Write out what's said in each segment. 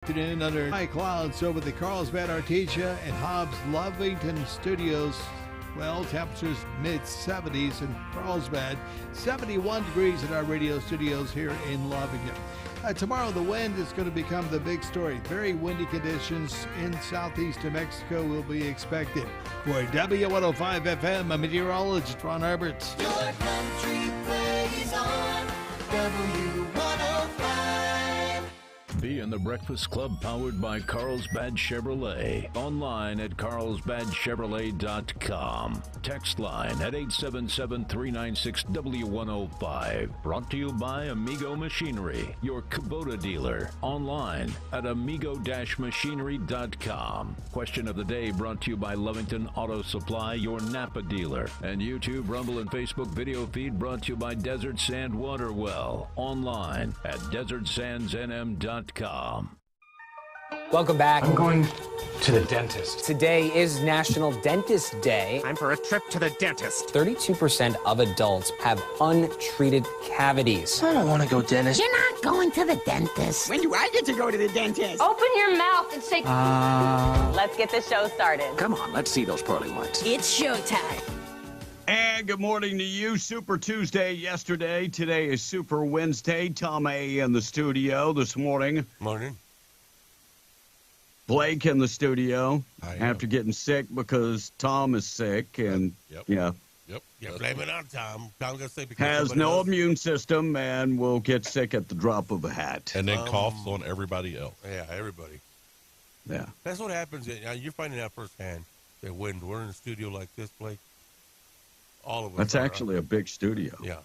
Afternoon under high clouds over the Carlsbad, Artesia, and Hobbs Lovington studios. Well, temperatures mid-70s in Carlsbad, 71 degrees in our radio studios here in Lovington. Tomorrow, the wind is going to become the big story. Very windy conditions in southeast New Mexico will be expected. For W105 FM, I'm meteorologist Ron Herbert. Your country plays on W105. Be in the Breakfast Club powered by Carlsbad Chevrolet. Online at carlsbadchevrolet.com. Text line at 877-396-W105. Brought to you by Amigo Machinery, your Kubota dealer. Online at amigo-machinery.com. Question of the day brought to you by Lovington Auto Supply, your Napa dealer. And YouTube, Rumble, and Facebook video feed brought to you by Desert Sand Water Well. Online at desertsandsnm.com. Welcome back. I'm going to the dentist. Today is National Dentist Day. I'm for a trip to the dentist. 32% of adults have untreated cavities. I don't want to go dentist. You're not going to the dentist. When do I get to go to the dentist? Open your mouth and say, Let's get the show started. Come on, let's see those pearly whites. It's showtime. And good morning to you. Super Tuesday yesterday. Today is Super Wednesday. Tom A. in the studio this morning. Morning. Blake in the studio after getting sick because Tom is sick. And, Yeah, blame it on Tom. Tom got sick because has no immune system and will get sick at the drop of a hat. And then coughs on everybody else. Yeah, everybody. Yeah. That's what happens. You're finding out firsthand that when we're in a studio like this, Blake, all of us That's actually a big studio. Yeah.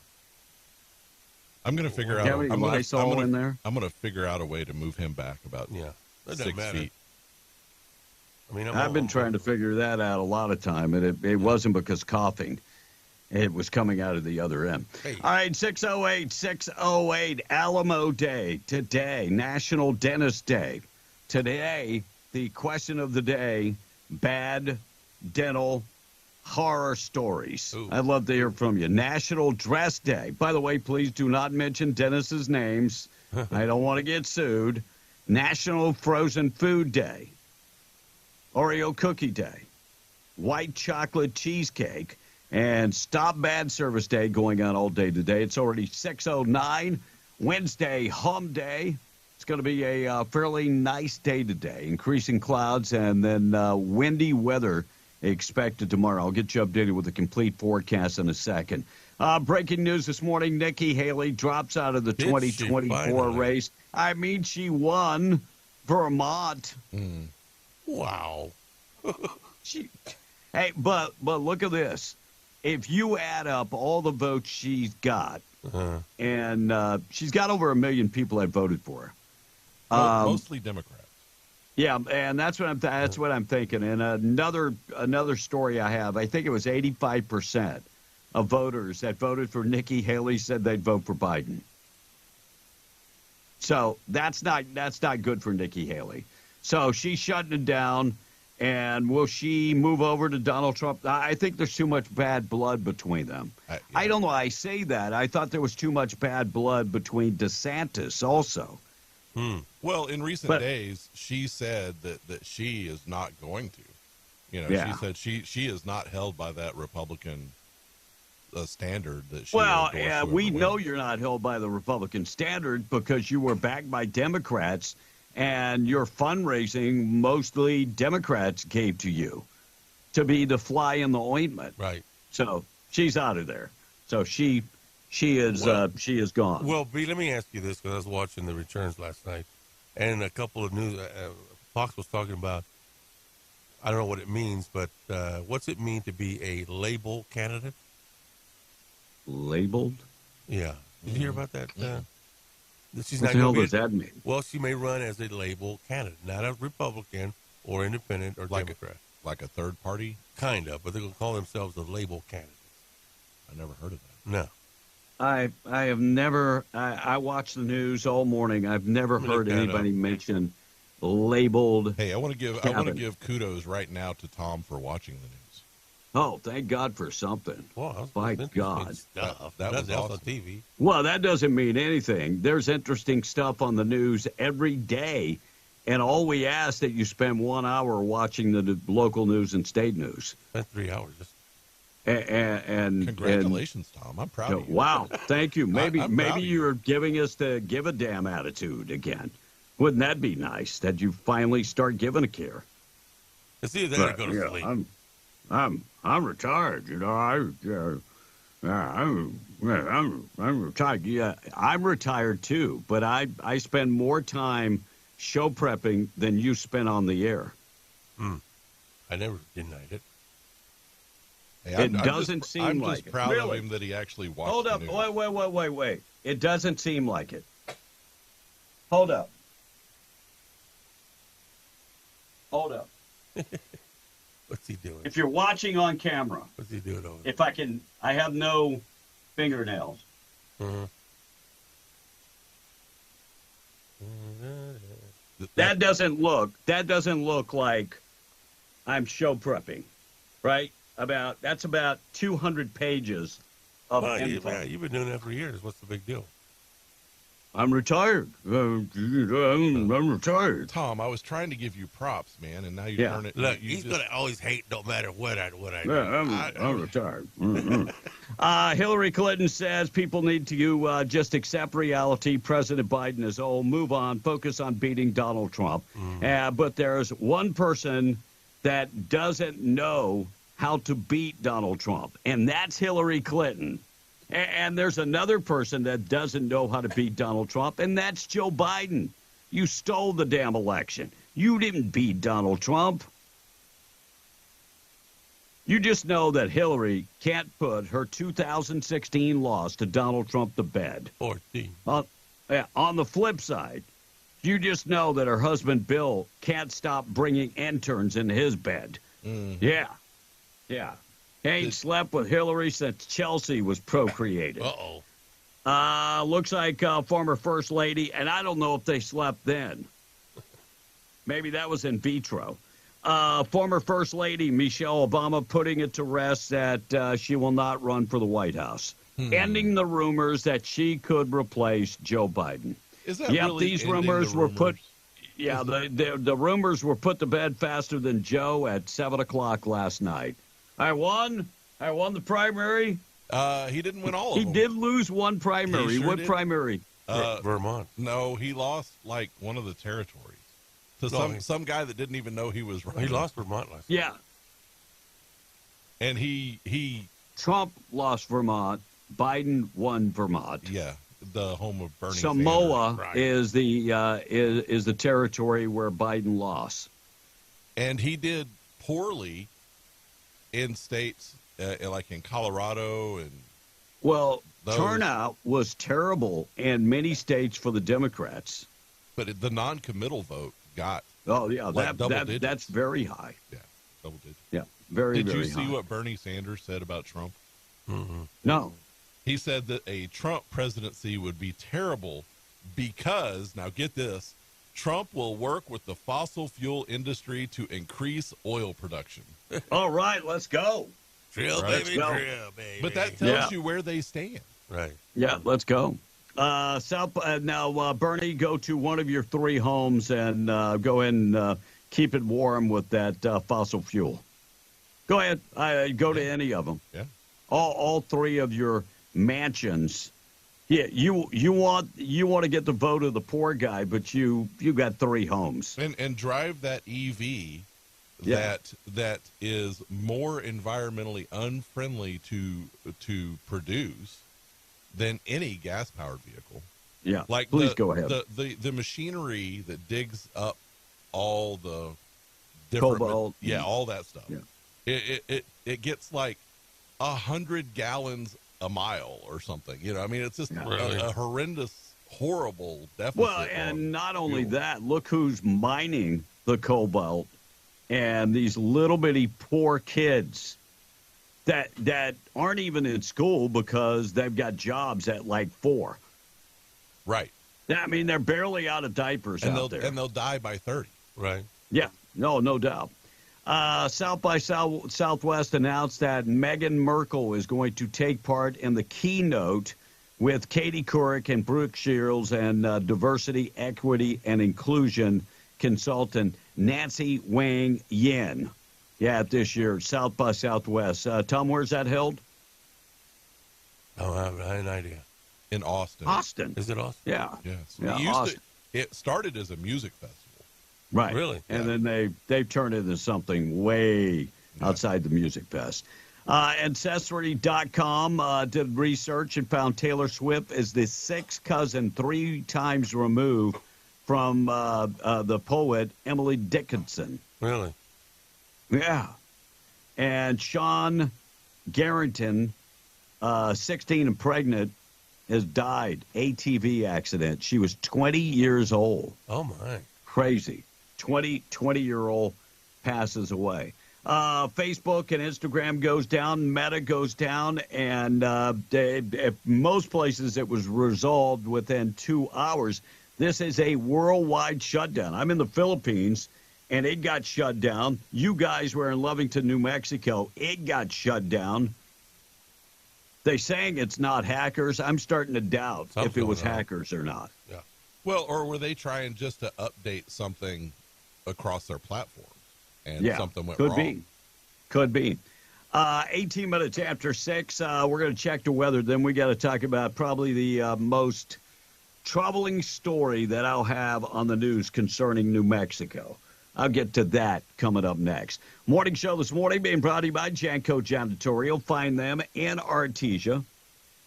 I'm going to figure out. I'm going to figure out a way to move him back about 6 feet. I mean, I've been trying to figure that out a lot of time, and it wasn't because coughing. It was coming out of the other end. Hey. All right, 608, Alamo Day today, National Dentist Day. Today, the question of the day, bad dental horror stories. Ooh. I'd love to hear from you. National Dress Day. By the way, please do not mention dentists' names. I don't want to get sued. National Frozen Food Day. Oreo Cookie Day. White Chocolate Cheesecake. And Stop Bad Service Day going on all day today. It's already 6:09. Wednesday, Hum Day. It's going to be a fairly nice day today. Increasing clouds and then windy weather expected tomorrow. I'll get you updated with a complete forecast in a second. Breaking news this morning, Nikki Haley drops out of the 2024 race. I mean, she won Vermont. Wow. Hey, but look at this. If you add up all the votes she's got, and she's got over 1 million people that voted for her. Mostly Democrats. Yeah, and that's what I'm thinking. And another story I have, I think it was 85% of voters that voted for Nikki Haley said they'd vote for Biden. So that's not good for Nikki Haley. So she's shutting it down. And will she move over to Donald Trump? I think there's too much bad blood between them. I don't know. I say that. I thought there was too much bad blood between DeSantis also. Well, in recent days, she said that she is not going to. She said she is not held by that Republican standard that she. Well, we know you're not held by the Republican standard because you were backed by Democrats, and your fundraising mostly Democrats gave to you to be the fly in the ointment. Right. So she's out of there. So she is gone. Well, B, let me ask you this, because I was watching the returns last night, and a couple of news, Fox was talking about, I don't know what it means, but what's it mean to be a label candidate? Labeled? Yeah. Did you hear about that? She's what the hell does that mean? Well, she may run as a label candidate, not a Republican or independent or Democrat. Like a third party? Kind of, but they're going to call themselves a label candidate. I never heard of that. No. I have never. I watched the news all morning. I've never heard anybody mention labeled. Hey, I want to give kudos right now to Tom for watching the news. Oh, thank God for something. Well, by God. Stuff. That was awesome. On TV. Well, that doesn't mean anything. There's interesting stuff on the news every day. And all we ask that you spend 1 hour watching the local news and state news. That's 3 hours. And congratulations, Tom. I'm proud of you. Wow, thank you. Maybe I'm you're giving us the give a damn attitude again. Wouldn't that be nice that you finally start giving a care? It's either that or go to sleep. I'm retired. You know, I'm retired. Yeah, I'm retired too. But I spend more time show prepping than you spend on the air. I never denied it. Hey, it doesn't seem like it. I'm just proud of him that he actually watched. Hold up. Wait. It doesn't seem like it. Hold up. What's he doing? If you're watching on camera. What's he doing over there? If I can, I have no fingernails. That doesn't look like I'm show prepping, right? That's about 200 pages of info. You've been doing that for years. What's the big deal? I'm retired. I'm retired. Tom, I was trying to give you props, man, and now you turn it. Look, he's going to always hate no matter what I do. Yeah, I'm retired. Hillary Clinton says people need to just accept reality. President Biden is old. Move on. Focus on beating Donald Trump. But there's one person that doesn't know how to beat Donald Trump, and that's Hillary Clinton. And there's another person that doesn't know how to beat Donald Trump, and that's Joe Biden. You stole the damn election. You didn't beat Donald Trump. You just know that Hillary can't put her 2016 loss to Donald Trump to bed. 14. On the flip side, you just know that her husband Bill can't stop bringing interns in his bed. Yeah. Ain't slept with Hillary since Chelsea was procreated. Looks like former First Lady, and I don't know if they slept then. Maybe that was in vitro. Former First Lady Michelle Obama putting it to rest that she will not run for the White House, ending the rumors that she could replace Joe Biden. Is that really these rumors were put. Yeah, the rumors were put to bed faster than Joe at 7 o'clock last night. I won the primary. He didn't win all of them. He did lose one primary. What primary? Vermont. No, he lost like one of the territories to some guy that didn't even know he was running. He lost Vermont last Yeah. night. And he Trump lost Vermont. Biden won Vermont. Yeah, the home of Bernie Samoa Sanders. is the territory where Biden lost. And he did poorly in states like in Colorado and turnout was terrible in many states for the Democrats. But the non-committal vote got that's very high. Yeah, double digits. Yeah, very Did very you see high. what Bernie Sanders said about Trump? No. He said that a Trump presidency would be terrible because, now get this, Trump will work with the fossil fuel industry to increase oil production. All right, let's go. Drill, baby. But that tells you where they stand. Right. Yeah, let's go. Now, Bernie, go to one of your three homes and go ahead and keep it warm with that fossil fuel. Go ahead. Go to any of them. Yeah. All three of your mansions. Yeah, you want to get the vote of the poor guy, but you got three homes. And drive that EV that is more environmentally unfriendly to produce than any gas powered vehicle. Yeah. Like please go ahead. The machinery that digs up all the different cobalt. All that stuff. Yeah. It gets like 100 gallons a mile or something. You know, I mean, it's just a horrendous, horrible deficit. Well, and not only that, look who's mining the cobalt, and these little bitty poor kids that aren't even in school because they've got jobs at like 4. Right. I mean, they're barely out of diapers out there. And they'll die by 30. Right. Yeah. No doubt. South by Southwest announced that Meghan Markle is going to take part in the keynote with Katie Couric and Brooke Shields and diversity, equity, and inclusion consultant Nancy Wang Yin. Yeah, this year, South by Southwest. Tom, where's that held? Oh, I have an idea. In Austin. Austin. Is it Austin? Yeah. Yes. Yeah, It started as a music festival. Right. Really? And then they've turned it into something way outside the music fest. Ancestry.com did research and found Taylor Swift is the sixth cousin 3 times removed from the poet Emily Dickinson. Really? Yeah. And Sean Garrington, 16 and pregnant, has died. ATV accident. She was 20 years old. Oh, my. Crazy. 20-year-old passes away. Facebook and Instagram goes down. Meta goes down. And most places it was resolved within 2 hours. This is a worldwide shutdown. I'm in the Philippines, and it got shut down. You guys were in Lovington, New Mexico. It got shut down. They're saying it's not hackers. I'm starting to doubt if it was hackers or not. Yeah. Well, or were they trying just to update something across their platforms and something went wrong? Could be. 18 minutes after 6, we're going to check the weather. Then we got to talk about probably the most troubling story that I'll have on the news concerning New Mexico. I'll get to that coming up next. Morning show this morning being brought to you by Janco Janitorial. Find them in Artesia.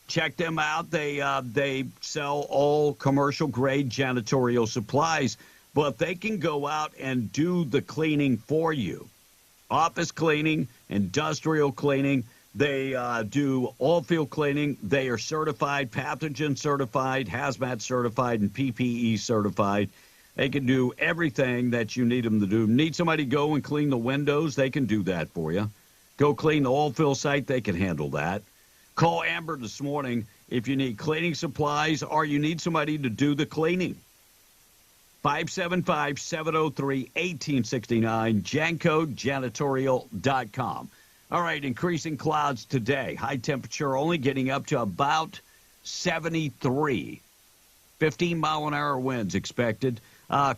Check them out. They sell all commercial-grade janitorial supplies, but they can go out and do the cleaning for you. Office cleaning, industrial cleaning. They do all-field cleaning. They are certified, pathogen certified, hazmat certified, and PPE certified. They can do everything that you need them to do. Need somebody to go and clean the windows? They can do that for you. Go clean the oil field site? They can handle that. Call Amber this morning if you need cleaning supplies or you need somebody to do the cleaning. 575-703-1869, JancoJanitorial.com. All right, increasing clouds today. High temperature only getting up to about 73. 15-mile-an-hour winds expected.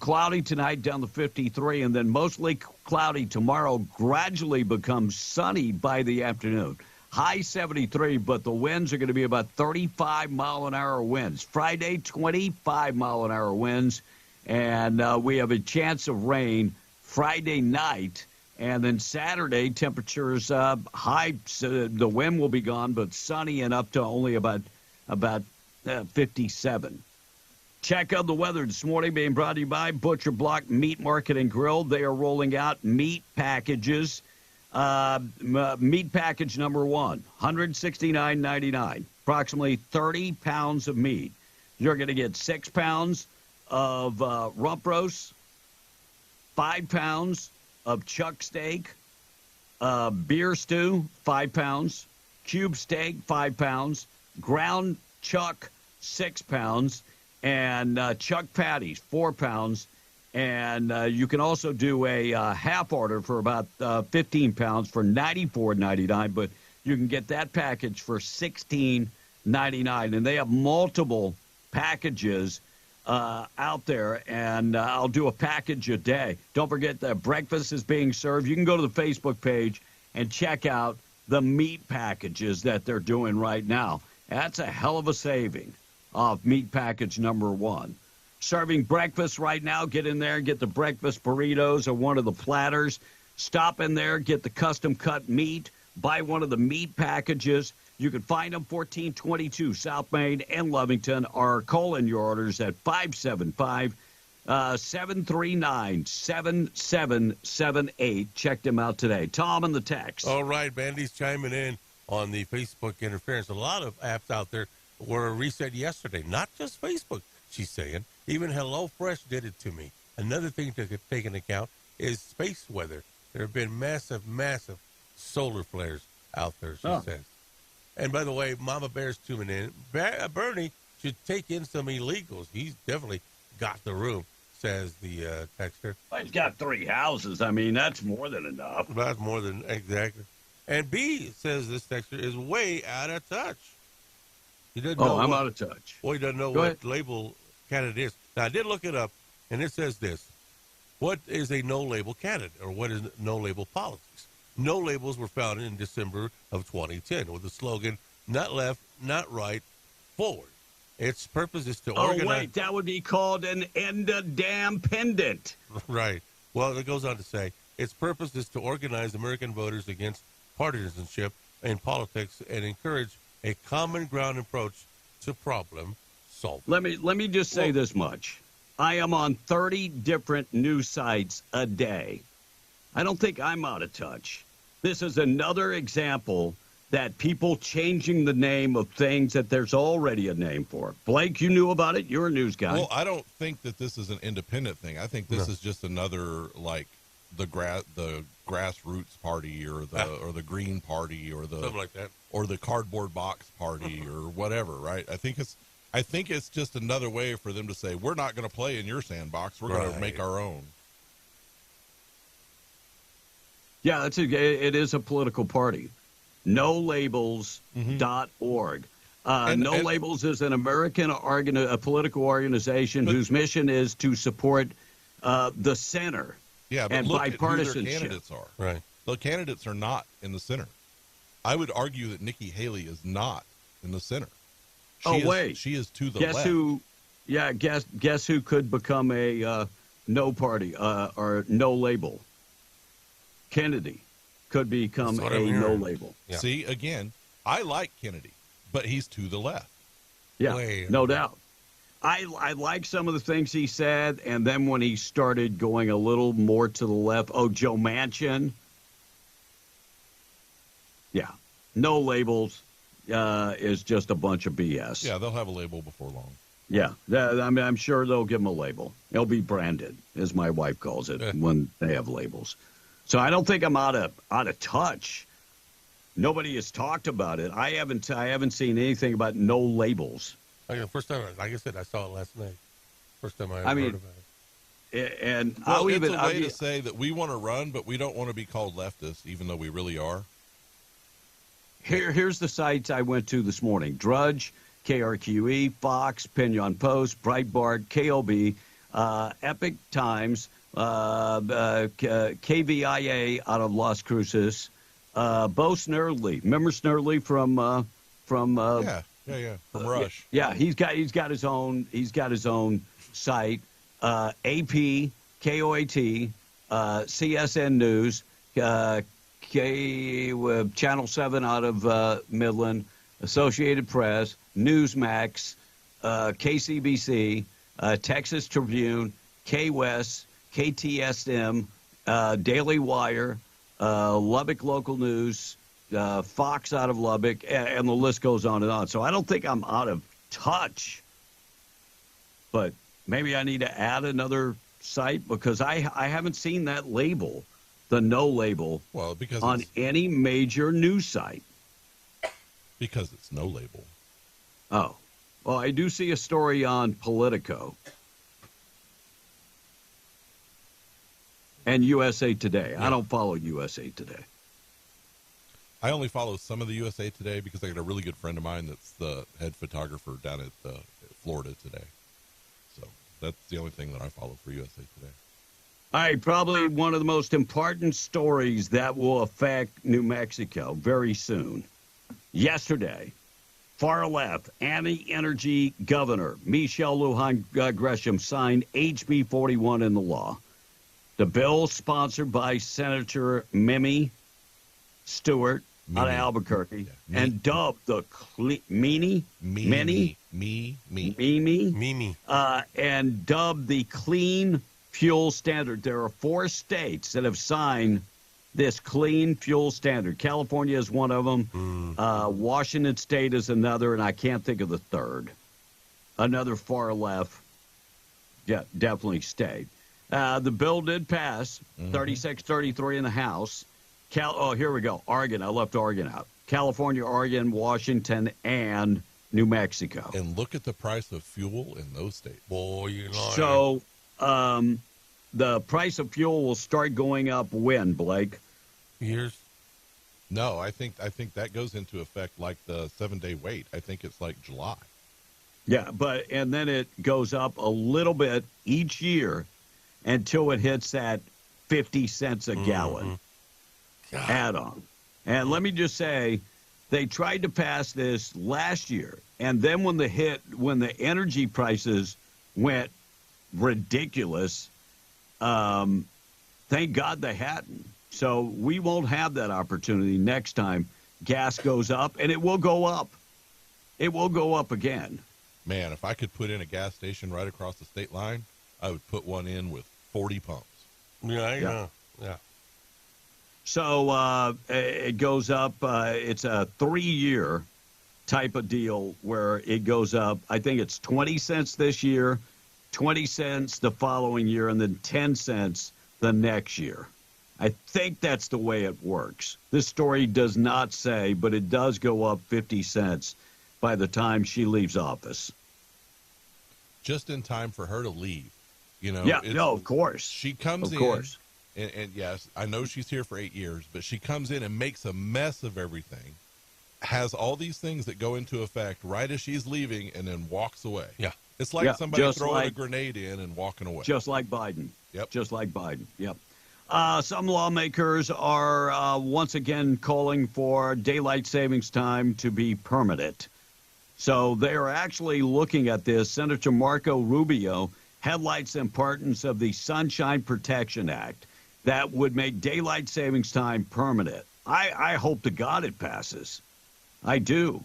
Cloudy tonight down to 53, and then mostly cloudy tomorrow, gradually becomes sunny by the afternoon. High 73, but the winds are going to be about 35-mile-an-hour winds. Friday, 25-mile-an-hour winds, and we have a chance of rain Friday night. And then Saturday, temperatures high. So the wind will be gone, but sunny and up to only about 57. Check out the weather this morning being brought to you by Butcher Block Meat Market and Grill. They are rolling out meat packages. Meat package number 1, $169.99. Approximately 30 pounds of meat. You're going to get 6 pounds of rump roast, 5 pounds of chuck steak, beer stew, 5 pounds, cube steak, 5 pounds, ground chuck, 6 pounds, and chuck patties, 4 pounds. And you can also do a half order for about 15 pounds for $94.99, but you can get that package for $16.99. And they have multiple packages out there, and I'll do a package a day. Don't forget that breakfast is being served. You can go to the Facebook page and check out the meat packages that they're doing right now. That's a hell of a saving off meat package number 1. Serving breakfast right now. Get in there and get the breakfast burritos or one of the platters. Stop in there, get the custom cut meat. Buy one of the meat packages. You can find them 1422 South Main and Lovington, or call in your orders at 575-739-7778. Check them out today. Tom and the text. All right, Bandy's chiming in on the Facebook interference. A lot of apps out there were reset yesterday. Not just Facebook, she's saying. Even HelloFresh did it to me. Another thing to take into account is space weather. There have been massive solar flares out there, she says. And by the way, Mama Bear's tuning in. Bernie should take in some illegals. He's definitely got the room, says the texter. He's got 3 houses. I mean, that's more than enough. That's more than, exactly. And B says this texter is way out of touch. He doesn't know I'm out of touch. Well, he doesn't know what label Canada is. Now, I did look it up, and it says this. What is a no-label candidate, or what is no-label politics? No labels were founded in December of 2010 with the slogan, "Not left, not right, forward." Its purpose is to organize... Oh, wait, that would be called an end-a-damn pendant. Right. Well, it goes on to say, its purpose is to organize American voters against partisanship in politics and encourage a common ground approach to problem solving. Let me just say this much. I am on 30 different news sites a day. I don't think I'm out of touch. This is another example that people changing the name of things that there's already a name for. Blake, you knew about it. You're a news guy. Well, I don't think that this is an independent thing. I think this is just another, like, the grassroots party or the Green Party or the something like that, or the cardboard box party or whatever. Right? I think it's just another way for them to say, we're not going to play in your sandbox. We're going to make our own. Yeah, it is a political party. NoLabels.org. No Labels is an American a political organization whose mission is to support the center. Yeah, but and look at who their bipartisanship. candidates are. Right. The candidates are not in the center. I would argue that Nikki Haley is not in the center. She is to the left. Guess who could become a no party or no label? Kennedy could become a no label. Yeah. See, again, I like Kennedy, but he's to the left. Yeah, no doubt. I like some of the things he said, and then when he started going a little more to the left, Joe Manchin. Yeah, no labels is just a bunch of BS. Yeah, they'll have a label before long. Yeah, I'm sure they'll give him a label. It'll be branded, as my wife calls it, when they have labels. So I don't think I'm out of touch. Nobody has talked about it. I haven't seen anything about no labels. First time, like I said, I saw it last night. First time I heard about it. And well, it's a way to say that we want to run, but we don't want to be called leftists, even though we really are. Here's the sites I went to this morning: Drudge, KRQE, Fox, Pinion Post, Breitbart, KOB, Epic Times, KVIA out of Las Cruces, Bo Snerdley. Remember Snerdley from from Rush. Yeah, he's got his own site. AP, KOAT, CSN News, Channel 7 out of Midland, Associated Press, Newsmax, KCBC, Texas Tribune, KWest, KTSM, Daily Wire, Lubbock Local News, Fox out of Lubbock, and the list goes on and on. So I don't think I'm out of touch, but maybe I need to add another site because I haven't seen that label, the no label, because on any major news site. Because it's no label. Oh, well, I do see a story on Politico and USA Today. Yeah. I don't follow USA Today. I only follow some of the USA Today because I got a really good friend of mine that's the head photographer down at Florida Today. So that's the only thing that I follow for USA Today. All right, probably one of the most important stories that will affect New Mexico very soon. Yesterday, far left anti-energy governor Michelle Lujan Grisham signed HB 41 into law. The bill, sponsored by Senator Mimi Stewart out of Albuquerque, and dubbed the Mimi, and dubbed the Clean Fuel Standard. There are 4 states that have signed this clean fuel standard. California is one of them. Washington State is another, and I can't think of the third. Another far left, definitely state. The bill did pass, 36-33 in the House. Here we go. Oregon. I left Oregon out. California, Oregon, Washington, and New Mexico. And look at the price of fuel in those states. Boy, you're lying. So the price of fuel will start going up when, Blake? Years? No, I think that goes into effect like the 7-day wait. I think it's like July. Yeah, and then it goes up a little bit each year. until it hits that 50 cents a gallon add-on. And let me just say, they tried to pass this last year, and then when the energy prices went ridiculous, thank God they hadn't. So we won't have that opportunity next time gas goes up, and it will go up. It will go up again. Man, if I could put in a gas station right across the state line, I would put one in with 40 pumps. Yeah. So it goes up. It's a 3-year type of deal where it goes up. I think it's 20 cents this year, 20 cents the following year, and then 10 cents the next year. I think that's the way it works. This story does not say, but it does go up 50 cents by the time she leaves office. Just in time for her to leave. You know, yeah, no, of course. She comes in, and yes, I know she's here for 8 years, but she comes in and makes a mess of everything, has all these things that go into effect right as she's leaving, and then walks away. Yeah. It's like somebody throwing a grenade in and walking away. Just like Biden. Yep. Just like Biden. Yep. Some lawmakers are once again calling for daylight savings time to be permanent. So they are actually looking at this. Senator Marco Rubio highlights the importance of the Sunshine Protection Act that would make daylight savings time permanent. I hope to God it passes. I do.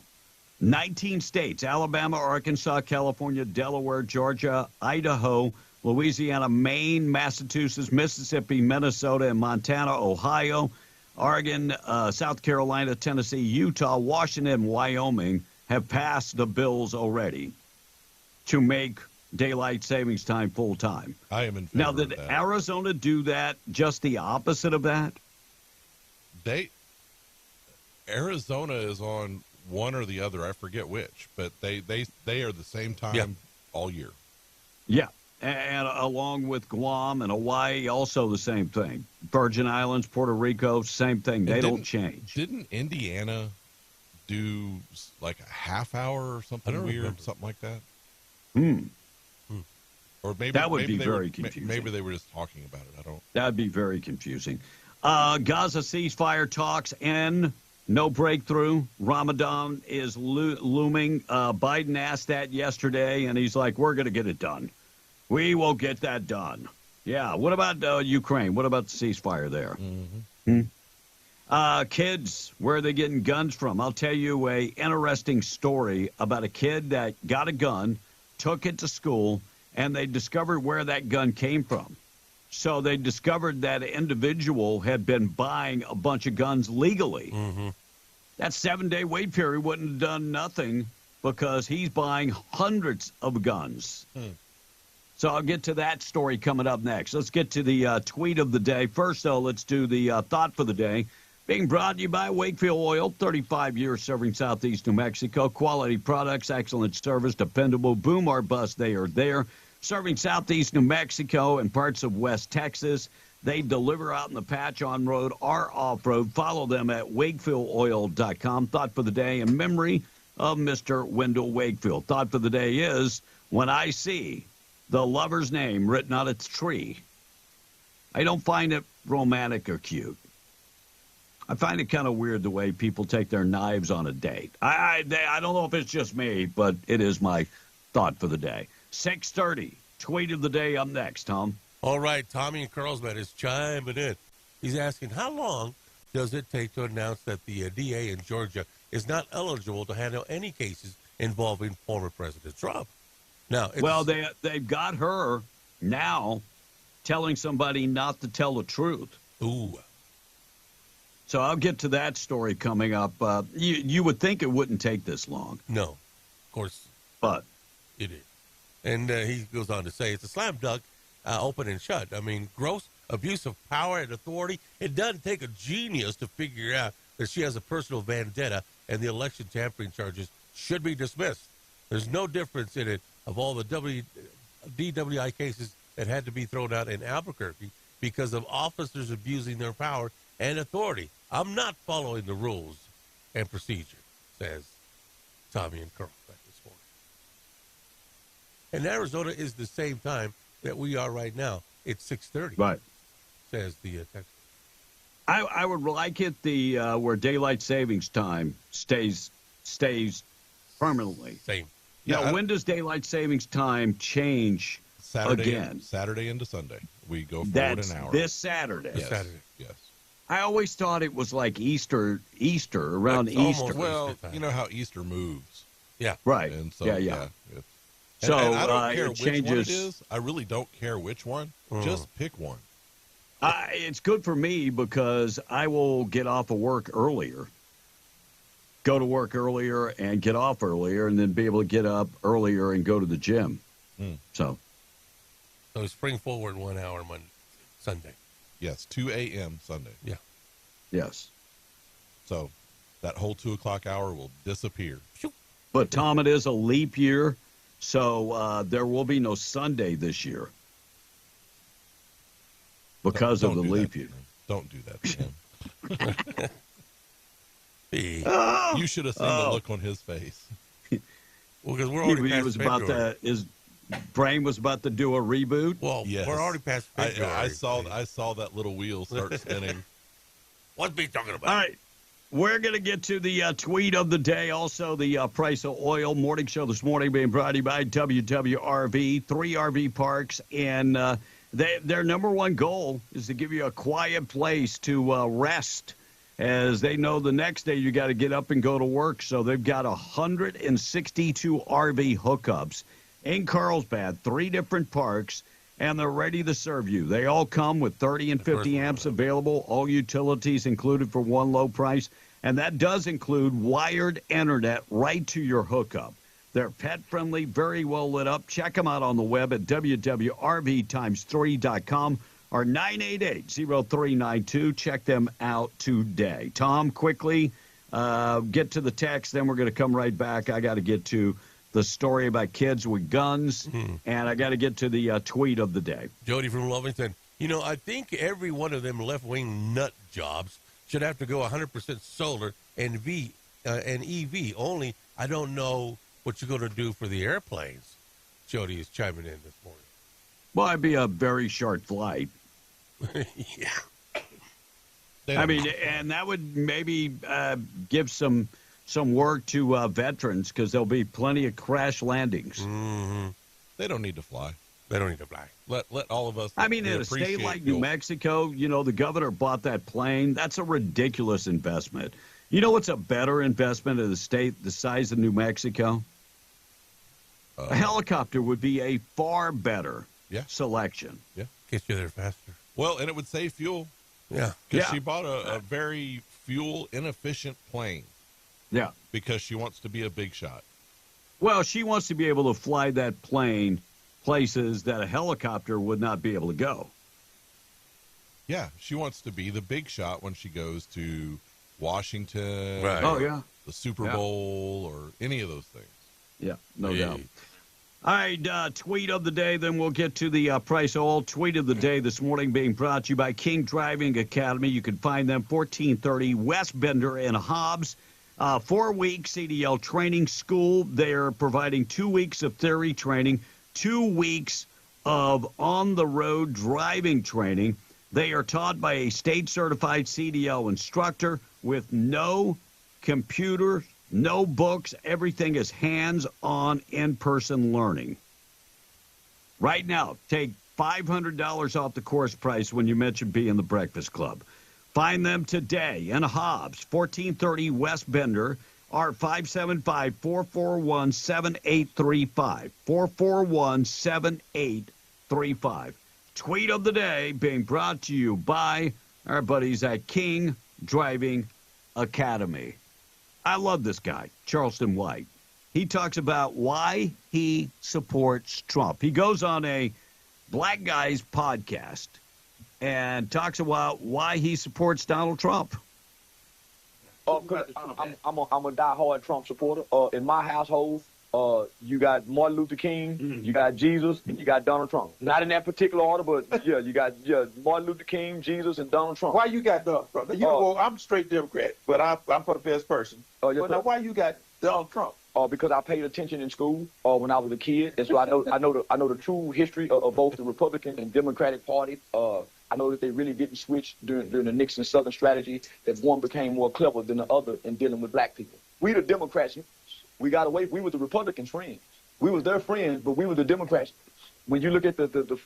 19 states, Alabama, Arkansas, California, Delaware, Georgia, Idaho, Louisiana, Maine, Massachusetts, Mississippi, Minnesota, and Montana, Ohio, Oregon, South Carolina, Tennessee, Utah, Washington, and Wyoming have passed the bills already to make daylight savings time full time. I am in favor now, of did that. Arizona do that, just the opposite of that? Arizona is on one or the other. I forget which, but they are the same time all year. Yeah. And along with Guam and Hawaii, also the same thing. Virgin Islands, Puerto Rico, same thing. They don't change. Didn't Indiana do like a half hour or something weird, remember. something like that? Or maybe that would be very confusing. Maybe they were just talking about it. I don't. That would be very confusing. Gaza ceasefire talks end. No breakthrough. Ramadan is looming. Biden asked that yesterday, and he's like, we're going to get it done. We will get that done. Yeah. What about Ukraine? What about the ceasefire there? Kids, where are they getting guns from? I'll tell you a interesting story about a kid that got a gun, took it to school, and they discovered where that gun came from. So they discovered that individual had been buying a bunch of guns legally. That 7-day wait period wouldn't have done nothing because he's buying hundreds of guns. So I'll get to that story coming up next. Let's get to the tweet of the day. First, though, let's do the thought for the day. Being brought to you by Wakefield Oil, 35 years serving Southeast New Mexico. Quality products, excellent service, dependable, boom or bust, they are there. Serving Southeast New Mexico and parts of West Texas. They deliver out in the patch, on road or off road. Follow them at wakefieldOil.com. Thought for the day in memory of Mr. Wendell Wakefield. Thought for the day is, when I see the lover's name written on its tree, I don't find it romantic or cute. I find it kind of weird the way people take their knives on a date. I don't know if it's just me, but it is my thought for the day. 6:30, tweet of the day up next, Tom. All right, Tommy in Carlsbad is chiming in. He's asking, how long does it take to announce that the DA in Georgia is not eligible to handle any cases involving former President Trump? Now, they've got her now telling somebody not to tell the truth. Ooh. So I'll get to that story coming up. You would think it wouldn't take this long. No, of course. But it is. And he goes on to say, it's a slam dunk, open and shut. I mean, gross abuse of power and authority. It doesn't take a genius to figure out that she has a personal vendetta and the election tampering charges should be dismissed. There's no difference in it of all the DWI cases that had to be thrown out in Albuquerque because of officers abusing their power and authority. I'm not following the rules and procedure, says Tommy and Carl this morning. And Arizona is the same time that we are right now. It's 6:30. Right. Says the text. I would like it where daylight savings time stays permanently. Same. Now, when does daylight savings time change again? Saturday into Sunday. We go forward That's an hour. this Saturday. Yes. Saturday. Yes. I always thought it was like Easter around It's Easter. almost Well, Easter time. you know how Easter moves. Yeah. Right. And so, yeah. And So I don't care it which changes. one it is. I really don't care which one. Just pick one. It's good for me because I will get off of work earlier, go to work earlier and get off earlier, and then be able to get up earlier and go to the gym. So spring forward 1 hour Sunday. Yes, 2 a.m. Sunday. Yeah. Yes. So that whole 2 o'clock hour will disappear. But, Tom, it is a leap year, so there will be no Sunday this year because of the leap year. Don't do that, man. Hey. You should have seen the look on his face. Well, because we're already past February. His brain was about to do a reboot. Well, Yes. we're already past February. I saw that little wheel start spinning. What's he talking about? All right. We're going to get to the tweet of the day. Also, the price of oil. Morning show this morning being brought to you by WWRV, 3 RV parks. And their number one goal is to give you a quiet place to rest, as they know the next day you got to get up and go to work. So they've got 162 RV hookups in Carlsbad, 3 different parks, and they're ready to serve you. They all come with 30 and 50 amps available, all utilities included for one low price, and that does include wired internet right to your hookup. They're pet-friendly, very well lit up. Check them out on the web at www.rv3.com or 988-0392. Check them out today. Tom, quickly get to the text, then we're going to come right back. I got to get to the story about kids with guns, and I got to get to the tweet of the day. Jody from Lovington. You know, I think every one of them left-wing nut jobs should have to go 100% solar and EV. Only I don't know what you're going to do for the airplanes. Jody is chiming in this morning. Well, it'd be a very short flight. Yeah. I mean, and that would maybe give some work to veterans, because there'll be plenty of crash landings. Mm-hmm. They don't need to fly. They don't need to fly. Let all of us. I mean, in a state like New Mexico, you know, the governor bought that plane. That's a ridiculous investment. You know what's a better investment in a state the size of New Mexico? A helicopter would be a far better selection. Yeah. Gets you there faster. Well, and it would save fuel. Yeah. Because she bought a very fuel-inefficient plane. Yeah. Because she wants to be a big shot. Well, she wants to be able to fly that plane places that a helicopter would not be able to go. Yeah, she wants to be the big shot when she goes to Washington, right. The Super Bowl, or any of those things. Yeah, no doubt. All right, tweet of the day, then we'll get to the price of oil. Tweet of the day this morning being brought to you by King Driving Academy. You can find them 1430 West Bender and Hobbs. 4-week CDL training school. They're providing 2 weeks of theory training, 2 weeks of on-the-road driving training. They are taught by a state-certified CDL instructor with no computer, no books. Everything is hands-on, in-person learning. Right now, take $500 off the course price when you mention being the Breakfast Club. Find them today in Hobbs, 1430 West Bender, or 575-441-7835. 441-7835. Tweet of the day being brought to you by our buddies at King Driving Academy. I love this guy, Charleston White. He talks about why he supports Trump. He goes on a Black Guys podcast and talks about why he supports Donald Trump. I'm a diehard Trump supporter. In my household, you got Martin Luther King, you got Jesus, and you got Donald Trump. Not in that particular order, but you got Martin Luther King, Jesus, and Donald Trump. Why you got Donald Trump? You know, I'm a straight Democrat, but I'm for the best person. But now why you got Donald Trump? because I paid attention in school when I was a kid, and so I know the true history of both the Republican and Democratic Party. I know that they really didn't switch during the Nixon Southern strategy, that one became more clever than the other in dealing with black people. We the Democrats, we got away. We were the Republicans' friends. We was their friends, but we were the Democrats. When you look at the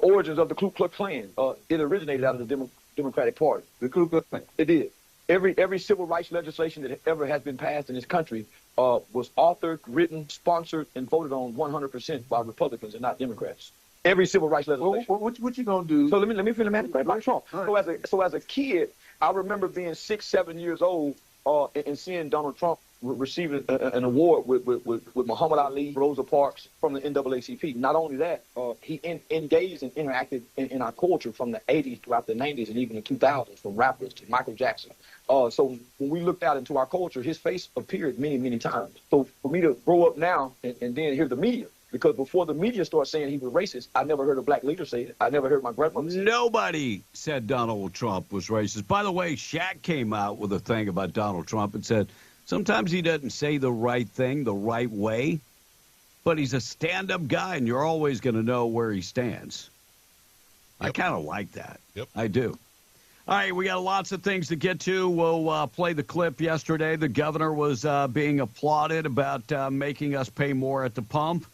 origins of the Ku Klux Klan, it originated out of the Democratic Party. The Ku Klux Klan. It did. Every civil rights legislation that ever has been passed in this country was authored, written, sponsored, and voted on 100% by Republicans and not Democrats. Every civil rights legislation. What you gonna do? So let me finish about Trump. Right. So as a kid, I remember being 6, 7 years old and seeing Donald Trump receiving an award with Muhammad Ali, Rosa Parks from the NAACP. Not only that, he engaged and interacted in our culture from the 80s throughout the 90s and even the 2000s, from rappers to Michael Jackson. So when we looked out into our culture, his face appeared many, many times. So for me to grow up now and then hear the media, because before the media started saying he was racist, I never heard a black leader say it. I never heard my grandmother say it. Nobody said Donald Trump was racist. By the way, Shaq came out with a thing about Donald Trump and said, sometimes he doesn't say the right thing the right way, but he's a stand-up guy, and you're always going to know where he stands. Yep. I kind of like that. Yep. I do. All right, we got lots of things to get to. We'll play the clip yesterday. The governor was being applauded about making us pay more at the pump.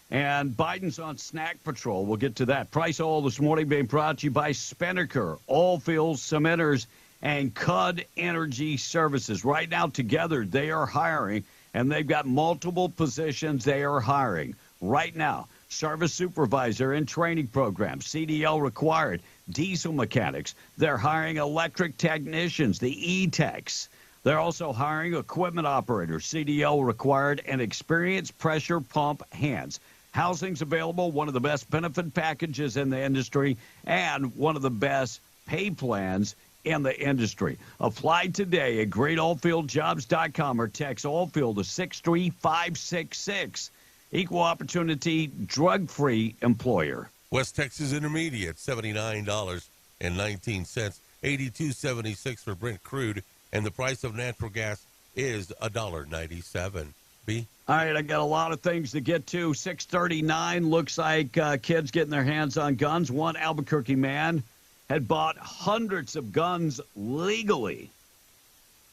And Biden's on snack patrol. We'll get to that. Price Oil this morning being brought to you by Spinnaker, Oilfields, Cementers, and Cud Energy Services. Right now, together, they are hiring, and they've got multiple positions they are hiring. Right now, service supervisor and training program, CDL required, diesel mechanics. They're hiring electric technicians, the E-Techs. They're also hiring equipment operators, CDL required, and experienced pressure pump hands. Housing's available, one of the best benefit packages in the industry, and one of the best pay plans in the industry. Apply today at greatoilfieldjobs.com or text Oilfield to 63566. Equal opportunity, drug-free employer. West Texas Intermediate, $79.19, $82.76 for Brent crude, and the price of natural gas is $1.97. B? All right, I got a lot of things to get to. 6:39, looks like kids getting their hands on guns. One Albuquerque man had bought hundreds of guns legally.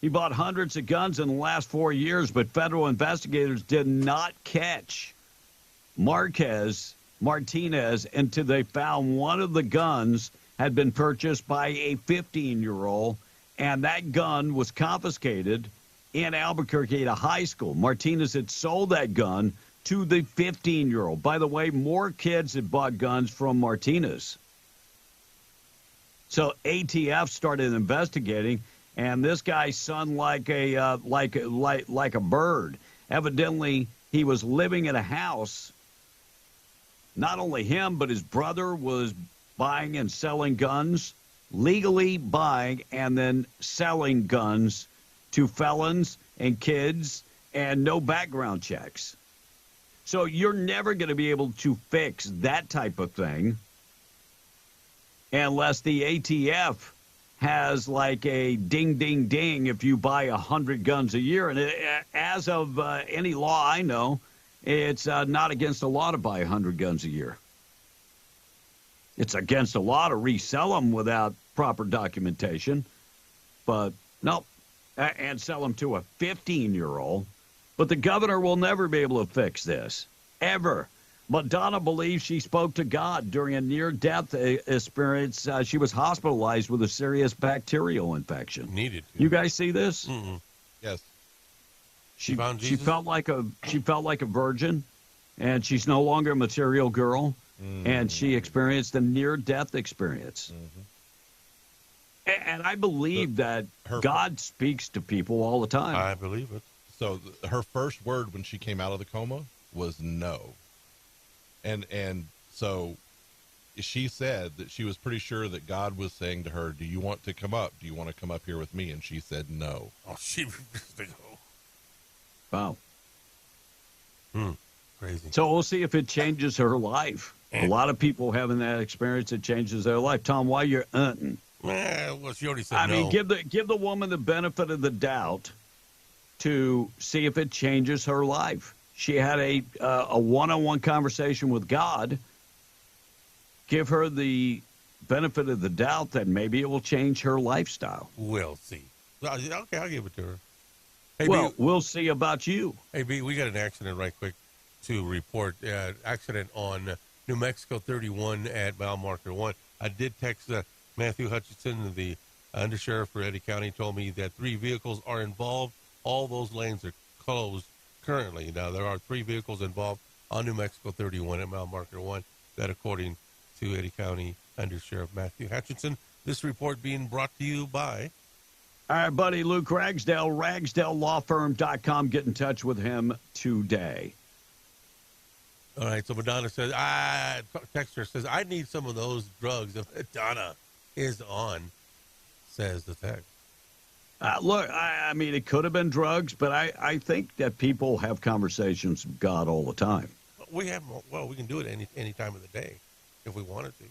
He bought hundreds of guns in the last 4 years, but federal investigators did not catch Martinez until they found one of the guns had been purchased by a 15-year-old, and that gun was confiscated in Albuquerque at a high school. Martinez had sold that gun to the 15-year-old. By the way, more kids had bought guns from Martinez. So ATF started investigating, and this guy sung like a bird. Evidently, he was living in a house. Not only him, but his brother was buying and selling guns, legally buying and then selling guns to felons and kids, and no background checks. So you're never going to be able to fix that type of thing unless the ATF has like a ding, ding, ding if you buy 100 guns a year. And as of any law I know, it's not against the law to buy 100 guns a year. It's against the law to resell them without proper documentation. But no, and sell them to a 15-year-old. But the governor will never be able to fix this, ever. Madonna believes she spoke to God during a near-death experience. She was hospitalized with a serious bacterial infection. Needed. You guys see this? Mm-hmm. Yes. She felt like a virgin, and she's no longer a material girl, and she experienced a near-death experience. Mm-hmm. And I believe that God speaks to people all the time. I believe it. So her first word when she came out of the coma was no. And so she said that she was pretty sure that God was saying to her, do you want to come up? Do you want to come up here with me? And she said no. Oh, she refused to go. Wow. Crazy. So we'll see if it changes her life. A lot of people having that experience, it changes their life. Tom, why you're well, she already said no. I mean, no. give the woman the benefit of the doubt to see if it changes her life. She had a one-on-one conversation with God. Give her the benefit of the doubt that maybe it will change her lifestyle. We'll see. Okay, I'll give it to her. Hey, well, B, we'll see about you. Hey, B, we got an accident right quick to report. Accident on New Mexico 31 at mile marker 1. I did text Matthew Hutchinson, the undersheriff for Eddy County, told me that 3 vehicles are involved. All those lanes are closed currently. Now, there are 3 vehicles involved on New Mexico 31 at mile marker 1. That according to Eddy County Undersheriff Matthew Hutchinson. This report being brought to you by... All right, buddy, Luke Ragsdale, RagsdaleLawFirm.com. Get in touch with him today. All right, so Madonna says, texter says, I need some of those drugs that Madonna is on, says the text. Look, I mean, it could have been drugs, but I think that people have conversations with God all the time. We can do it any time of the day if we wanted to.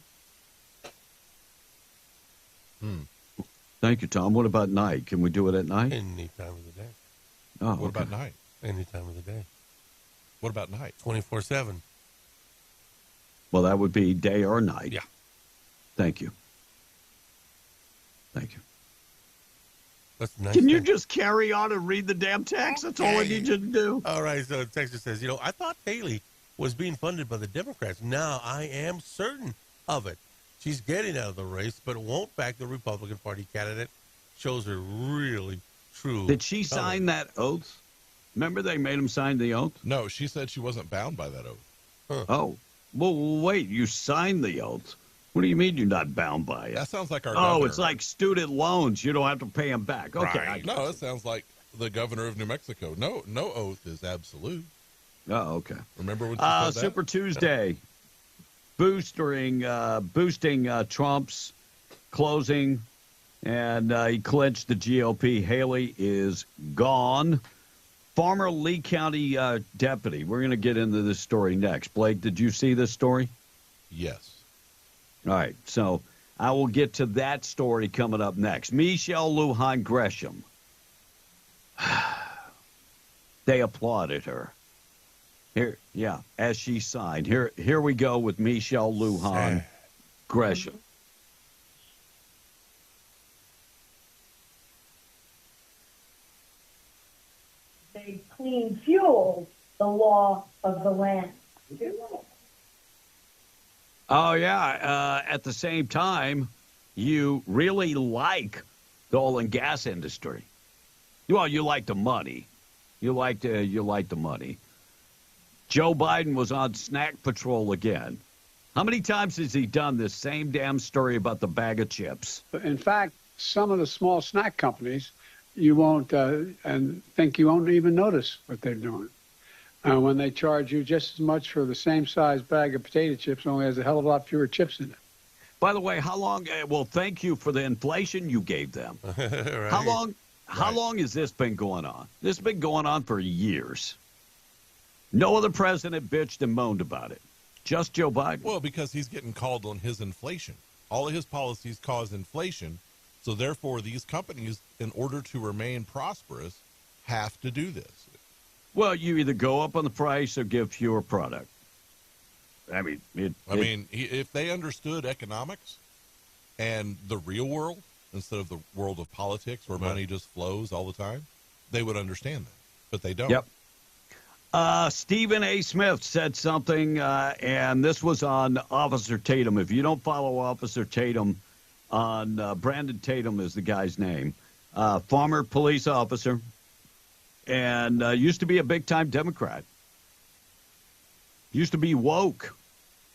Thank you, Tom. What about night? Can we do it at night? Any time of the day. Oh, what about night? Any time of the day. What about night? 24/7. Well, that would be day or night. Yeah. Thank you. Thank you. That's nice. Can you just carry on and read the damn text? That's all I need you to do. All right, so Texas says, I thought Haley was being funded by the Democrats. Now I am certain of it. She's getting out of the race, but won't back the Republican Party candidate. Shows her really true. Did she sign that oath? Remember they made him sign the oath? No, she said she wasn't bound by that oath. Huh. Oh, well, wait, you signed the oath. What do you mean you're not bound by it? That sounds like our governor. Oh, it's like student loans. You don't have to pay them back. Okay. Right. No, it sounds like the governor of New Mexico. No oath is absolute. Oh, okay. Remember when she said that? Super Tuesday. Boosting Trump's closing, and he clinched the GOP. Haley is gone. Former Lee County deputy. We're going to get into this story next. Blake, did you see this story? Yes. All right, so I will get to that story coming up next. Michelle Lujan Gresham. They applauded her. Here, yeah, as she signed. Here we go with Michelle Lujan Gresham. They clean fuel, the law of the land. Oh, yeah. At the same time, you really like the oil and gas industry. Well, you like the money. You like the money. Joe Biden was on Snack Patrol again. How many times has he done this same damn story about the bag of chips? In fact, some of the small snack companies, you won't and think you won't even notice what they're doing. When they charge you just as much for the same size bag of potato chips, only has a hell of a lot fewer chips in it. By the way, how long? Well, thank you for the inflation you gave them. Right. How long has this been going on? This has been going on for years. No other president bitched and moaned about it. Just Joe Biden. Well, because he's getting called on his inflation. All of his policies cause inflation. So therefore, these companies, in order to remain prosperous, have to do this. Well, you either go up on the price or give fewer product. I mean, if they understood economics and the real world instead of the world of politics where money just flows all the time, they would understand that. But they don't. Yep. Stephen A. Smith said something, and this was on Officer Tatum. If you don't follow Officer Tatum on Brandon Tatum is the guy's name, former police officer, and used to be a big-time Democrat. Used to be woke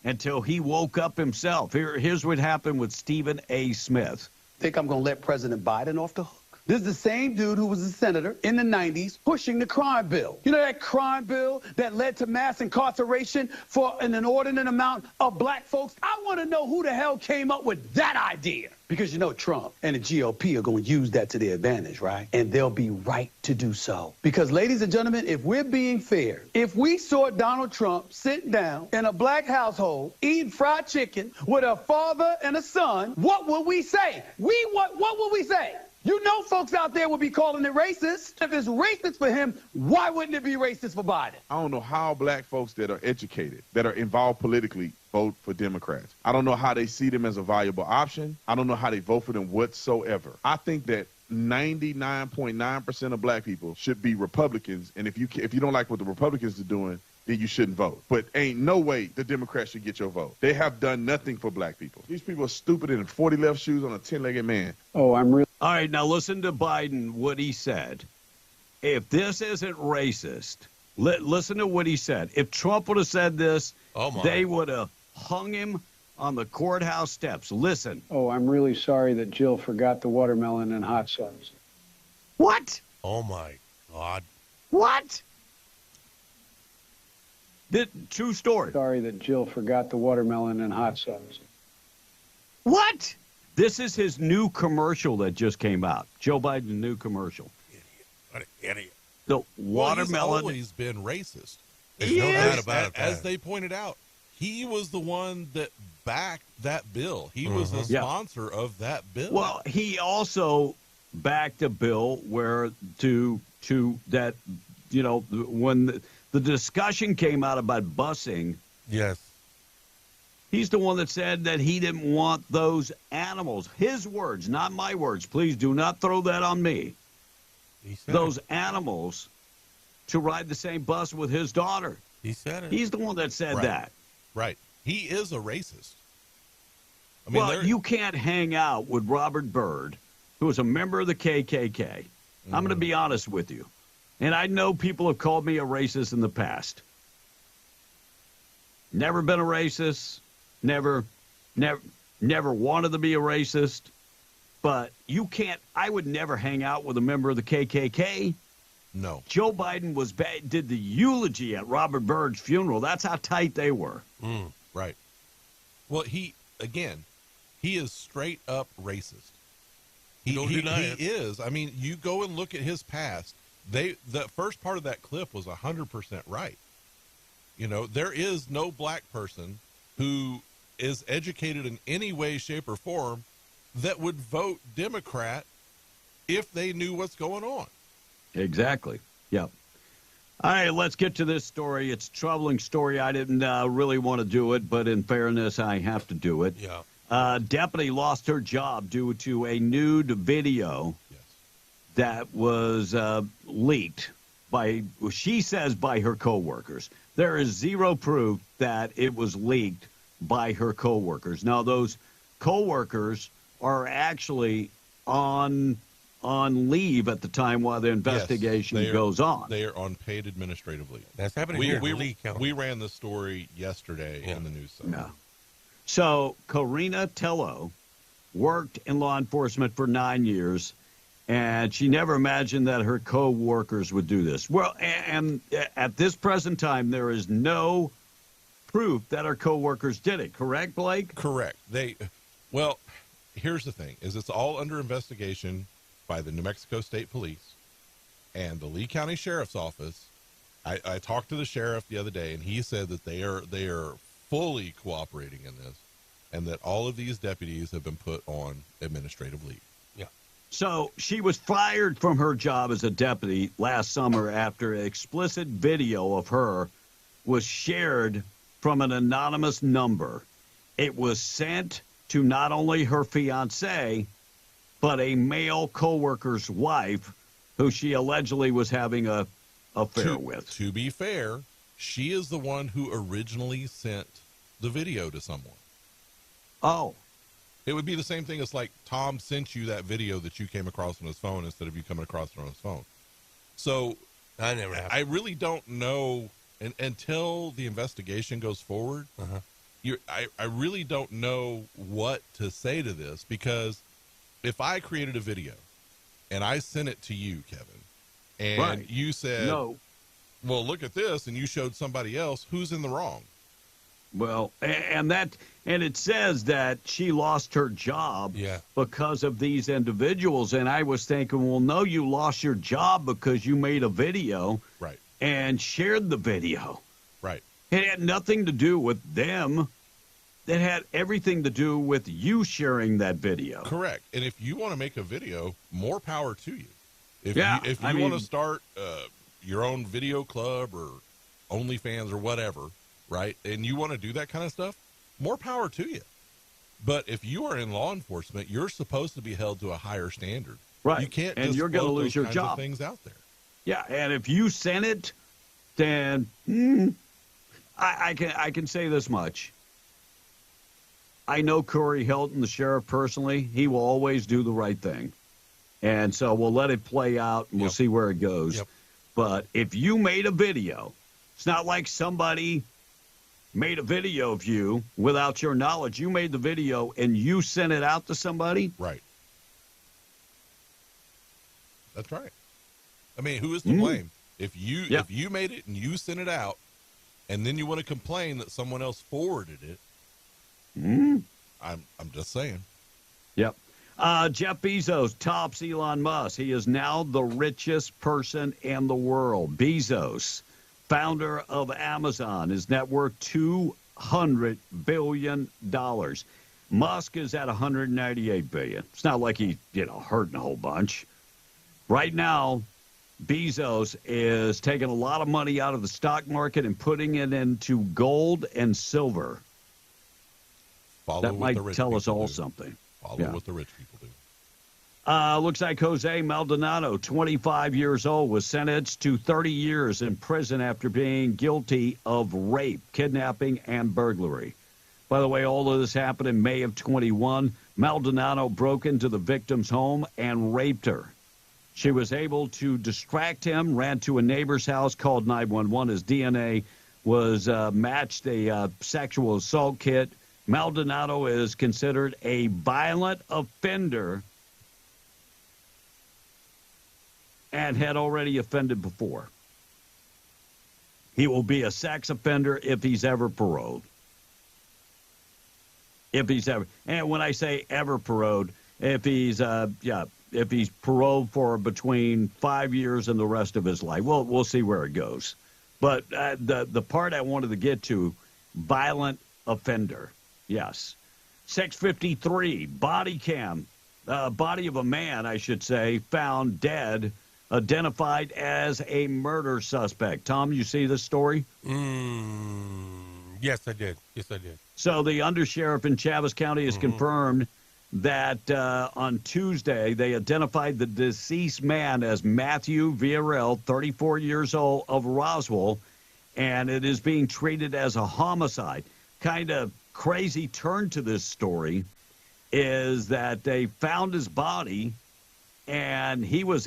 until he woke up himself. Here's what happened with Stephen A. Smith. Think I'm going to let President Biden off the hook? This is the same dude who was a senator in the 90s pushing the crime bill. You know that crime bill that led to mass incarceration for an inordinate amount of black folks? I want to know who the hell came up with that idea. Because you know Trump and the GOP are going to use that to their advantage, right? And they'll be right to do so. Because, ladies and gentlemen, if we're being fair, if we saw Donald Trump sitting down in a black household eating fried chicken with a father and a son, what would we say? What would we say? You know folks out there will be calling it racist. If it's racist for him, why wouldn't it be racist for Biden? I don't know how black folks that are educated, that are involved politically, vote for Democrats. I don't know how they see them as a viable option. I don't know how they vote for them whatsoever. I think that 99.9% of black people should be Republicans, and if you don't like what the Republicans are doing, then you shouldn't vote. But ain't no way the Democrats should get your vote. They have done nothing for black people. These people are stupider than 40 left shoes on a 10-legged man. Oh, I'm really... All right, now listen to Biden, what he said. If this isn't racist, listen to what he said. If Trump would have said this, they would have hung him on the courthouse steps. Listen. Oh, I'm really sorry that Jill forgot the watermelon and hot sauce. What? Oh, my God. What? True story. Sorry that Jill forgot the watermelon and hot sauce. What? This is his new commercial that just came out. Joe Biden's new commercial. What an idiot. The watermelon. He's always been racist. There's no doubt about it. As they pointed out, he was the one that backed that bill. He was the sponsor of that bill. Well, he also backed a bill where to that, you know, when the discussion came out about busing. Yes. He's the one that said that he didn't want those animals. His words, not my words. Please do not throw that on me. Those animals to ride the same bus with his daughter. He said it. He's the one that said that. Right. He is a racist. I mean, well, you can't hang out with Robert Byrd, who is a member of the KKK. I'm going to be honest with you. And I know people have called me a racist in the past. Never been a racist. Never wanted to be a racist. But you can't, I would never hang out with a member of the KKK. No. Joe Biden did the eulogy at Robert Byrd's funeral. That's how tight they were. Right. Well, he is straight up racist. Don't deny it. He is. I mean, you go and look at his past. The first part of that clip was 100% right. You know, there is no black person who is educated in any way, shape, or form that would vote Democrat if they knew what's going on. Exactly. Yep. All right, let's get to this story. It's a troubling story. I didn't really want to do it, but in fairness, I have to do it. Yeah. Deputy lost her job due to a nude video that was leaked by, she says, by her coworkers. There is zero proof that it was leaked by her coworkers. Now, those coworkers are actually on leave at the time while the investigation goes on. They are on paid administrative leave. That's happening here in Lee County. We ran the story yesterday in the news site. Yeah. So, Karina Tello worked in law enforcement for 9 years, and she never imagined that her co-workers would do this. Well, and at this present time, there is no proof that her co-workers did it. Correct, Blake? Correct. Well, here's the thing, is it's all under investigation by the New Mexico State Police and the Lee County Sheriff's Office. I talked to the sheriff the other day, and he said that they are fully cooperating in this, and that all of these deputies have been put on administrative leave. Yeah. So she was fired from her job as a deputy last summer after an explicit video of her was shared from an anonymous number. It was sent to not only her fiancé, but a male coworker's wife, who she allegedly was having a affair with. To be fair, she is the one who originally sent the video to someone. Oh. It would be the same thing as like Tom sent you that video that you came across on his phone instead of you coming across it on his phone. So I really don't know until the investigation goes forward. I really don't know what to say to this, because if I created a video and I sent it to you, Kevin, and you said, no, well, look at this, and you showed somebody else, who's in the wrong? Well, and it says that she lost her job because of these individuals. And I was thinking, well, no, you lost your job because you made a video and shared the video. Right. It had nothing to do with them. that had everything to do with you sharing that video. Correct. And if you want to make a video, more power to you. If I you mean, want to start your own video club or OnlyFans or whatever, right, and you want to do that kind of stuff, more power to you. But if you are in law enforcement, you're supposed to be held to a higher standard. Right. You can't and just you're going to float lose those your kinds job. of things out there. Yeah, and if you sent it, then I can say this much. I know Corey Hilton, the sheriff, personally. He will always do the right thing. And so we'll let it play out, and we'll see where it goes. Yep. But if you made a video, it's not like somebody made a video of you without your knowledge. You made the video, and you sent it out to somebody. Right. That's right. I mean, who is to blame? If you made it and you sent it out, and then you want to complain that someone else forwarded it, I'm just saying. Yep. Jeff Bezos tops Elon Musk. He is now the richest person in the world. Bezos, founder of Amazon, is net worth $200 billion. Musk is at $198 billion. It's not like he's, hurting a whole bunch. Right now, Bezos is taking a lot of money out of the stock market and putting it into gold and silver. That might tell us all something. Follow what the rich people do. Looks like Jose Maldonado, 25 years old, was sentenced to 30 years in prison after being guilty of rape, kidnapping, and burglary. By the way, all of this happened in May of 21. Maldonado broke into the victim's home and raped her. She was able to distract him, ran to a neighbor's house, called 911. His DNA was matched a sexual assault kit. Maldonado is considered a violent offender and had already offended before. He will be a sex offender if he's ever paroled. If he's ever, and when I say ever paroled, if he's paroled for between 5 years and the rest of his life, we'll see where it goes. But the part I wanted to get to, violent offender. Yes. 653, body of a man, I should say, found dead, identified as a murder suspect. Tom, you see this story? Yes, I did. So the undersheriff in Chaves County has confirmed that on Tuesday they identified the deceased man as Matthew Villarreal, 34 years old, of Roswell, and it is being treated as a homicide. Kind of crazy turn to this story is that they found his body, and he was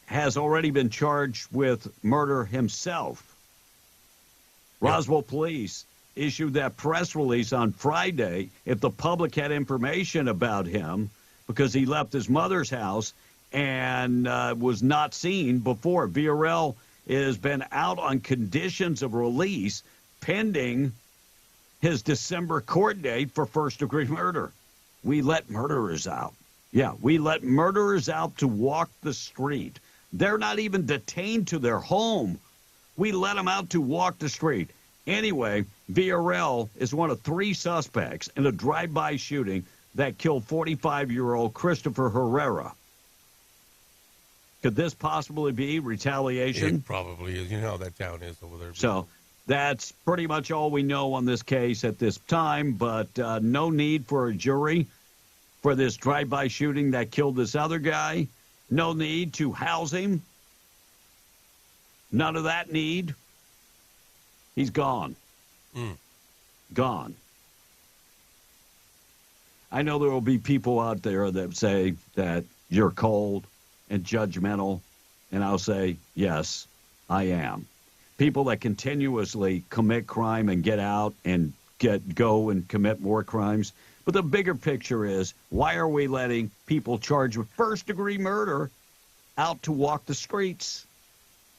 has already been charged with murder himself. Roswell police issued that press release on Friday. If the public had information about him, because he left his mother's house and was not seen before. Villarreal has been out on conditions of release pending his December court date for first-degree murder. We let murderers out. Yeah, we let murderers out to walk the street. They're not even detained to their home. We let them out to walk the street. Anyway, Villarreal is one of 3 suspects in a drive-by shooting that killed 45-year-old Christopher Herrera. Could this possibly be retaliation? It probably is. You know how that town is over there. So that's pretty much all we know on this case at this time, but no need for a jury for this drive-by shooting that killed this other guy. No need to house him. None of that need. He's gone. Gone. I know there will be people out there that say that you're cold and judgmental, and I'll say, yes, I am. People that continuously commit crime and get out and go and commit more crimes. But the bigger picture is, why are we letting people charged with first-degree murder out to walk the streets?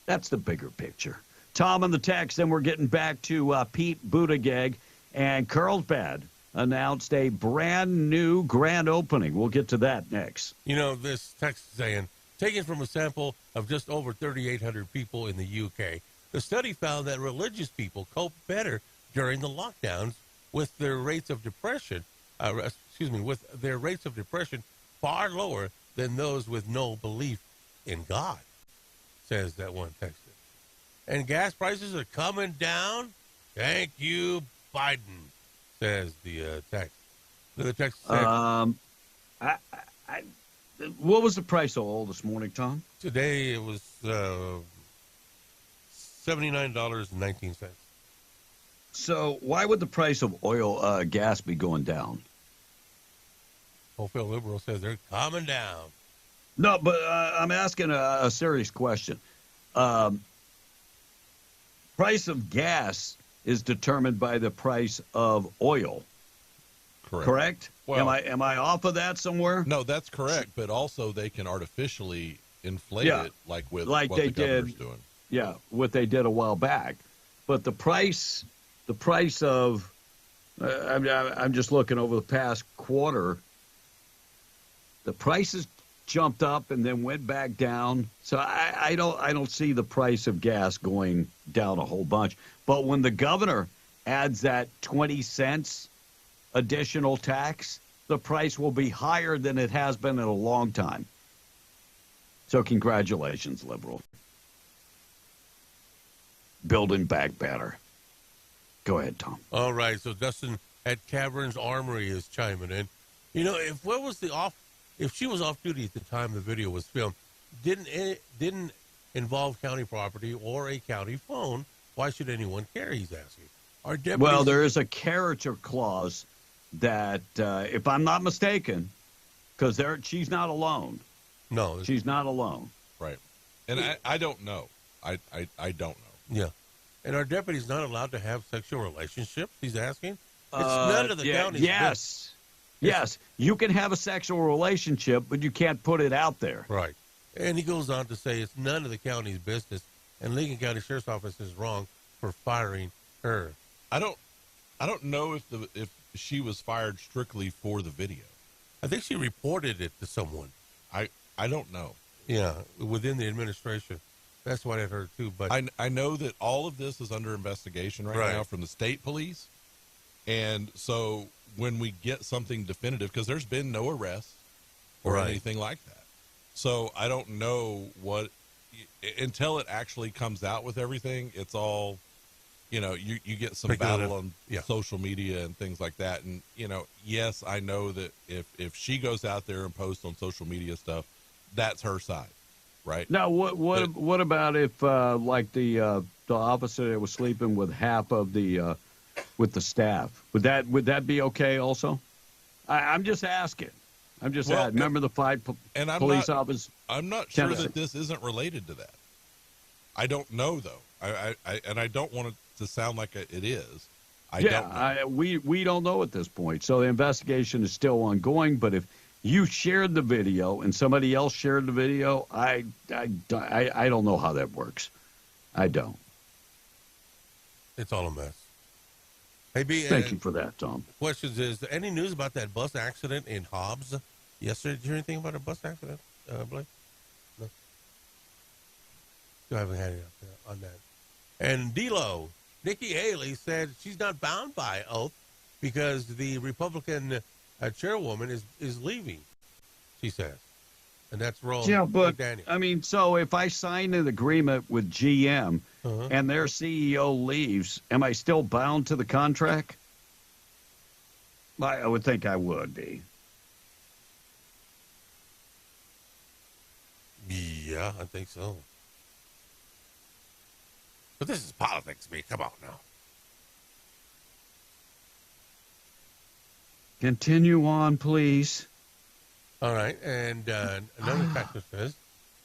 That's the bigger picture. Tom in the text, then we're getting back to Pete Buttigieg, and Carlsbad announced a brand new grand opening. We'll get to that next. You know, this text is saying, taken from a sample of just over 3,800 people in the UK, the study found that religious people cope better during the lockdowns with their rates of depression, with their rates of depression far lower than those with no belief in God, says that one texter. And gas prices are coming down. Thank you, Biden, says the text. The text said, what was the price of oil this morning, Tom? Today it was $79.19. So why would the price of oil, gas be going down? Wholesale Liberal says they're coming down. No, but I'm asking a serious question. Price of gas is determined by the price of oil. Correct? Well, am I off of that somewhere? No, that's correct. But also they can artificially inflate it, like with what they the governor's doing. Yeah, what they did a while back. But the price of, I'm just looking over the past quarter. The prices jumped up and then went back down. So I don't see the price of gas going down a whole bunch. But when the governor adds that 20 cents additional tax, the price will be higher than it has been in a long time. So congratulations, Liberal. Building back better. Go ahead, Tom. All right, so Dustin at Caverns Armory is chiming in. You know, if she was off duty at the time the video was filmed, didn't involve county property or a county phone, why should anyone care, he's asking. Well, there is a character clause that, if I'm not mistaken, because she's not alone. No. She's not alone. Right. And I don't know. I don't know. Yeah. And our deputy's not allowed to have sexual relationships, he's asking? It's none of the county's business. Yes. You can have a sexual relationship, but you can't put it out there. Right. And he goes on to say it's none of the county's business, and Lincoln County Sheriff's Office is wrong for firing her. I don't know if she was fired strictly for the video. I think she reported it to someone. I don't know. Yeah, within the administration. That's what I heard too. But I know that all of this is under investigation right now from the state police. And so when we get something definitive, because there's been no arrest or anything like that. So I don't know until it actually comes out with everything, it's all, you get some battle on social media and things like that. And, yes, I know that if she goes out there and posts on social media stuff, that's her side, right? Now, what about if, like the officer that was sleeping with half of with the staff? Would that be okay also? I'm just asking. Remember the 5 police officers? I'm not sure that this isn't related to that. I don't know, though. I don't want it to sound like it is. I don't know. We don't know at this point. So the investigation is still ongoing. But if you shared the video and somebody else shared the video, I don't know how that works. I don't. It's all a mess. Hey, thank you for that, Tom. Questions is any news about that bus accident in Hobbs yesterday? Did you hear anything about a bus accident, Blake? No. Still haven't had it up there on that. And D-Lo, Nikki Haley said she's not bound by oath because the Republican chairwoman is leaving, she says. And that's Ron McDaniel. I mean, so if I sign an agreement with GM and their CEO leaves, am I still bound to the contract? I would think I would be. Yeah, I think so. But this is politics, me. Come on now. Continue on, please. All right, and another factor says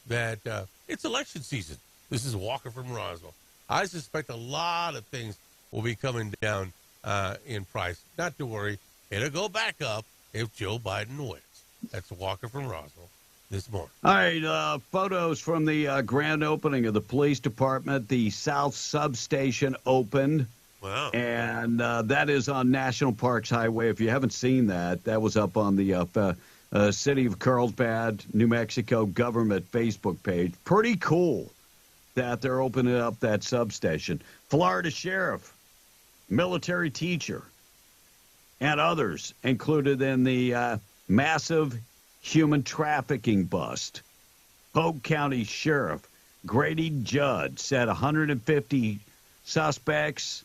that it's election season. This is Walker from Roswell. I suspect a lot of things will be coming down in price. Not to worry, it'll go back up if Joe Biden wins. That's Walker from Roswell this morning. All right, photos from the grand opening of the police department. The South Substation opened. Wow. And that is on National Parks Highway. If you haven't seen that, that was up on the City of Carlsbad, New Mexico government Facebook page. Pretty cool that they're opening up that substation. Florida Sheriff military teacher, and others included in the massive human trafficking bust. Polk County Sheriff Grady Judd said 150 suspects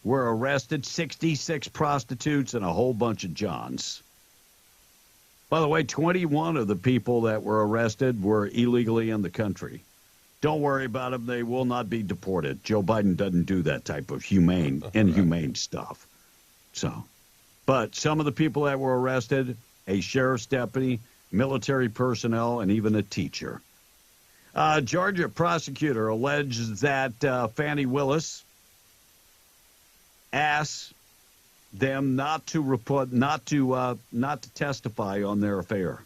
were arrested, 66 prostitutes, and a whole bunch of Johns. By the way, 21 of the people that were arrested were illegally in the country. Don't worry about them. They will not be deported. Joe Biden doesn't do that type of inhumane stuff. So, but some of the people that were arrested, a sheriff's deputy, military personnel, and even a teacher. Georgia prosecutor alleges that Fani Willis asked them not to testify on their affair.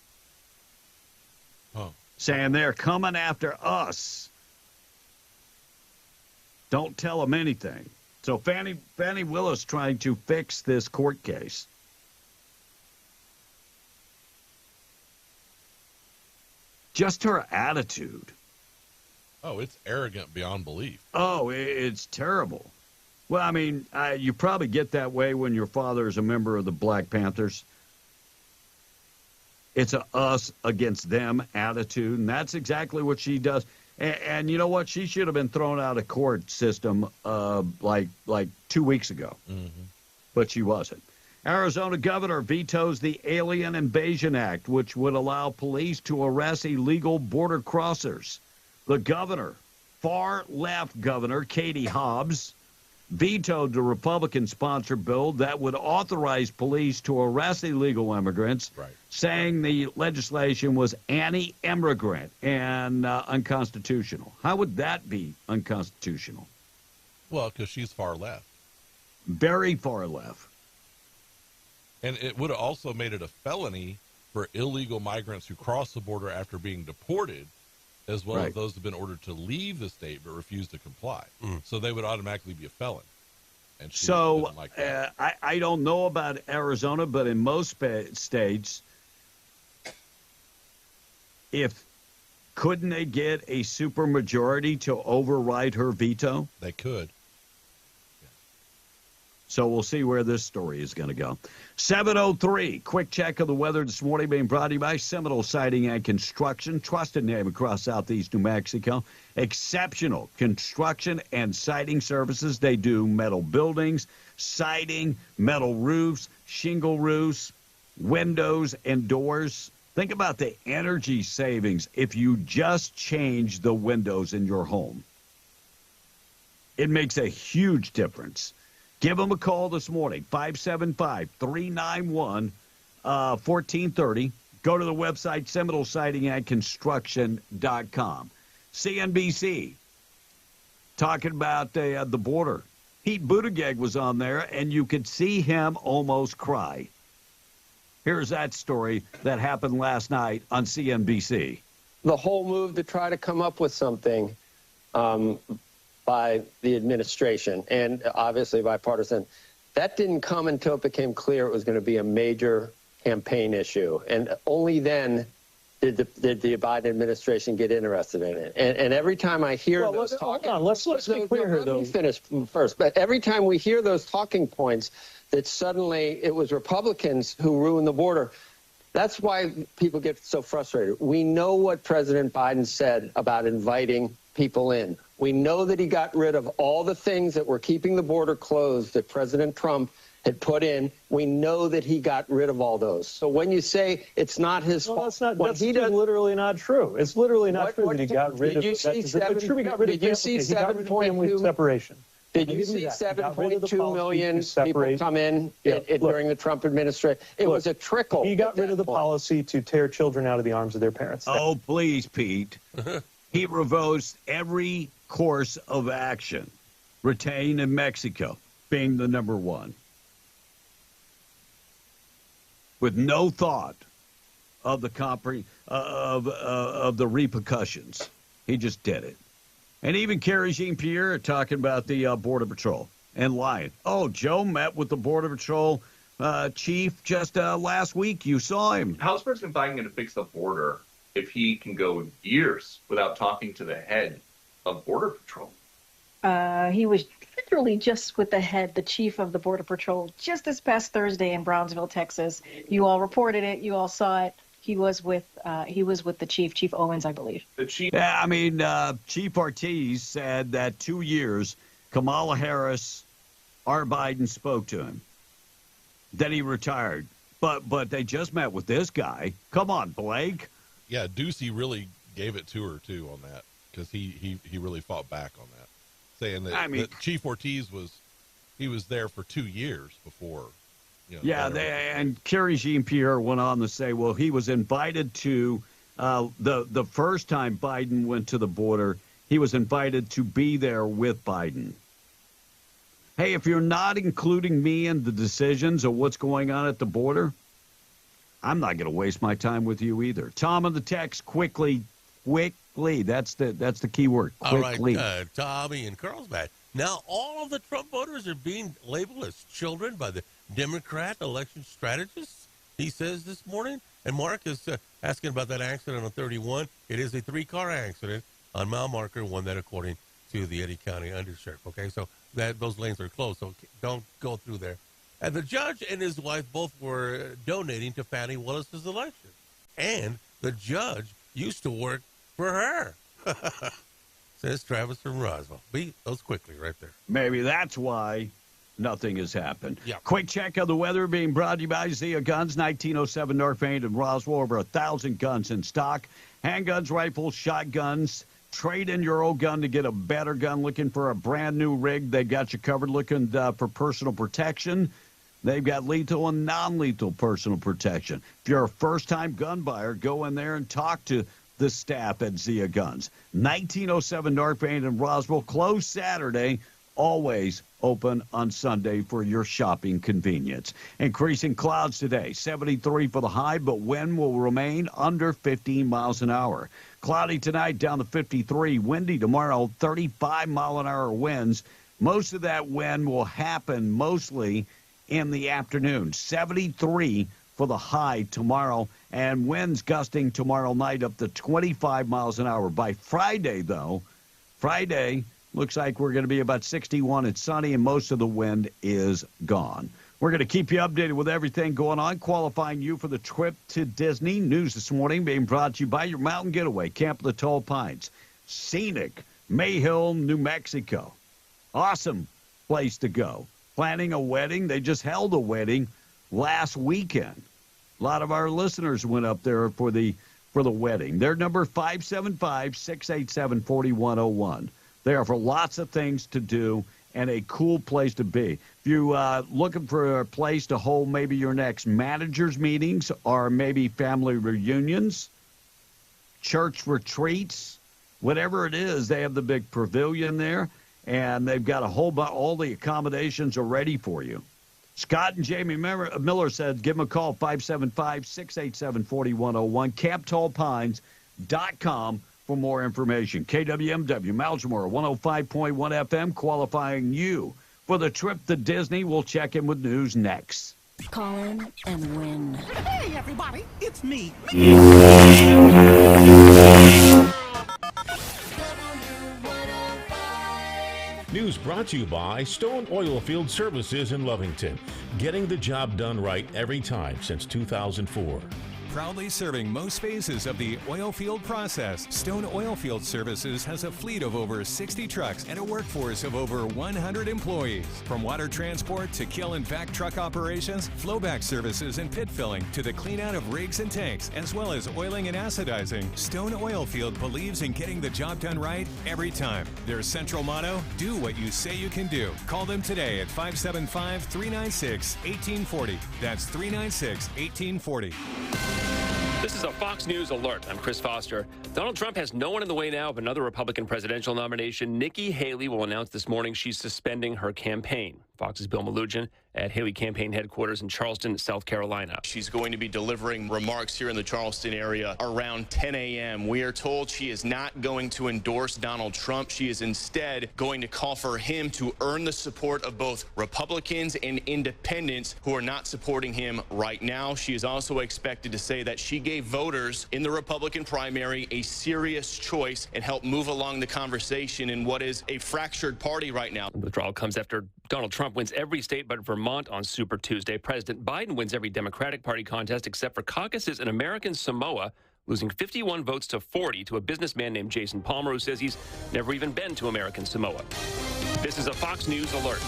Oh. Saying they're coming after us. Don't tell them anything. So Fani Willis trying to fix this court case. Just her attitude. Oh, it's arrogant beyond belief. Oh, it's terrible. Well, I mean, you probably get that way when your father is a member of the Black Panthers. It's a us against them attitude, and that's exactly what she does. And you know what? She should have been thrown out of court system like 2 weeks ago, but she wasn't. Arizona governor vetoes the Alien Invasion Act, which would allow police to arrest illegal border crossers. The governor, far-left governor Katie Hobbs, vetoed the Republican-sponsored bill that would authorize police to arrest illegal immigrants, saying the legislation was anti-immigrant and unconstitutional. How would that be unconstitutional? Well, because she's far left. Very far left. And it would have also made it a felony for illegal migrants who cross the border after being deported, as well as those who have been ordered to leave the state but refuse to comply. So they would automatically be a felon. And so like I don't know about Arizona, but in most states, couldn't they get a supermajority to override her veto? They could. So we'll see where this story is going to go. 7:03, quick check of the weather this morning being brought to you by Seminole Siding and Construction, trusted name across southeast New Mexico. Exceptional construction and siding services. They do metal buildings, siding, metal roofs, shingle roofs, windows and doors. Think about the energy savings if you just change the windows in your home. It makes a huge difference. Give them a call this morning, 575-391-1430. Go to the website, SeminoleSidingAndConstruction.com. CNBC, talking about the border. Pete Buttigieg was on there, and you could see him almost cry. Here's that story that happened last night on CNBC. The whole move to try to come up with something by the administration and obviously bipartisan, that didn't come until it became clear it was going to be a major campaign issue. And only then did the Biden administration get interested in it. And every time I hear those talking... Hold on, let's be clear here, though. Let me finish first. But every time we hear those talking points that suddenly it was Republicans who ruined the border, that's why people get so frustrated. We know what President Biden said about inviting people in. We know that he got rid of all the things that were keeping the border closed that President Trump had put in. We know that he got rid of all those. So when you say it's not his fault, that's literally not true. It's literally not true that he got rid of it. Did you see 7.2 separation? Did you see 7.2 million people come in during the Trump administration? It was a trickle. He got rid of the policy to tear children out of the arms of their parents. Oh, please, Pete. He revoked every course of action, retained in Mexico, being the number one, with no thought of the of the repercussions. He just did it. And even Kerry Jean-Pierre are talking about the Border Patrol and lying. Oh, Joe met with the Border Patrol chief just last week. You saw him. How's President Biden going to fix the border if he can go years without talking to the head of Border Patrol? He was literally just with the chief of the Border Patrol, just this past Thursday in Brownsville, Texas. You all reported it. You all saw it. He was with the chief, Chief Owens, I believe. Yeah, I mean, Chief Ortiz said that 2 years, Kamala Harris, our Biden spoke to him. Then he retired. But they just met with this guy. Come on, Blake. Yeah, Ducey really gave it to her, too, on that, because he really fought back on that, saying that, that Chief Ortiz was there for 2 years before. Yeah, and Kerry Jean-Pierre went on to say, well, he was invited to the first time Biden went to the border, he was invited to be there with Biden. Hey, if you're not including me in the decisions of what's going on at the border, I'm not going to waste my time with you either. Tom on the text, quickly. That's the key word. Quickly. All right, Tommy in Carlsbad. Now, all of the Trump voters are being labeled as children by the Democrat election strategists, he says this morning. And Mark is asking about that accident on 31. It is a 3-car accident on mile marker 1, that according to the Eddy County Undersheriff. Okay, so those lanes are closed, so don't go through there. And the judge and his wife both were donating to Fani Willis's election. And the judge used to work for her. Says Travis from Roswell. Beat those quickly right there. Maybe that's why nothing has happened. Yep. Quick check of the weather being brought to you by Zia Guns, 1907 North Main and Roswell. Over 1,000 guns in stock. Handguns, rifles, shotguns. Trade in your old gun to get a better gun. Looking for a brand new rig, they've got you covered. Looking for personal protection, they've got lethal and non-lethal personal protection. If you're a first-time gun buyer, go in there and talk to the staff at Zia Guns. 1907 North Main in Roswell, closed Saturday, always open on Sunday for your shopping convenience. Increasing clouds today, 73 for the high, but wind will remain under 15 miles an hour. Cloudy tonight, down to 53. Windy tomorrow, 35-mile-an-hour winds. Most of that wind will happen mostly in the afternoon. 73 for the high tomorrow, and winds gusting tomorrow night up to 25 miles an hour. By Friday, though, looks like we're going to be about 61 and sunny, and most of the wind is gone. We're going to keep you updated with everything going on, qualifying you for the trip to Disney. News this morning being brought to you by your mountain getaway, Camp of the Tall Pines. Scenic, Mayhill, New Mexico. Awesome place to go. Planning a wedding. They just held a wedding last weekend. A lot of our listeners went up there for the wedding. Their number 575-687-4101. They offer lots of things to do and a cool place to be. If you're looking for a place to hold maybe your next managers meetings or maybe family reunions, church retreats, whatever it is, they have the big pavilion there, and they've got all the accommodations are ready for you. Scott and Jamie Miller said, give them a call, 575-687-4101, camptallpines.com for more information. KWMW, Malmsmore, 105.1 FM, qualifying you for the trip to Disney. We'll check in with news next. Call in and win. Hey, everybody, it's me. News brought to you by Stone Oilfield Services in Lovington. Getting the job done right every time since 2004. Proudly serving most phases of the oil field process, Stone Oilfield Services has a fleet of over 60 trucks and a workforce of over 100 employees. From water transport to kill and vac truck operations, flowback services and pit filling to the clean out of rigs and tanks, as well as oiling and acidizing, Stone Oilfield believes in getting the job done right every time. Their central motto, do what you say you can do. Call them today at 575-396-1840. That's 396-1840. This is a Fox News alert. I'm Chris Foster. Donald Trump has no one in the way now of another Republican presidential nomination. Nikki Haley will announce this morning she's suspending her campaign. Fox's Bill Malugin at Haley campaign headquarters in Charleston, South Carolina. She's going to be delivering remarks here in the Charleston area around 10 a.m. We are told she is not going to endorse Donald Trump. She is instead going to call for him to earn the support of both Republicans and independents who are not supporting him right now. She is also expected to say that she gave voters in the Republican primary a serious choice and help move along the conversation in what is a fractured party right now. The withdrawal comes after Donald Trump wins every state but Vermont on Super Tuesday. President Biden wins every Democratic Party contest except for caucuses in American Samoa, losing 51 votes to 40 to a businessman named Jason Palmer, who says he's never even been to American Samoa. This is a Fox News alert.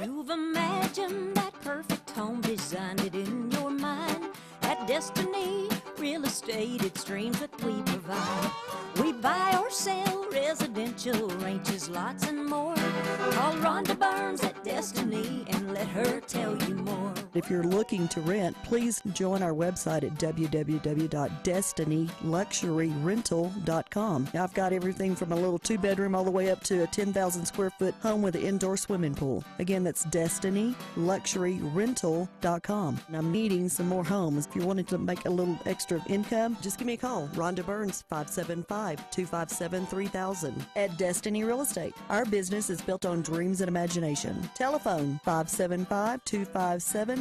You've imagined that perfect home, designed it in your mind. At Destiny Real Estate, it's dreams that we provide. We buy or sell residential ranches, lots and more. Call Rhonda Burns at Destiny and let her tell you more. If you're looking to rent, please join our website at www.destinyluxuryrental.com. I've got everything from a little 2-bedroom all the way up to a 10,000 square foot home with an indoor swimming pool. Again, that's destinyluxuryrental.com. And I'm needing some more homes. If you wanted to make a little extra income, just give me a call. Rhonda Burns, 575-257-3000 at Destiny Real Estate. Our business is built on dreams and imagination. Telephone 575-257-3000.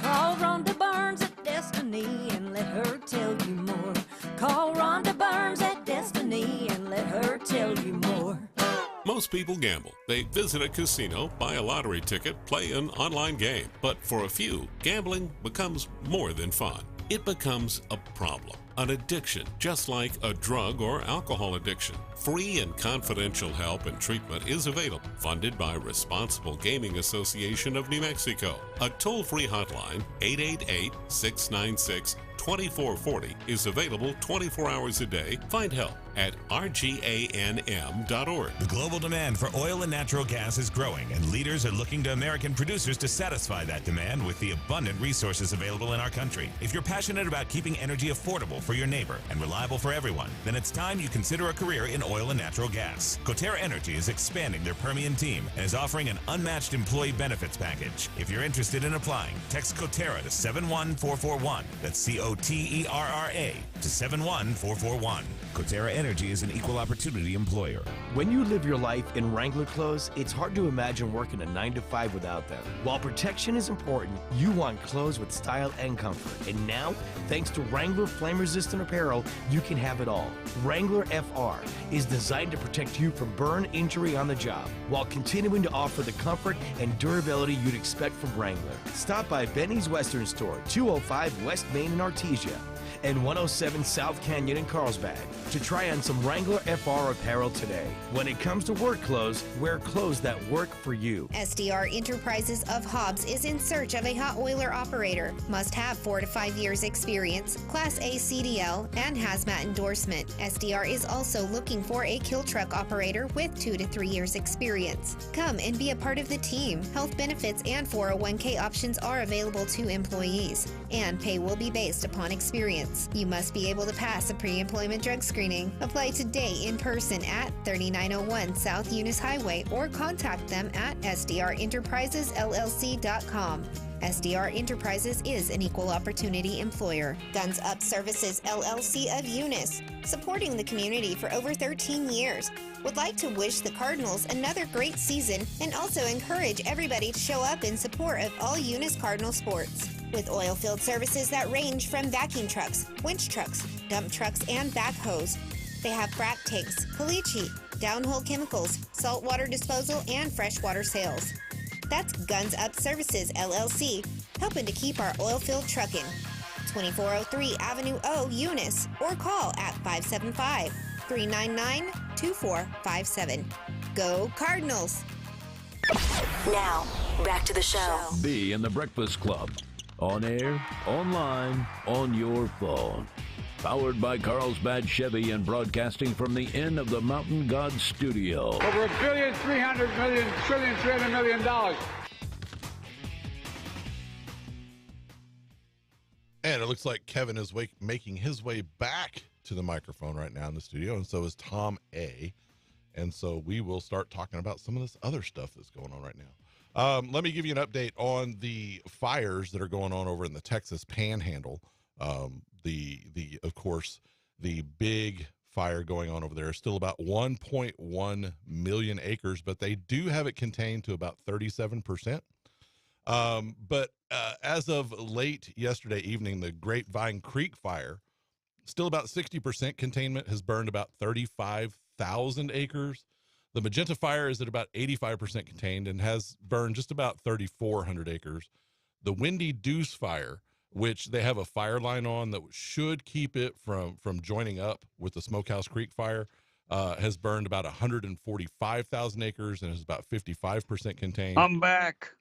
Call Rhonda Burns at Destiny and let her tell you more. Call Rhonda Burns at Destiny and let her tell you more. Most people gamble. They visit a casino, buy a lottery ticket, play an online game. But for a few, gambling becomes more than fun. It becomes a problem, an addiction, just like a drug or alcohol addiction. Free and confidential help and treatment is available, funded by Responsible Gaming Association of New Mexico. A toll-free hotline, 888-696-2440, is available 24 hours a day. Find help at rganm.org. The global demand for oil and natural gas is growing, and leaders are looking to American producers to satisfy that demand with the abundant resources available in our country. If you're passionate about keeping energy affordable for your neighbor and reliable for everyone, then it's time you consider a career in oil and natural gas. Coterra Energy is expanding their Permian team and is offering an unmatched employee benefits package. If you're interested in applying, text Coterra to 71441. That's COTERRA to 71441. Coterra Energy is an equal opportunity employer. When you live your life in Wrangler clothes, it's hard to imagine working a 9-to-5 without them. While protection is important, you want clothes with style and comfort. And now, thanks to Wrangler flame-resistant apparel, you can have it all. Wrangler FR is designed to protect you from burn injury on the job, while continuing to offer the comfort and durability you'd expect from Wrangler. Stop by Benny's Western Store, 205 West Main in Artesia, and 107 South Canyon in Carlsbad to try on some Wrangler FR apparel today. When it comes to work clothes, wear clothes that work for you. SDR Enterprises of Hobbs is in search of a hot oiler operator. Must have 4 to 5 years experience, Class A CDL, and hazmat endorsement. SDR is also looking for a kill truck operator with 2 to 3 years experience. Come and be a part of the team. Health benefits and 401k options are available to employees, and pay will be based upon experience. You must be able to pass a pre-employment drug screening. Apply today in person at 3901 South Eunice Highway or contact them at sdrenterprisesllc.com. SDR Enterprises is an equal opportunity employer. Guns Up Services LLC of Eunice, supporting the community for over 13 years. Would like to wish the Cardinals another great season and also encourage everybody to show up in support of all Eunice Cardinal sports. With oil field services that range from vacuum trucks, winch trucks, dump trucks, and backhoes. They have frac tanks, caliche, downhole chemicals, saltwater disposal, and freshwater sales. That's Guns Up Services, LLC, helping to keep our oil field trucking. 2403 Avenue O, Eunice, or call at 575-399-2457. Go Cardinals! Now, back to the show. Be in the Breakfast Club. On air, online, on your phone. Powered by Carlsbad Chevy and broadcasting from the Inn of the Mountain God studio. Over $1,300 billion. And it looks like Kevin is making his way back to the microphone right now in the studio, and so is Tom A. And so we will start talking about some of this other stuff that's going on right now. Let me give you an update on the fires that are going on over in the Texas Panhandle. Of course, the big fire going on over there is still about 1.1 million acres, but they do have it contained to about 37%. But as of late yesterday evening, the Grapevine Creek fire, still about 60% containment, has burned about 35,000 acres. The Magenta fire is at about 85% contained and has burned just about 3,400 acres. The Windy Deuce fire, which they have a fire line on that should keep it from joining up with the Smokehouse Creek fire, has burned about 145,000 acres and is about 55% contained. I'm back.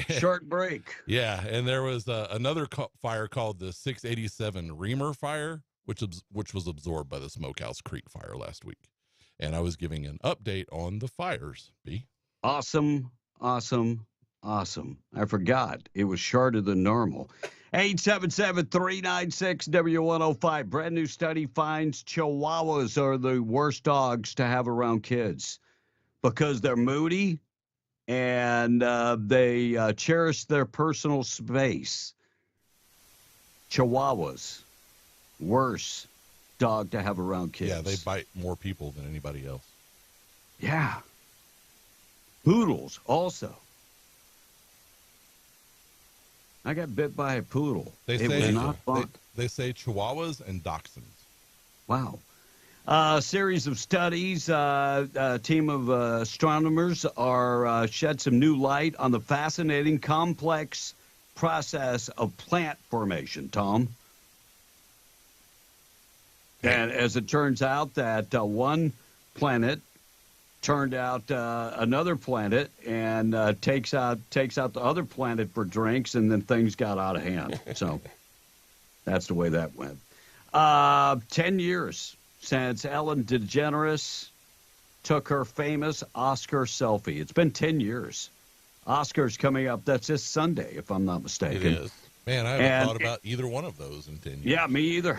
Short break. Yeah, and there was another fire called the 687 Reamer fire, which was absorbed by the Smokehouse Creek fire last week. And I was giving an update on the fires, B. Awesome. I forgot. It was shorter than normal. 877-396-W105. Brand new study finds Chihuahuas are the worst dogs to have around kids because they're moody and they cherish their personal space. Chihuahuas, worse dog to have around kids. Yeah, they bite more people than anybody else. Yeah. Poodles also. I got bit by a poodle. It was not fun. They say Chihuahuas and Dachshunds. Wow. A series of studies, a team of astronomers are shed some new light on the fascinating, complex process of plant formation, Tom. And as it turns out that one planet turned out another planet and takes out the other planet for drinks, and then things got out of hand. So that's the way that went. 10 years since Ellen DeGeneres took her famous Oscar selfie. It's been 10 years. Oscar's coming up. That's this Sunday, if I'm not mistaken. It is. Man, I haven't thought about either one of those in 10 years. Yeah, me either.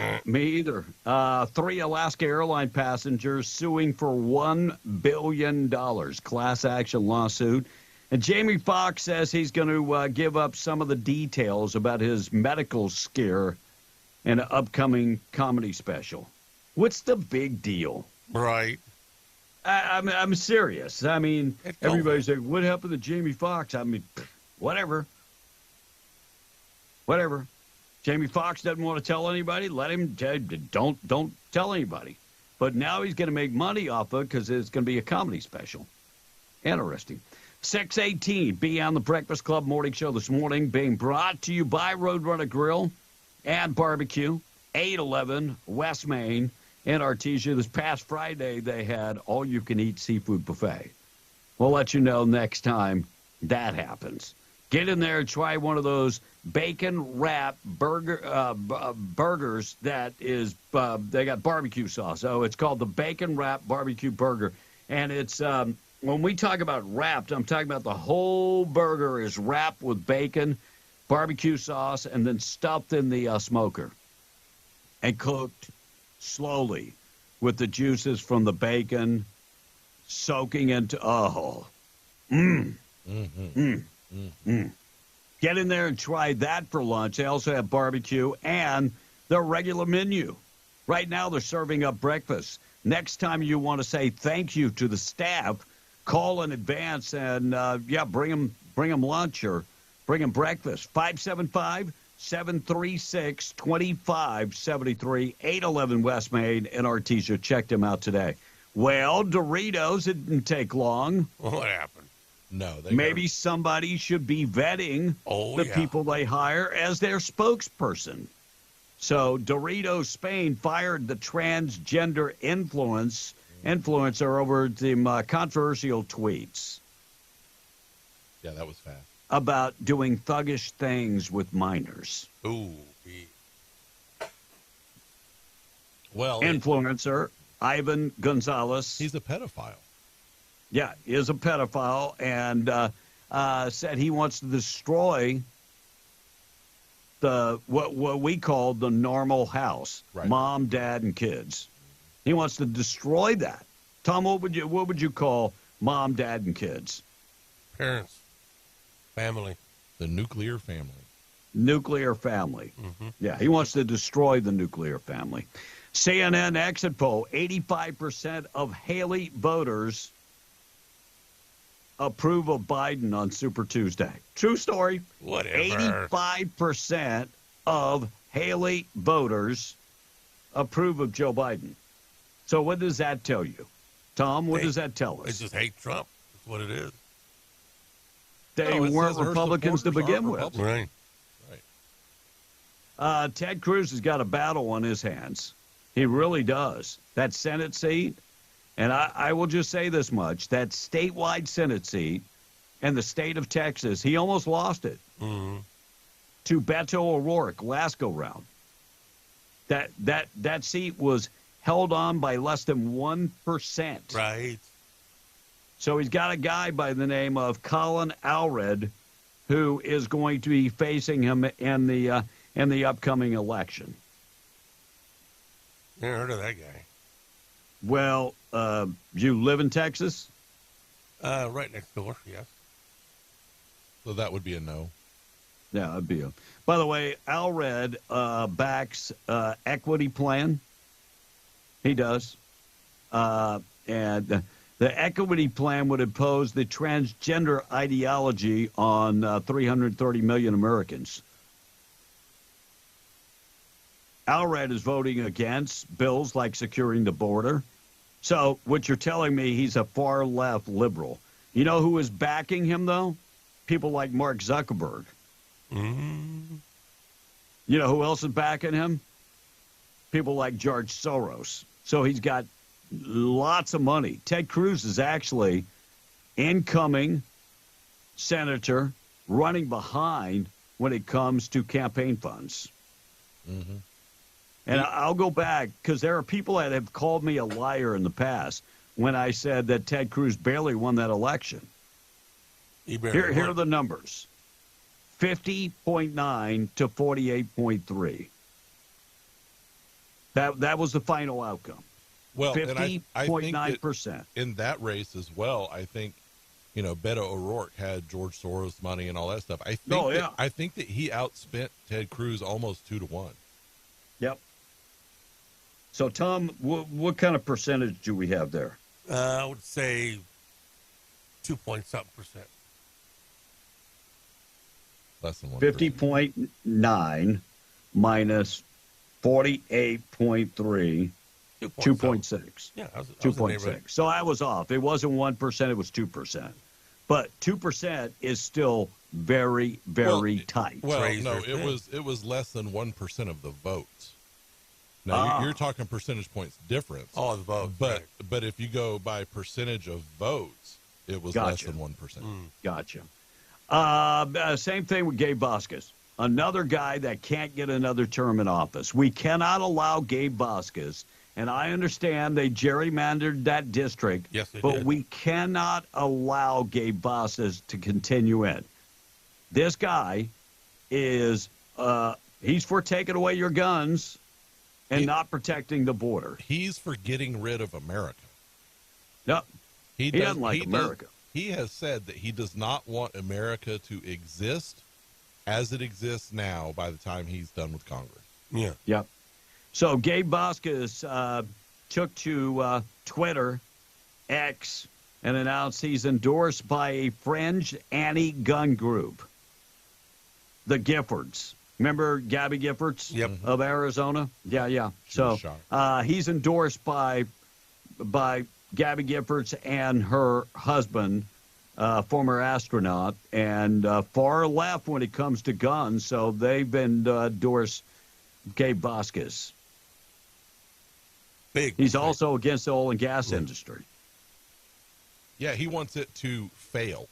3 Alaska airline passengers suing for $1 billion. Class action lawsuit. And Jamie Foxx says he's going to give up some of the details about his medical scare in an upcoming comedy special. What's the big deal? Right. I'm serious. I mean, everybody's like, what happened to Jamie Foxx? I mean, whatever. Jamie Foxx doesn't want to tell anybody. Let him. Don't tell anybody. But now he's going to make money off of it because it's going to be a comedy special. Interesting. 618, be on the Breakfast Club Morning Show this morning, being brought to you by Roadrunner Grill and Barbecue, 811 West Main in Artesia. This past Friday, they had all-you-can-eat seafood buffet. We'll let you know next time that happens. Get in there and try one of those bacon wrap burgers that is, they got barbecue sauce. So it's called the Bacon Wrap Barbecue Burger. And it's, when we talk about wrapped, I'm talking about the whole burger is wrapped with bacon, barbecue sauce, and then stuffed in the smoker and cooked slowly with the juices from the bacon soaking into, Get in there and try that for lunch. They also have barbecue and their regular menu. Right now, they're serving up breakfast. Next time you want to say thank you to the staff, call in advance and, bring them lunch or bring them breakfast. 575-736-2573, 811 West Main in Artesia. Check them out today. Well, Doritos, it didn't take long. What happened? No. Maybe somebody should be vetting the people they hire as their spokesperson. So Doritos Spain fired the transgender influencer over the controversial tweets. Yeah, that was fast. About doing thuggish things with minors. Ooh. Well, influencer Ivan Gonzalez. He's a pedophile. Yeah, is a pedophile and said he wants to destroy what we call the normal house, right. Mom, dad, and kids. He wants to destroy that. Tom, what would you call mom, dad, and kids? Parents, family, the nuclear family. Nuclear family. Mm-hmm. Yeah, he wants to destroy the nuclear family. CNN exit poll: 85% of Haley voters approve of Biden on Super Tuesday. True story. Whatever. 85% of Haley voters approve of Joe Biden. So what does that tell you? Tom, what does that tell They us? just hate Trump. That's what it is. They No, it weren't says her Republicans to supporters begin aren't with. Republicans. Right. Ted Cruz has got a battle on his hands. He really does. That Senate seat, and I will just say this much, that statewide Senate seat in the state of Texas, he almost lost it to Beto O'Rourke last go-round. That seat was held on by less than 1%. Right. So he's got a guy by the name of Colin Allred who is going to be facing him in the upcoming election. Never heard of that guy. Well, you live in Texas? Right next door, yes. So that would be a no. Yeah, that'd be a. By the way, Allred backs equity plan. He does. And the equity plan would impose the transgender ideology on 330 million Americans. Allred is voting against bills like securing the border. So what you're telling me, he's a far-left liberal. You know who is backing him, though? People like Mark Zuckerberg. Mm-hmm. You know who else is backing him? People like George Soros. So he's got lots of money. Ted Cruz is actually incoming senator running behind when it comes to campaign funds. Mm-hmm. And I'll go back because there are people that have called me a liar in the past when I said that Ted Cruz barely won that election. Here are the numbers. 50.9 to 48.3. That was the final outcome. Well, 50.9%. In that race as well, I think, Beto O'Rourke had George Soros money and all that stuff. I think that he outspent Ted Cruz almost 2-1. Yep. So, Tom, what kind of percentage do we have there? I would say 2-point-something%. Less than 1%. 50.9 minus 48.3, 2.6. Yeah, I was 2.6. So I was off. It wasn't 1%, it was 2%. But 2% is still very, very tight. Well, no, it was less than 1% of the votes. Now you're talking percentage points difference. Oh, the votes. But if you go by percentage of votes, it was less than 1%. Gotcha. Same thing with Gabe Vasquez, another guy that can't get another term in office. We cannot allow Gabe Vasquez, and I understand they gerrymandered that district, yes, they but did. We cannot allow Gabe Vasquez to continue in. This guy is he's for taking away your guns and not protecting the border. He's for getting rid of America. Yep. He doesn't like America. He has said that he does not want America to exist as it exists now by the time he's done with Congress. Yeah. Yep. So Gabe Vasquez took to Twitter, X, and announced he's endorsed by a fringe anti-gun group, the Giffords. Remember Gabby Giffords of Arizona? Yeah. So he's endorsed by Gabby Giffords and her husband, former astronaut, and far left when it comes to guns. So they've been endorsed Gabe Vasquez. He's also against the oil and gas industry. Yeah, he wants it to fail.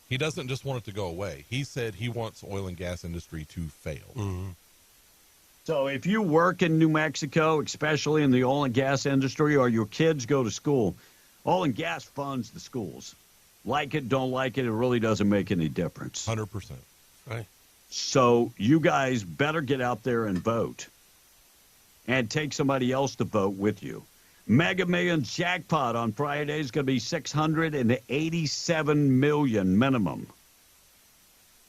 He doesn't just want it to go away. He said he wants the oil and gas industry to fail. Mm-hmm. So if you work in New Mexico, especially in the oil and gas industry, or your kids go to school, oil and gas funds the schools. Like it, don't like it, it really doesn't make any difference. 100%. Right. So you guys better get out there and vote. And take somebody else to vote with you. Mega Millions jackpot on Friday is going to be $687 million minimum.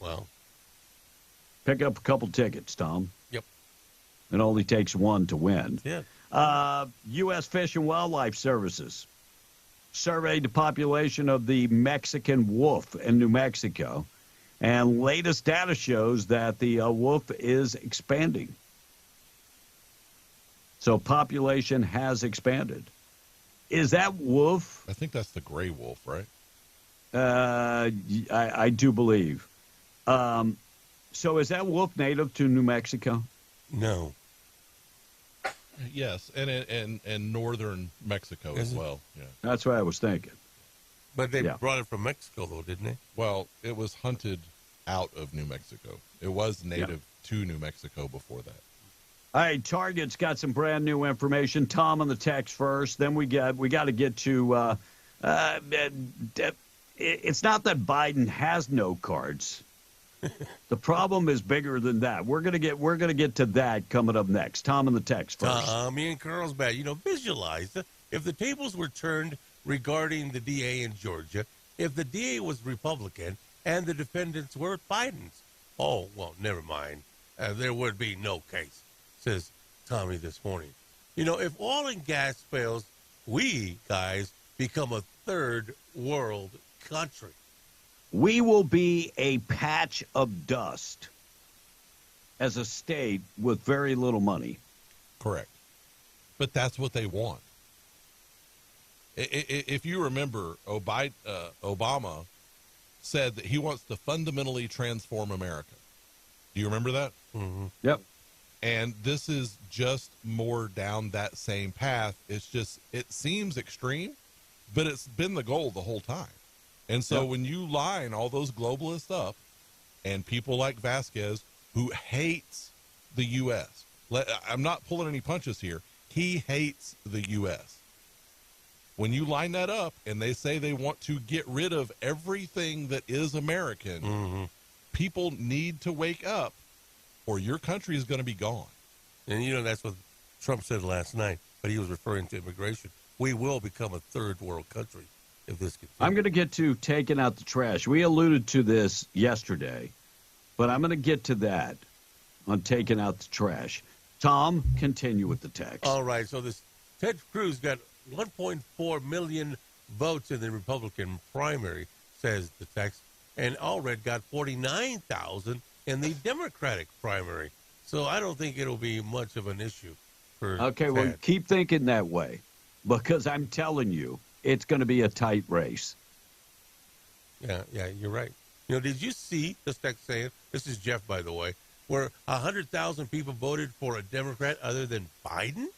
Wow. Pick up a couple tickets, Tom. Yep. It only takes one to win. Yeah. U.S. Fish and Wildlife Services surveyed the population of the Mexican wolf in New Mexico. And latest data shows that the wolf is expanding. So population has expanded. Is that wolf? I think that's the gray wolf, right? I do believe. So is that wolf native to New Mexico? No. Yes, and northern Mexico as well. Yeah, that's what I was thinking. But they brought it from Mexico, though, didn't they? Well, it was hunted out of New Mexico. It was native to New Mexico before that. All right, Target's got some brand new information. Tom on the text first. Then we got to get to. It's not that Biden has no cards. The problem is bigger than that. We're gonna get to that coming up next. Tom on the text first. Tommy in Carlsbad. Visualize if the tables were turned regarding the DA in Georgia. If the DA was Republican and the defendants were Biden's. Oh, well, never mind. There would be no case, says Tommy this morning. If oil and gas fails, we, guys, become a third world country. We will be a patch of dust as a state with very little money. Correct. But that's what they want. If you remember, Obama said that he wants to fundamentally transform America. Do you remember that? Mm-hmm. Yep. And this is just more down that same path. It seems extreme, but it's been the goal the whole time. And so when you line all those globalists up and people like Vasquez, who hates the U.S., I'm not pulling any punches here. He hates the U.S. When you line that up and they say they want to get rid of everything that is American, people need to wake up or your country is going to be gone. And, that's what Trump said last night, but he was referring to immigration. We will become a third world country if this continues. I'm going to get to taking out the trash. We alluded to this yesterday, but I'm going to get to that on taking out the trash. Tom, continue with the text. All right. So this Ted Cruz got 1.4 million votes in the Republican primary, says the text, and Allred got 49,000 in the Democratic primary. So I don't think it'll be much of an issue for Okay, Ted. well, keep thinking that way because I'm telling you, it's going to be a tight race. Yeah, you're right. Did you see this text saying, this is Jeff, by the way, where 100,000 people voted for a Democrat other than Biden?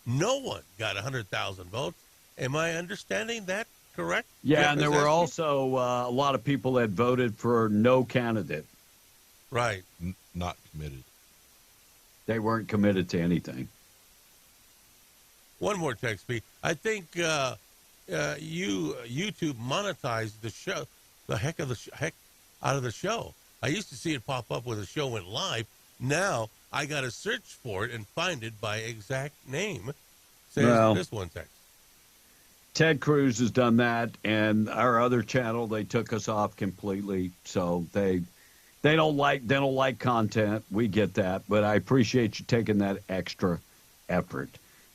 No one got 100,000 votes. Am I understanding that correct? Yeah, Jeff, and there were also a lot of people that voted for no candidate. Right. Not committed. They weren't committed to anything. One more text, B. I think YouTube monetized the show, the heck out of the show. I used to see it pop up when the show went live. Now I got to search for it and find it by exact name. Says this one text. Ted Cruz has done that, and our other channel, they took us off completely. So they don't like content. We get that, but I appreciate you taking that extra effort.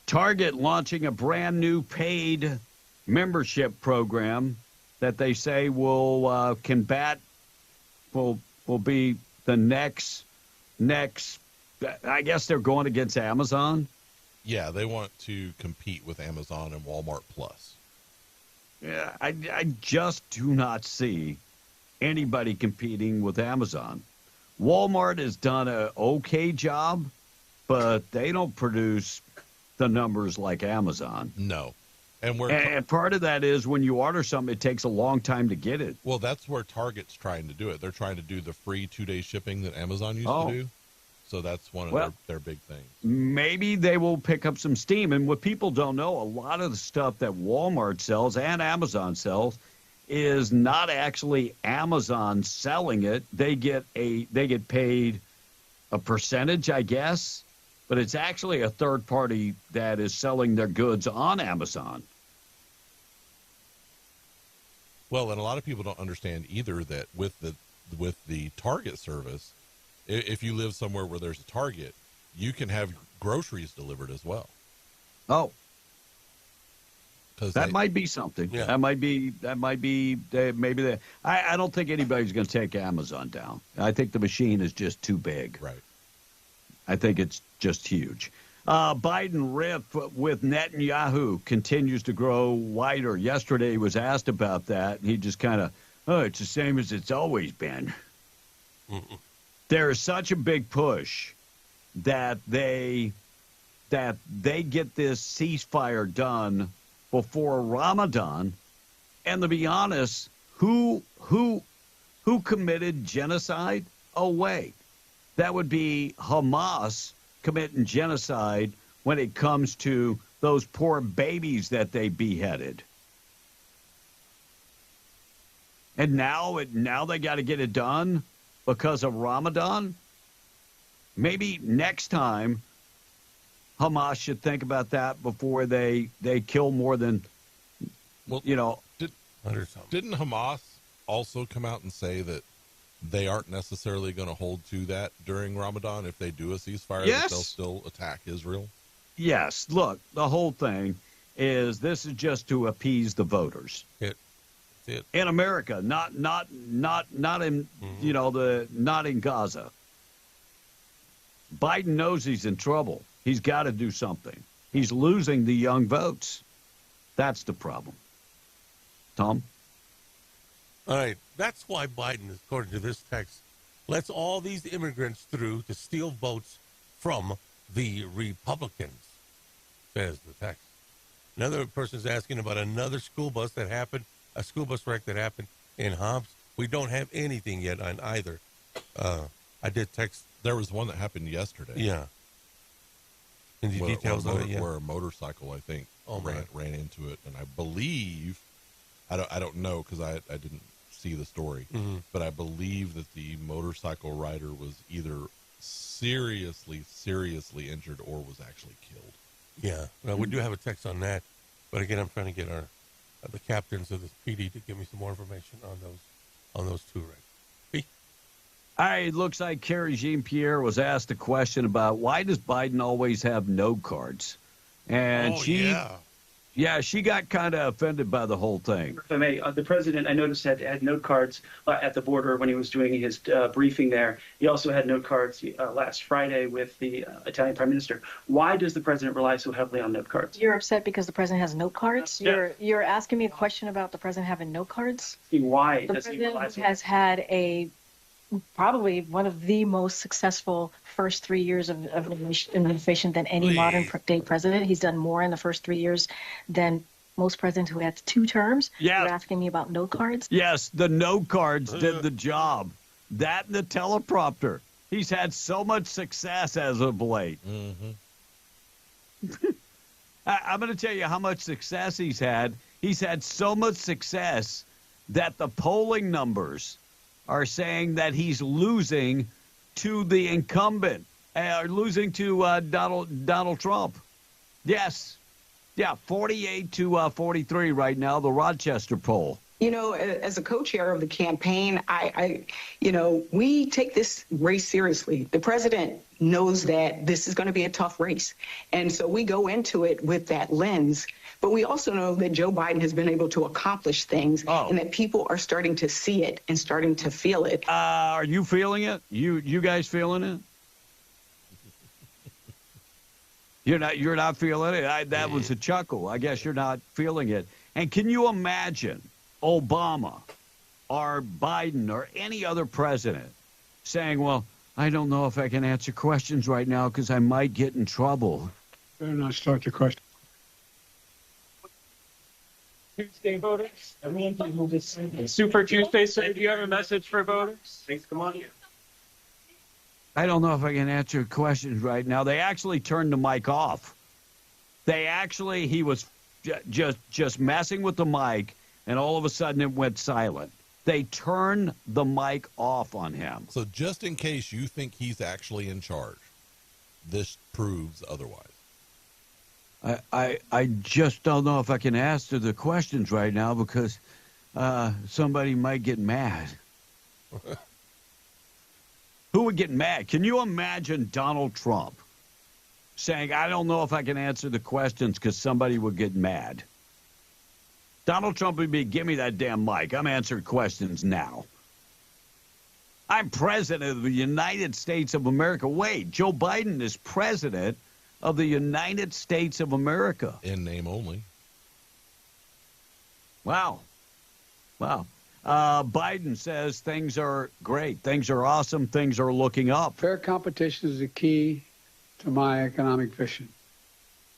Target launching a brand new paid membership program that they say will be the next. I guess they're going against Amazon. Yeah, they want to compete with Amazon and Walmart Plus. Yeah, I just do not see anybody competing with Amazon. Walmart has done an okay job, but they don't produce the numbers like Amazon. No. And part of that is when you order something, it takes a long time to get it. Well, that's where Target's trying to do it. They're trying to do the free 2-day shipping that Amazon used to do. So that's one of their big things. Maybe they will pick up some steam. And what people don't know, a lot of the stuff that Walmart sells and Amazon sells is not actually Amazon selling it. They get paid a percentage, I guess, but it's actually a third party that is selling their goods on Amazon. Well, and a lot of people don't understand either that with the Target service, if you live somewhere where there's a Target, you can have groceries delivered as well. Oh. That might be something. Yeah. That might be maybe that. I don't think anybody's going to take Amazon down. I think the machine is just too big. Right. I think it's just huge. Biden riff with Netanyahu continues to grow wider. Yesterday he was asked about that. And he just kind of, it's the same as it's always been. There is such a big push that they get this ceasefire done before Ramadan. And to be honest, who committed genocide? Oh, wait. That would be Hamas committing genocide when it comes to those poor babies that they beheaded. And now they got to get it done because of Ramadan? Maybe next time Hamas should think about that before they kill more than, Didn't Hamas also come out and say that they aren't necessarily going to hold to that during Ramadan if they do a ceasefire? Yes. That they'll still attack Israel? Yes. Look, the whole thing is this is just to appease the voters. In America, not in not in Gaza. Biden knows he's in trouble. He's got to do something. He's losing the young votes. That's the problem. Tom? All right. That's why Biden, according to this text, lets all these immigrants through to steal votes from the Republicans, says the text. Another person's asking about another school bus that happened, a school bus wreck that happened in Hobbs. We don't have anything yet on either. I did text. There was one that happened yesterday. Yeah. In the details of it, yeah. Where a motorcycle, I think, ran into it, and I believe, I don't know because I didn't see the story, but I believe that the motorcycle rider was either seriously injured or was actually killed. Yeah, well, we do have a text on that, but again, I'm trying to get the captains of the PD to give me some more information on those two wrecks. All right, it looks like Carrie Jean-Pierre was asked a question about why does Biden always have no cards? And she got kind of offended by the whole thing. If I may, the president, I noticed, had note cards at the border when he was doing his briefing there. He also had note cards last Friday with the Italian prime minister. Why does the president rely so heavily on note cards? You're upset because the president has note cards? Yeah. You're asking me a question about the president having note cards? Why the does he president rely so has had probably one of the most successful first 3 years of administration than any modern day president. He's done more in the first 3 years than most presidents who had 2 terms. Yes. You're asking me about note cards? Yes, the note cards did the job. That and the teleprompter. He's had so much success as of late. I'm going to tell you how much success he's had. He's had so much success that the polling numbers are saying that he's losing to the incumbent, losing to Donald Trump. Yes. Yeah, 48 to 43 right now, the Rochester poll. You know, as a co-chair of the campaign, we take this race seriously. The president knows that this is going to be a tough race. And so we go into it with that lens. But we also know that Joe Biden has been able to accomplish things and that people are starting to see it and starting to feel it. Are you feeling it? You guys feeling it? You're not feeling it? That was a chuckle. I guess you're not feeling it. And can you imagine Obama or Biden or any other president saying, well, I don't know if I can answer questions right now because I might get in trouble? Better not start the question. Tuesday voters. Super Tuesday, sir. Do you have a message for voters? Thanks, come on. I don't know if I can answer questions right now. They actually turned the mic off. He was just messing with the mic, and all of a sudden it went silent. They turned the mic off on him. So just in case you think he's actually in charge, this proves otherwise. I just don't know if I can answer the questions right now because somebody might get mad. Who would get mad? Can you imagine Donald Trump saying, I don't know if I can answer the questions because somebody would get mad? Donald Trump would be, give me that damn mic. I'm answering questions now. I'm president of the United States of America. Wait, Joe Biden is president of the United States of America. In name only. Wow. Biden says things are great. Things are awesome. Things are looking up. Fair competition is the key to my economic vision.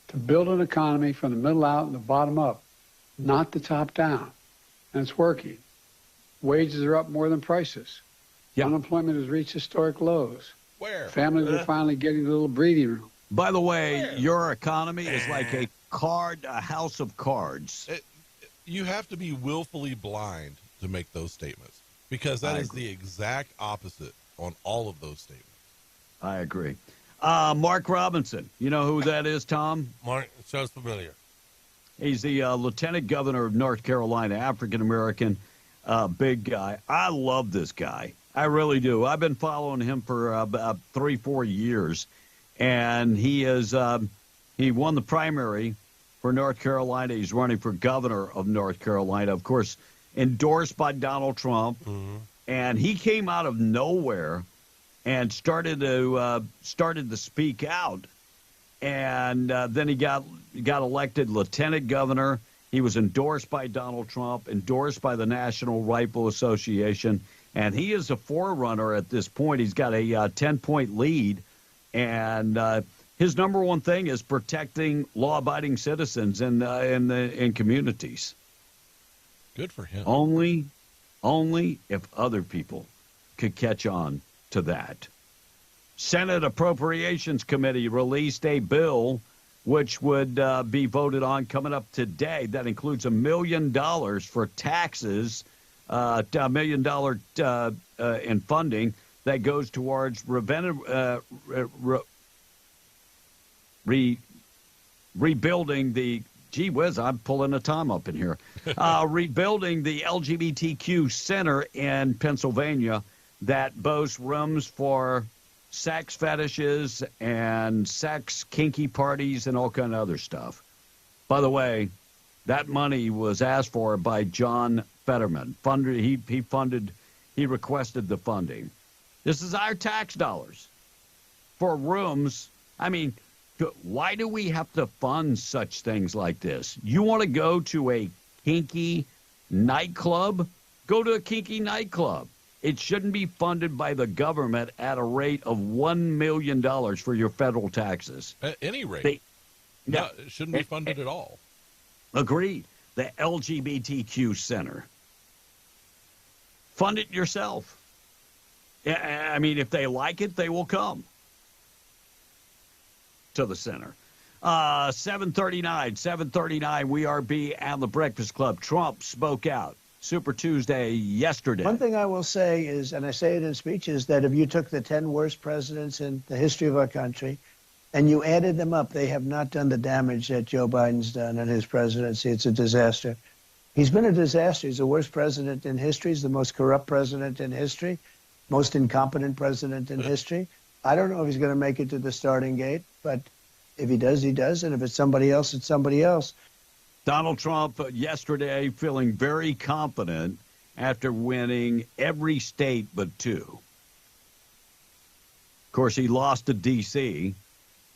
To build an economy from the middle out and the bottom up, not the top down. And it's working. Wages are up more than prices. Yeah. Unemployment has reached historic lows. Where? Families are finally getting a little breathing room. By the way, your economy is like a house of cards. You have to be willfully blind to make those statements, because that is the exact opposite on all of those statements. I agree. Mark Robinson, you know who that is, Tom? Mark, sounds familiar. He's the lieutenant governor of North Carolina, African-American, big guy. I love this guy. I really do. I've been following him for about 3-4 years, and he won the primary for North Carolina. He's running for governor of North Carolina, of course, endorsed by Donald Trump. Mm-hmm. And he came out of nowhere and started to speak out. And then he got elected lieutenant governor. He was endorsed by Donald Trump, endorsed by the National Rifle Association, and he is a forerunner at this point. He's got a 10-point lead, and his number one thing is protecting law-abiding citizens in communities. Good for him. Only if other people could catch on to that. Senate Appropriations Committee released a bill which would be voted on coming up today. That includes $1 million for taxes, $1 million in funding that goes towards rebuilding the, gee whiz, I'm pulling a Tom up in here, rebuilding the LGBTQ center in Pennsylvania that boasts rooms for sex fetishes and sex kinky parties and all kind of other stuff. By the way, that money was asked for by John Fetterman. He requested the funding. This is our tax dollars for rooms. I mean, why do we have to fund such things like this? You want to go to a kinky nightclub? Go to a kinky nightclub. It shouldn't be funded by the government at a rate of $1 million for your federal taxes. At any rate. No, it shouldn't be funded at all. Agreed. The LGBTQ Center. Fund it yourself. I mean, if they like it, they will come to the center. 739, We Are B and the Breakfast Club. Trump spoke out. Super Tuesday yesterday. One thing I will say is, and I say it in speeches, that if you took the 10 worst presidents in the history of our country and you added them up, they have not done the damage that Joe Biden's done in his presidency. It's a disaster. He's been a disaster. He's the worst president in history. He's the most corrupt president in history, most incompetent president in history. I don't know if he's going to make it to the starting gate, but if he does, he does. And if it's somebody else, it's somebody else. Donald Trump yesterday feeling very confident after winning every state but 2. Of course, he lost to D.C.,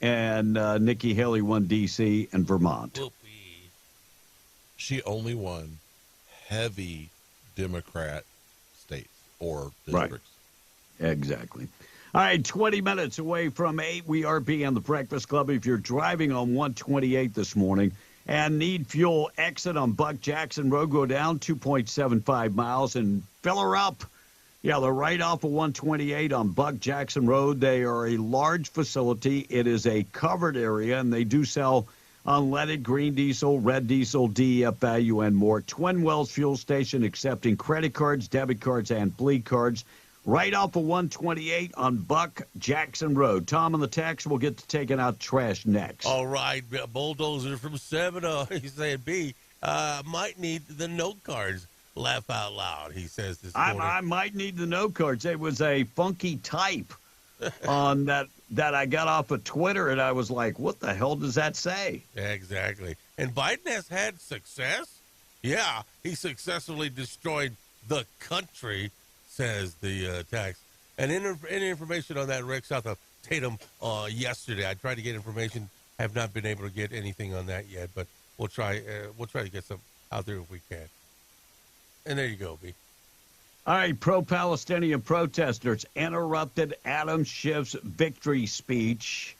and Nikki Haley won D.C. and Vermont. She only won heavy Democrat states or districts. Right. Exactly. All right, 20 minutes away from 8. We are being the Breakfast Club. If you're driving on 128 this morning and need fuel, exit on Buck Jackson Road, go down 2.75 miles and fill her up. Yeah, they're right off of 128 on Buck Jackson Road. They are a large facility. It is a covered area, and they do sell unleaded green diesel, red diesel, DEF value, and more. Twin Wells Fuel Station accepting credit cards, debit cards, and fleet cards. Right off of 128 on Buck Jackson Road. Tom on the text will get to taking out trash next. All right, Bulldozer from 7. He's saying, B, might need the note cards. Laugh out loud, he says this morning. I might need the note cards. It was a funky type on that I got off of Twitter, and I was like, what the hell does that say? Exactly. And Biden has had success Yeah, he successfully destroyed the country, says the text. And any information on that wreck south of Tatum yesterday? I tried to get information, have not been able to get anything on that yet, but we'll try to get some out there if we can. And there you go, B. All right, pro-Palestinian protesters interrupted Adam Schiff's victory speech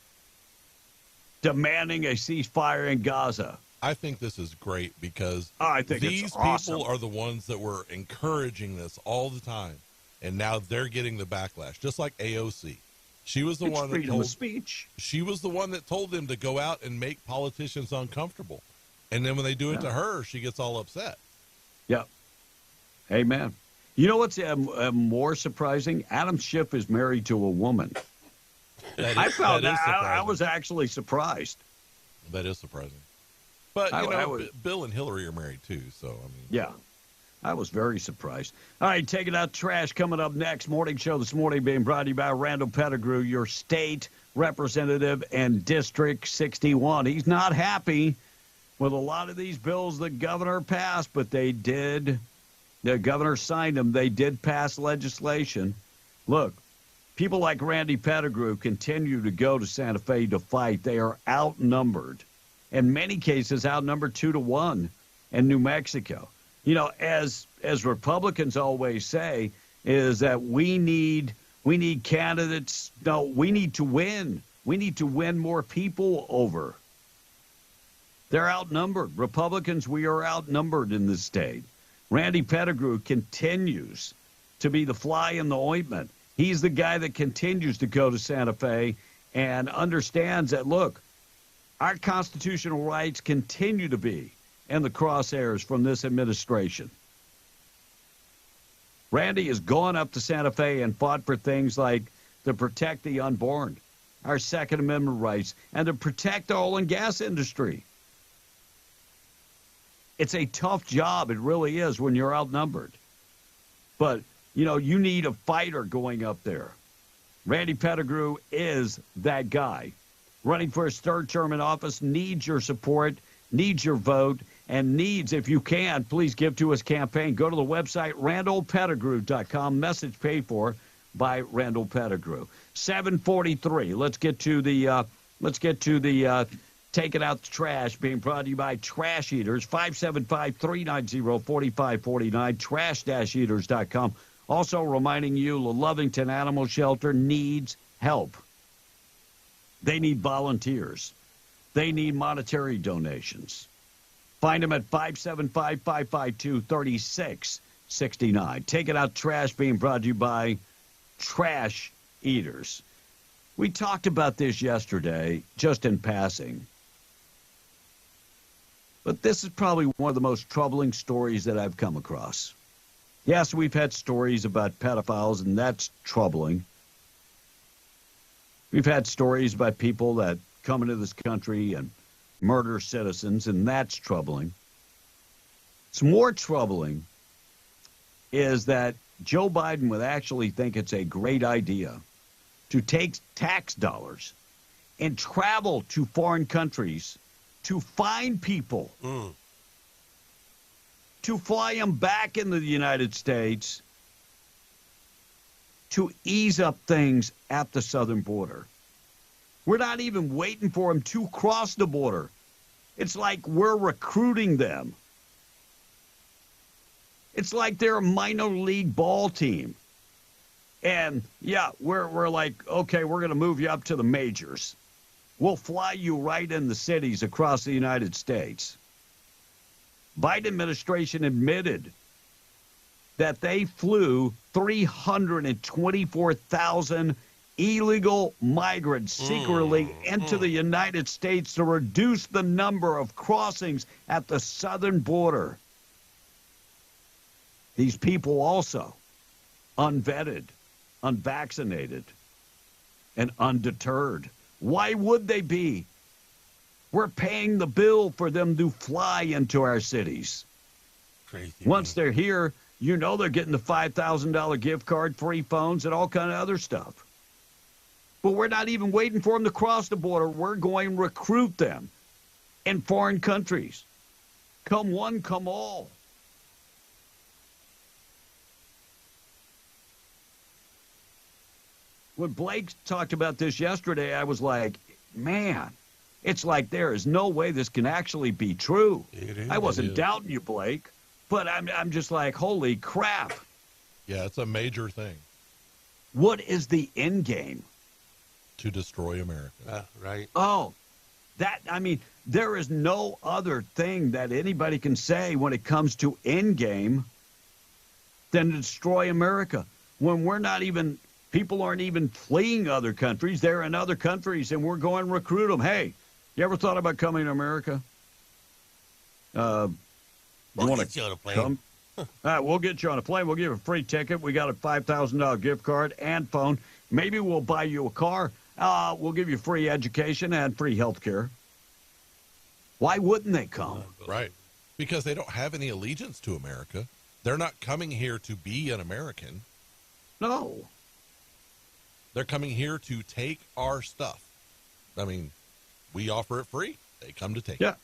demanding a ceasefire in Gaza. I think this is great because I think these it's awesome. people are the ones that were encouraging this all the time, and now they're getting the backlash, just like AOC. She was the one that freedom of speech. She was the one that told them to go out and make politicians uncomfortable, and then when they do it to her, she gets all upset. Yep. Amen. You know what's more surprising? Adam Schiff is married to a woman. I found that I was actually surprised. That is surprising. But, Bill and Hillary are married, too, so, I mean. Yeah, I was very surprised. All right, taking out trash coming up next. Morning show this morning being brought to you by Randall Pettigrew, your state representative and District 61. He's not happy with a lot of these bills the governor passed, but they did. The governor signed them. They did pass legislation. Look, people like Randy Pettigrew continue to go to Santa Fe to fight. They are outnumbered. In many cases, outnumbered 2-1 in New Mexico. You know, as Republicans always say, is that we need candidates. No, we need to win. We need to win more people over. They're outnumbered. Republicans, we are outnumbered in this state. Randy Pettigrew continues to be the fly in the ointment. He's the guy that continues to go to Santa Fe and understands that, look, our constitutional rights continue to be in the crosshairs from this administration. Randy has gone up to Santa Fe and fought for things like to protect the unborn, our Second Amendment rights, and to protect the oil and gas industry. It's a tough job. It really is when you're outnumbered. But, you need a fighter going up there. Randy Pettigrew is that guy. Running for his third term in office, needs your support, needs your vote, and needs, if you can, please give to his campaign. Go to the website, randallpettigrew.com. Message paid for by Randall Pettigrew. 7:43. Let's get to the taking out the trash, being brought to you by Trash Eaters. 575-390-4549. Trash-eaters.com. Also reminding you, the Lovington Animal Shelter needs help. They need volunteers. They need monetary donations. Find them at 575-552-3669. Taking out trash, being brought to you by Trash Eaters. We talked about this yesterday, just in passing. But this is probably one of the most troubling stories that I've come across. Yes, we've had stories about pedophiles, and that's troubling. We've had stories about people that come into this country and murder citizens, and that's troubling. What's more troubling is that Joe Biden would actually think it's a great idea to take tax dollars and travel to foreign countries to find people, to fly them back into the United States, to ease up things at the southern border. We're not even waiting for them to cross the border. It's like we're recruiting them. It's like they're a minor league ball team. And, yeah, we're like, okay, we're going to move you up to the majors. We'll fly you right in the cities across the United States. Biden administration admitted that they flew 324,000 illegal migrants secretly into the United States to reduce the number of crossings at the southern border. These people also unvetted, unvaccinated, and undeterred. Why would they be? We're paying the bill for them to fly into our cities. Crazy. Once they're here, they're getting the $5,000 gift card, free phones, and all kind of other stuff. But we're not even waiting for them to cross the border. We're going to recruit them in foreign countries. Come one, come all. When Blake talked about this yesterday, I was like, man, it's like there is no way this can actually be true. I wasn't doubting you, Blake, but I'm just like, holy crap. Yeah, it's a major thing. What is the end game? To destroy America. Right. Oh, there is no other thing that anybody can say when it comes to end game than to destroy America. When we're not even, people aren't even fleeing other countries. They're in other countries, and we're going to recruit them. Hey, you ever thought about coming to America? We'll get you on a plane. Come? We'll get you on a plane. We'll give you a free ticket. We got a $5,000 gift card and phone. Maybe we'll buy you a car. We'll give you free education and free health care. Why wouldn't they come? Right. Because they don't have any allegiance to America. They're not coming here to be an American. No. They're coming here to take our stuff. I mean, we offer it free. They come to take it. Yeah.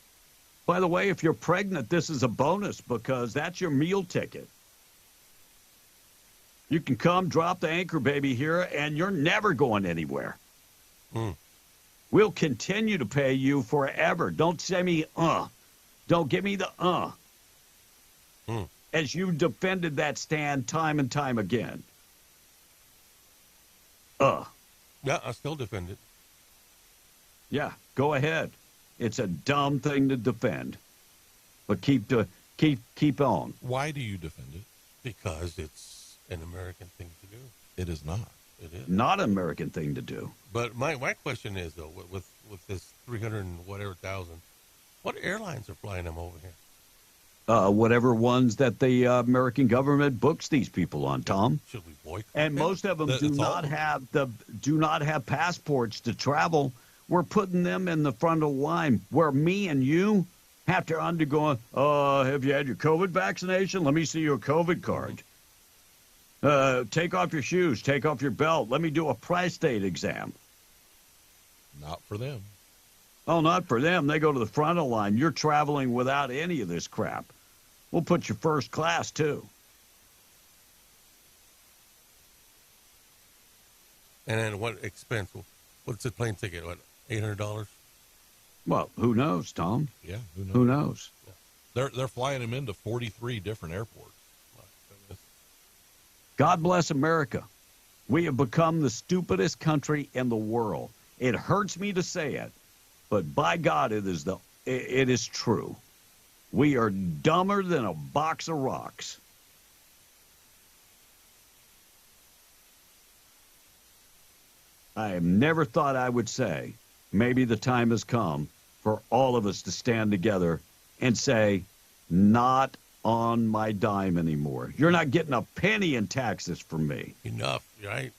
By the way, if you're pregnant, this is a bonus because that's your meal ticket. You can come drop the anchor baby here, and you're never going anywhere. We'll continue to pay you forever. Don't say me, Don't give me the, As you defended that stand time and time again. Yeah, I still defend it. Yeah, go ahead. It's a dumb thing to defend. But keep on. Why do you defend it? Because it's an American thing to do. It is not. It is not an American thing to do. But my question is though, with this 300 and whatever thousand, what airlines are flying them over here? Whatever ones that the American government books these people on, Tom. Should we boycott? And most of them do not have passports to travel. We're putting them in the front of the line where me and you have to undergo. Have you had your COVID vaccination? Let me see your COVID card. Take off your shoes. Take off your belt. Let me do a prostate exam. Not for them. Oh, not for them. They go to the front of the line. You're traveling without any of this crap. We'll put you first class, too. And then what expense? What's the plane ticket? What, $800? Well, who knows, Tom? Yeah, who knows? They're flying them into 43 different airports. God bless America. We have become the stupidest country in the world. It hurts me to say it, but by God, it is true. We are dumber than a box of rocks. I have never thought I would say, maybe the time has come for all of us to stand together and say, not on my dime anymore. You're not getting a penny in taxes from me. Enough, right?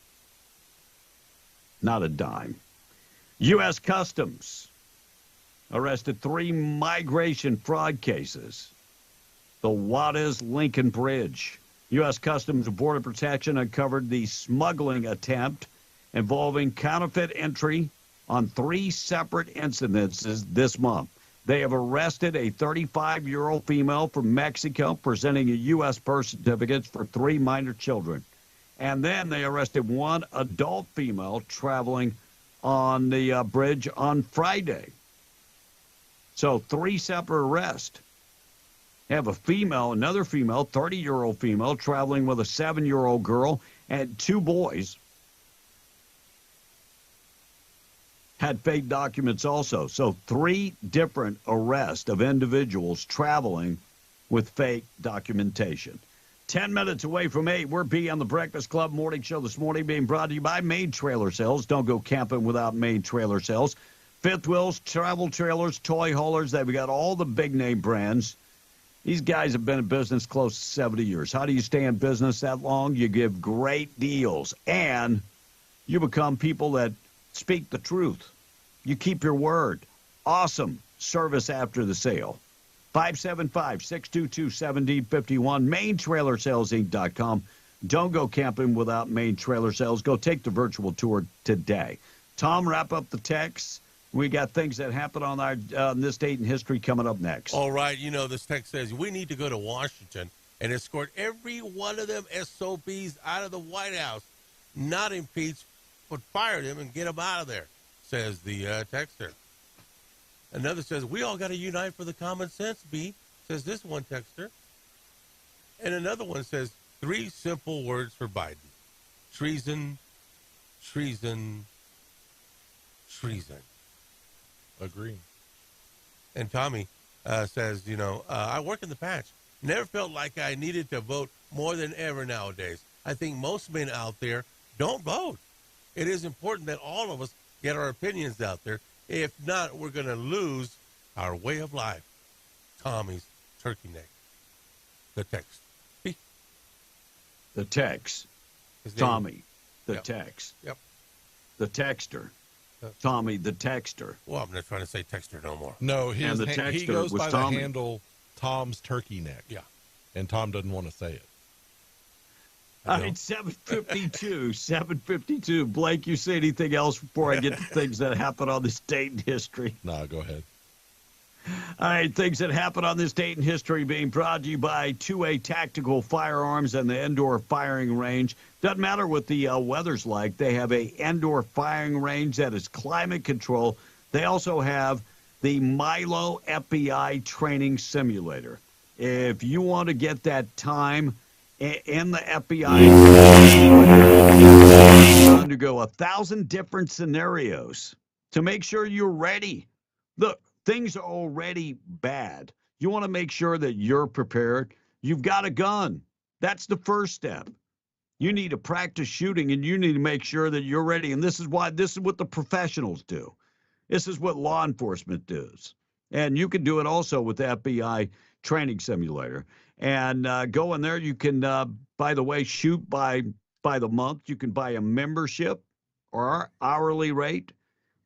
Not a dime. U.S. Customs arrested 3 migration fraud cases. The Juarez Lincoln Bridge. U.S. Customs and Border Protection uncovered the smuggling attempt involving counterfeit entry on 3 separate incidences this month. They have arrested a 35-year-old female from Mexico presenting a U.S. birth certificate for 3 minor children. And then they arrested 1 adult female traveling on the bridge on Friday. So 3 separate arrests. They have another female, 30-year-old female, traveling with a 7-year-old girl, and 2 boys had fake documents also. So 3 different arrests of individuals traveling with fake documentation. 10 minutes away from 8, we're on the Breakfast Club Morning Show this morning, being brought to you by Main Trailer Sales. Don't go camping without Main Trailer Sales. Fifth wheels, travel trailers, toy haulers. They've got all the big-name brands. These guys have been in business close to 70 years. How do you stay in business that long? You give great deals, and you become people that speak the truth. You keep your word. Awesome service after the sale. 575-622-7051, MainTrailerSalesInc.com. Don't go camping without Main Trailer Sales. Go take the virtual tour today. Tom, wrap up the texts. We got things that happen on this date in history coming up next. All right. This text says, we need to go to Washington and escort every one of them SOBs out of the White House. Not impeach, would fire them and get them out of there, says the texter. Another says, we all got to unite for the common sense, B, says this one texter. And another one says, 3 simple words for Biden. Treason, treason, treason. Agree. And Tommy says, I work in the patch. Never felt like I needed to vote more than ever nowadays. I think most men out there don't vote. It is important that all of us get our opinions out there. If not, we're going to lose our way of life. Tommy's turkey neck. The text. The text. Tommy, the text. Yep. The texter. Tommy, the texter. Well, I'm not trying to say texter no more. No, And the texter he goes was by Tommy. the handle Tom's Turkey Neck. Yeah. And Tom doesn't want to say it. All right, 7:52. 7:52. Blake, you say anything else before I get to things that happen on this date in history? No, go ahead. All right, things that happen on this date in history being brought to you by 2A Tactical Firearms and the indoor firing range. Doesn't matter what the weather's like. They have a indoor firing range that is climate control. They also have the Milo FBI training simulator. If you want to get that time in the FBI, you undergo 1,000 different scenarios to make sure you're ready. Look, things are already bad. You want to make sure that you're prepared. You've got a gun. That's the first step. You need to practice shooting, and you need to make sure that you're ready. And this is what the professionals do. This is what law enforcement does. And you can do it also with the FBI training simulator. And go in there. You can, by the way, shoot by the month. You can buy a membership or hourly rate.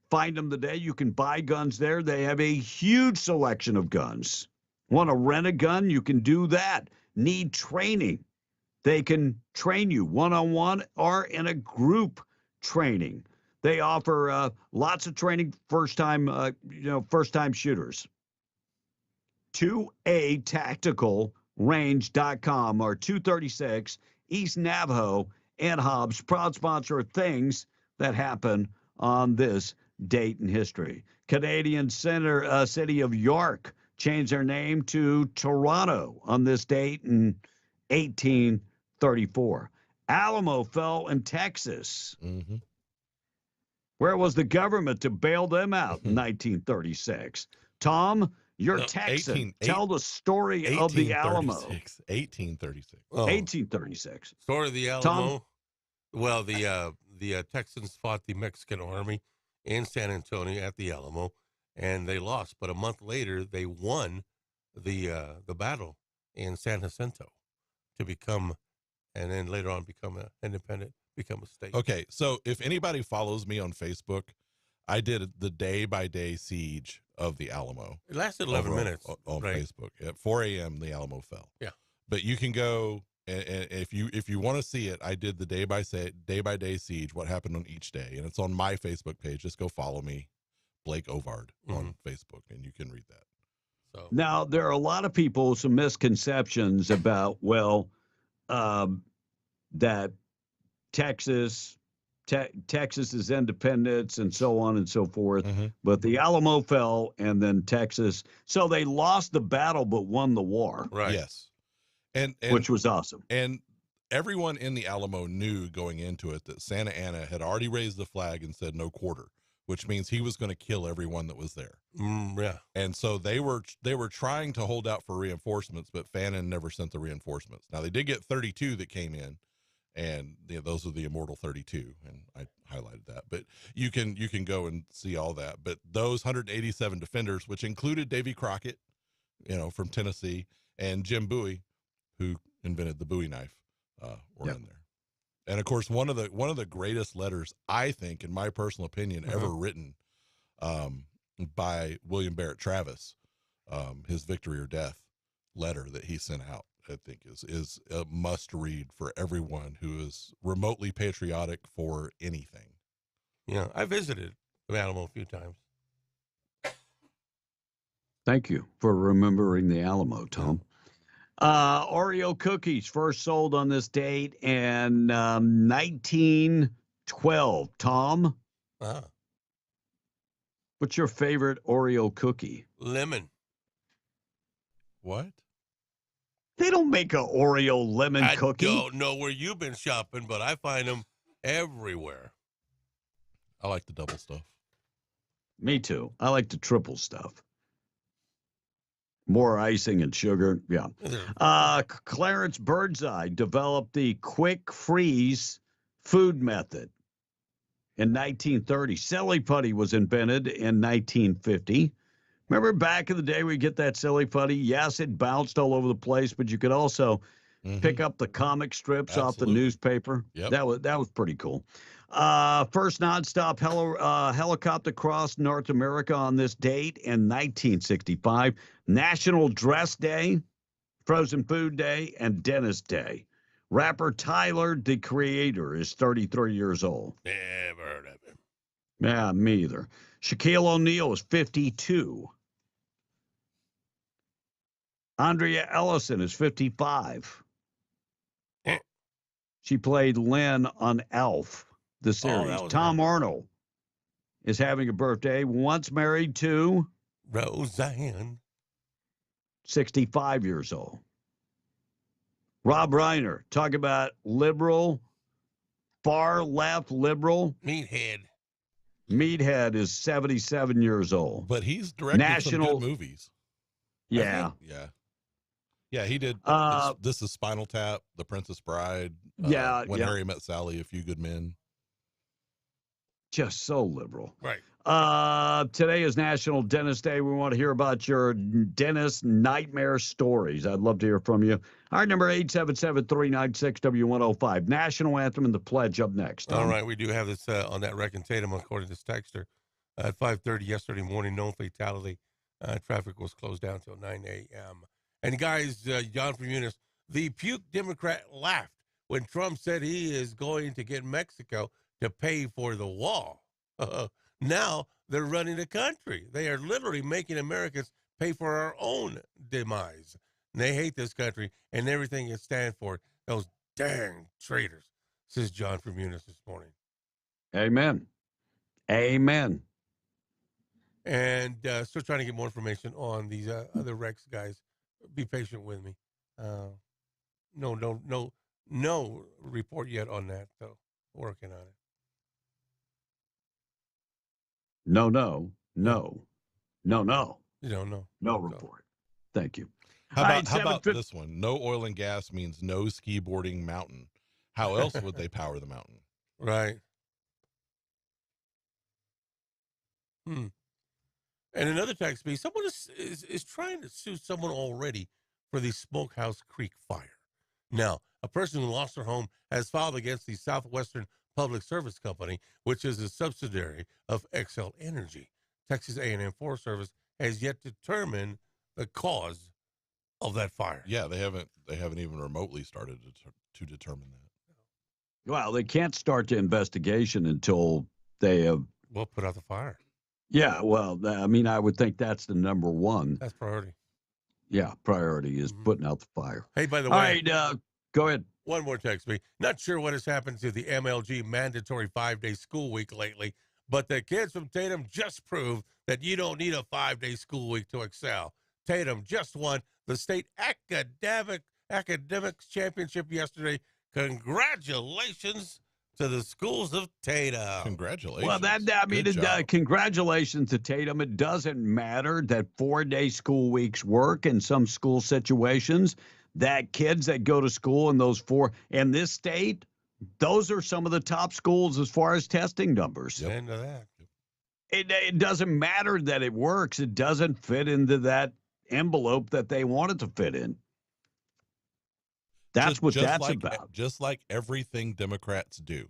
Find them today. You can buy guns there. They have a huge selection of guns. Want to rent a gun? You can do that. Need training? They can train you one-on-one or in a group training. They offer lots of training first-time shooters. 2atacticalrange.com or 236 East Navajo and Hobbs, proud sponsor of things that happen on this date in history. Canadian city of York changed their name to Toronto on this date in 1834. Alamo fell in Texas. Mm-hmm. Where was the government to bail them out in 1936? Tom, you're Texan. Tell the story of the Alamo. 1836. Oh. 1836. Story of the Alamo. Tom? Well, the Texans fought the Mexican army in San Antonio at the Alamo, and they lost. But a month later, they won the battle in San Jacinto to become, and then later on become an independent, become a state. Okay, so if anybody follows me on Facebook, I did the day-by-day siege of the Alamo. It lasted 11 minutes on right. Facebook. At 4 a.m., the Alamo fell. Yeah. But you can go, and if you want to see it, I did the day-by-day siege, what happened on each day, and it's on my Facebook page. Just go follow me, Blake Ovard, on Facebook, and you can read that. So now, there are a lot of people, some misconceptions about, that Texas's independence and so on and so forth. Mm-hmm. But the Alamo fell, and then Texas. So they lost the battle but won the war. Right. Yes. And which was awesome. And everyone in the Alamo knew going into it that Santa Anna had already raised the flag and said no quarter, which means he was going to kill everyone that was there. Yeah. And so they were trying to hold out for reinforcements, but Fannin never sent the reinforcements. Now they did get 32 that came in, and those are the immortal 32, and I highlighted that. But you can go and see all that. But those 187 defenders, which included Davy Crockett, from Tennessee, and Jim Bowie, who invented the Bowie knife, were in there. And of course, one of the greatest letters, I think, in my personal opinion, ever written by William Barrett Travis, his Victory or Death letter that he sent out, I think is a must read for everyone who is remotely patriotic for anything. Yeah, I visited the Alamo a few times. Thank you for remembering the Alamo, Tom. Oreo cookies first sold on this date in 19 12. Tom, what's your favorite Oreo cookie? Lemon. What? They don't make a Oreo lemon cookie. I don't know where you've been shopping, but I find them everywhere. I like the double stuff. Me too. I like the triple stuff. More icing and sugar. Yeah. Clarence Birdseye developed the quick freeze food method in 1930. Silly putty was invented in 1950. Remember back in the day we get that silly putty? Yes, it bounced all over the place, but you could also pick up the comic strips off the newspaper. Yep. That was pretty cool. First nonstop helicopter crossed North America on this date in 1965. National Dress Day, Frozen Food Day, and Dentist Day. Rapper Tyler, the Creator, is 33 years old. Never heard of him. Yeah, me either. Shaquille O'Neal is 52. Andrea Ellison is 55. She played Lynn on Elf, the series. Tom Arnold is having a birthday. Once married to Roseanne. 65 years old. Rob Reiner, talk about liberal, far left liberal. Meathead is 77 years old. But he's directed some good movies. Yeah. Yeah, he did. This is Spinal Tap, The Princess Bride. When Harry Met Sally, A Few Good Men. Just so liberal. Right. Today is National Dentist Day. We want to hear about your dentist nightmare stories. I'd love to hear from you. Our number 877-396-W105. National Anthem and the Pledge up next. All right, we do have this on that wreck in Tatum, according to this texter. At 5:30 yesterday morning, no fatality. Traffic was closed down until 9 a.m. And guys, John from Eunice, the puke Democrat laughed when Trump said he is going to get Mexico to pay for the wall. Now they're running the country. They are literally making Americans pay for our own demise. And they hate this country and everything it stands for. Those dang traitors, says John from Eunice this morning. Amen. Amen. And still trying to get more information on these other Rex guys. Be patient with me. No report yet on that, though. Working on it. No. You don't know. No report. Thank you. How about this one? No oil and gas means no ski boarding mountain. How else would they power the mountain? Right. And another text me, someone is trying to sue someone already for the Smokehouse Creek fire. Now, a person who lost their home has filed against the Southwestern Public Service Company, which is a subsidiary of Xcel Energy. Texas A&M Forest Service has yet to determine the cause of that fire. Yeah, they haven't even remotely started to determine that. Well, they can't start the investigation until they have put out the fire. Yeah, well, I mean, I would think that's the number one. That's priority. Yeah, priority is putting out the fire. Hey, by the way. All right, go ahead. One more text me. Not sure what has happened to the MLG mandatory 5-day school week lately, but the kids from Tatum just proved that you don't need a 5-day school week to excel. Tatum just won the state academics championship yesterday. Congratulations to the schools of Tatum. Congratulations. Well, congratulations to Tatum. It doesn't matter that 4-day school weeks work in some school situations. That kids that go to school in those in this state, those are some of the top schools as far as testing numbers. Into that. It doesn't matter that it works. It doesn't fit into that envelope that they want it to fit in. That's what that's about. Just like everything Democrats do.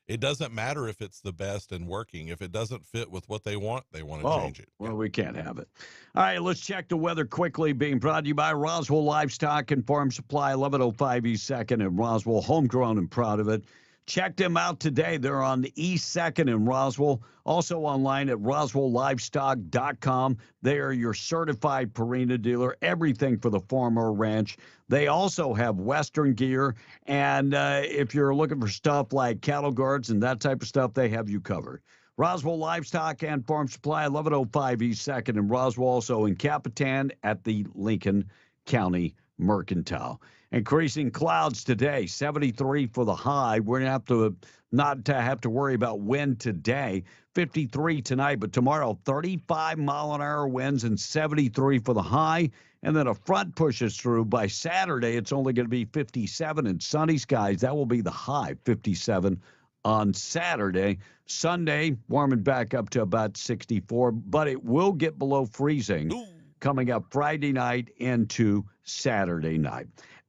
It doesn't matter if it's the best and working. If it doesn't fit with what they want to change it. Well, we can't have it. All right, let's check the weather quickly. Being brought to you by Roswell Livestock and Farm Supply, 1105 East 2nd in Roswell. Homegrown and proud of it. Check them out today. They're on the East 2nd in Roswell. Also online at RoswellLivestock.com. They are your certified Purina dealer, everything for the farm or ranch. They also have Western gear. And if you're looking for stuff like cattle guards and that type of stuff, they have you covered. Roswell Livestock and Farm Supply, 1105 East 2nd in Roswell, also in Capitan at the Lincoln County Mercantile. Increasing clouds today, 73 for the high. We're going to not have to worry about wind today. 53 tonight, but tomorrow 35-mile-an-hour winds and 73 for the high. And then a front pushes through. By Saturday, it's only going to be 57 and sunny skies. That will be the high, 57 on Saturday. Sunday, warming back up to about 64, but it will get below freezing coming up Friday night into Saturday night.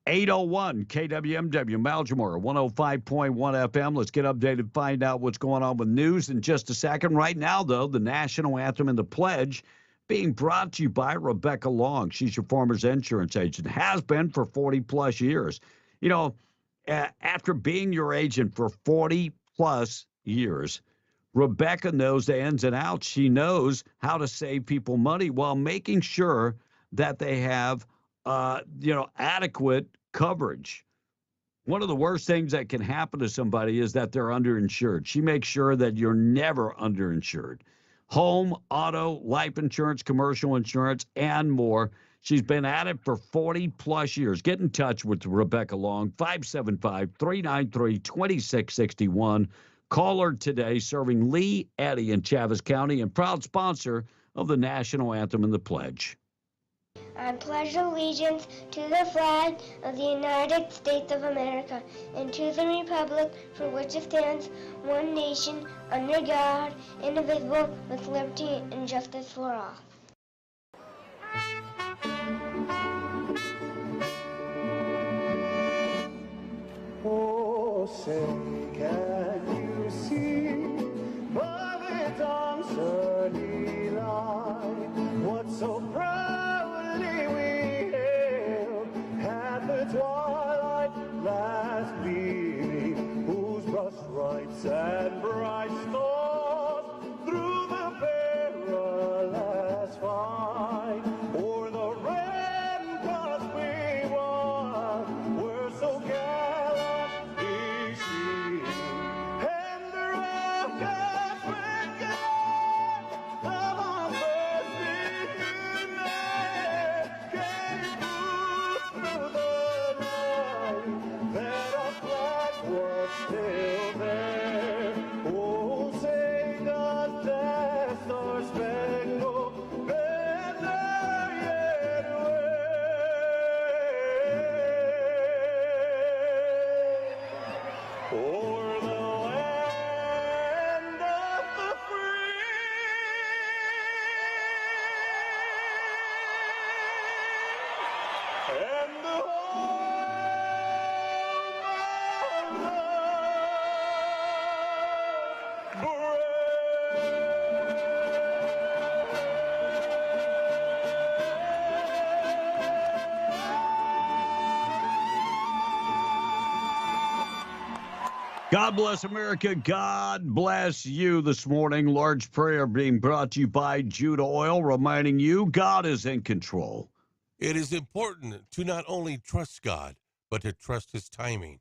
801 KWMW, Malgemore, 105.1 FM. Let's get updated, find out what's going on with news in just a second. Right now, though, the national anthem and the pledge being brought to you by Rebecca Long. She's your Farmers Insurance agent, has been for 40-plus years. You know, after being your agent for 40-plus years, Rebecca knows the ins and outs. She knows how to save people money while making sure that they have adequate coverage. One of the worst things that can happen to somebody is that they're underinsured. She makes sure that you're never underinsured. Home, auto, life insurance, commercial insurance, and more. She's been at it for 40-plus years. Get in touch with Rebecca Long, 575-393-2661. Call her today, serving Lee, Eddy, and Chaves County, and proud sponsor of the national anthem and the pledge. I pledge allegiance to the flag of the United States of America and to the republic for which it stands, one nation, under God, indivisible, with liberty and justice for all. Oh, say, can you see by the dawn's early light what so proudly we hailed at the twilight last gleaming, whose broad stripes and bright stars through the perilous fight o'er the ramparts we won were so gallantly seen, and the rockets went down among the men came through the night that our flag was still there. Oh, say does that star-spangled banner yet wave o'er the land of the free? And the God bless America. God bless you this morning. Large prayer being brought to you by Judah Oil, reminding you God is in control. It is important to not only trust God, but to trust his timing.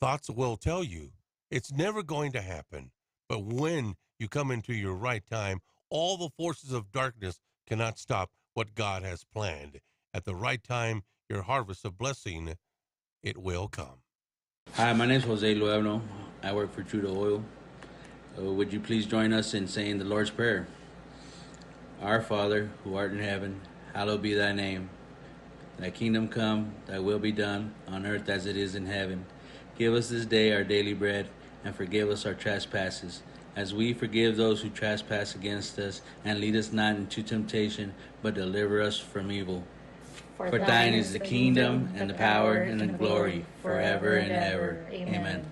Thoughts will tell you it's never going to happen. But when you come into your right time, all the forces of darkness cannot stop what God has planned. At the right time, your harvest of blessing, it will come. Hi, my name is Jose Luevno. I work for Judah Oil. Would you please join us in saying the Lord's Prayer? Our Father, who art in heaven, hallowed be thy name. Thy kingdom come, thy will be done, on earth as it is in heaven. Give us this day our daily bread, and forgive us our trespasses, as we forgive those who trespass against us. And lead us not into temptation, but deliver us from evil. For thine is the kingdom, and the power, and the glory, forever and ever. Amen.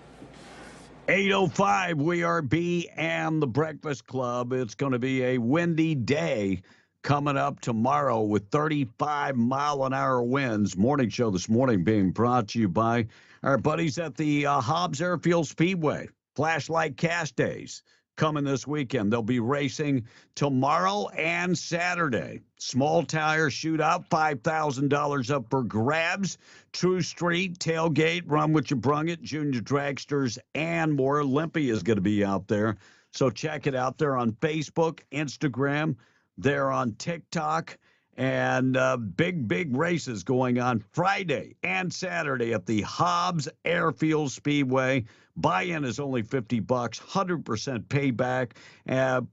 8:05, we are B and the Breakfast Club. It's going to be a windy day coming up tomorrow with 35-mile-an-hour winds. Morning show this morning being brought to you by our buddies at the Hobbs Airfield Speedway. Flashlight Cash Days coming this weekend. They'll be racing tomorrow and Saturday. Small tire shootout, $5,000 up for grabs. True Street, tailgate, run what you brung it, junior dragsters, and more. Olympia is going to be out there. So check it out. They're on Facebook, Instagram. They're on TikTok. And big races going on Friday and Saturday at the Hobbs Airfield Speedway. Buy-in is only $50, 100% payback,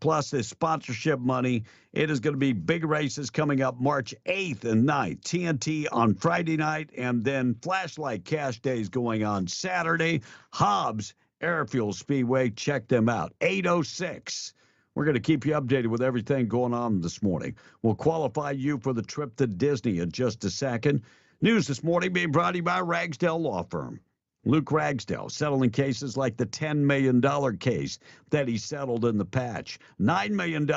plus the sponsorship money. It is going to be big races coming up March 8th and 9th. TNT on Friday night, and then Flashlight Cash Days going on Saturday. Hobbs Airfield Speedway. Check them out. 8:06. We're going to keep you updated with everything going on this morning. We'll qualify you for the trip to Disney in just a second. News this morning being brought to you by Ragsdale Law Firm. Luke Ragsdale settling cases like the $10 million case that he settled in the patch, $9 million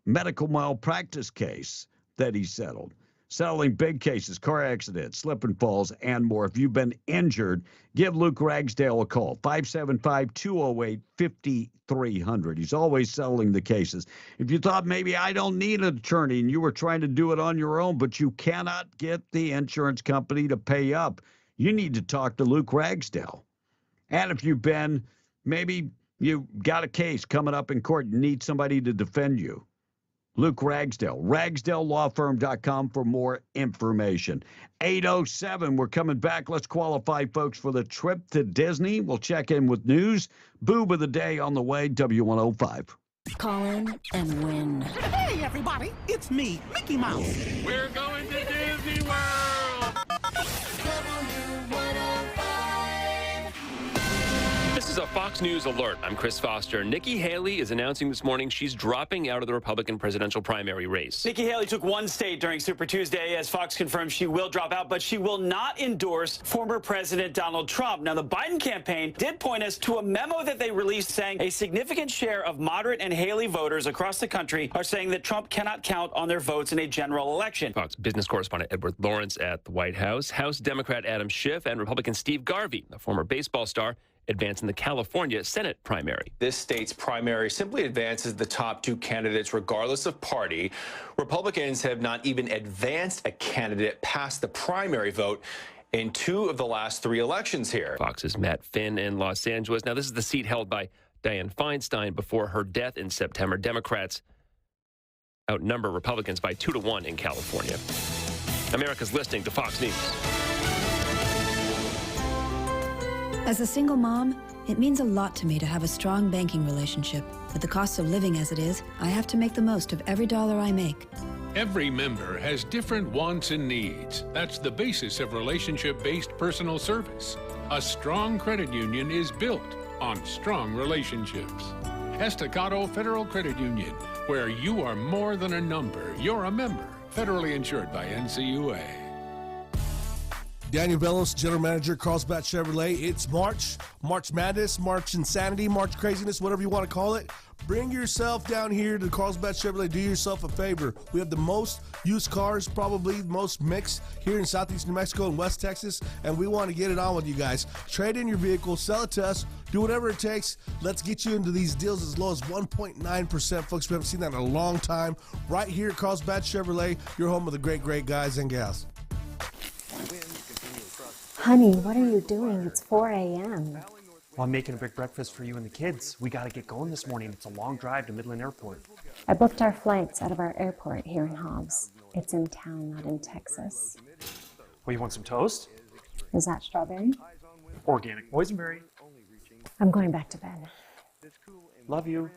medical malpractice case that he settled. Settling big cases, car accidents, slip and falls, and more. If you've been injured, give Luke Ragsdale a call, 575-208-5300. He's always settling the cases. If you thought maybe I don't need an attorney and you were trying to do it on your own, but you cannot get the insurance company to pay up, you need to talk to Luke Ragsdale. And if you've been, maybe you got a case coming up in court and need somebody to defend you, Luke Ragsdale, RagsdaleLawFirm.com for more information. 8:07, we're coming back. Let's qualify folks for the trip to Disney. We'll check in with news. Boob of the day on the way, W105. Call in and win. Hey, everybody, it's me, Mickey Mouse. We're going to Disney World. This is a Fox News alert. I'm Chris Foster. Nikki Haley is announcing this morning she's dropping out of the Republican presidential primary race. Nikki Haley took one state during Super Tuesday as Fox confirmed she will drop out, but she will not endorse former President Donald Trump. Now, the Biden campaign did point us to a memo that they released saying a significant share of moderate and Haley voters across the country are saying that Trump cannot count on their votes in a general election. Fox business correspondent Edward Lawrence at the White House, House Democrat Adam Schiff, and Republican Steve Garvey, the former baseball star, advance in the California Senate primary. This state's primary simply advances the top two candidates regardless of party. Republicans have not even advanced a candidate past the primary vote in two of the last three elections here. Fox's Matt Finn in Los Angeles. Now, this is the seat held by Dianne Feinstein before her death in September. Democrats outnumber Republicans by 2-1 in California. America's listening to Fox News. As a single mom, it means a lot to me to have a strong banking relationship. With the cost of living as it is, I have to make the most of every dollar I make. Every member has different wants and needs. That's the basis of relationship-based personal service. A strong credit union is built on strong relationships. Estacado Federal Credit Union, where you are more than a number, you're a member. Federally insured by NCUA. Daniel Velos, General Manager, Carlsbad Chevrolet. It's March Madness, March Insanity, March Craziness, whatever you want to call it. Bring yourself down here to Carlsbad Chevrolet. Do yourself a favor. We have the most used cars, probably the most mixed here in Southeast New Mexico and West Texas, and we want to get it on with you guys. Trade in your vehicle, sell it to us, do whatever it takes. Let's get you into these deals as low as 1.9%. Folks, we haven't seen that in a long time. Right here at Carlsbad Chevrolet, your home of the great guys and gals. Honey, what are you doing? It's 4 a.m. Well, I'm making a big breakfast for you and the kids. We got to get going this morning. It's a long drive to Midland Airport. I booked our flights out of our airport here in Hobbs. It's in town, not in Texas. Well, you want some toast? Is that strawberry? Organic boysenberry. I'm going back to bed. Love you.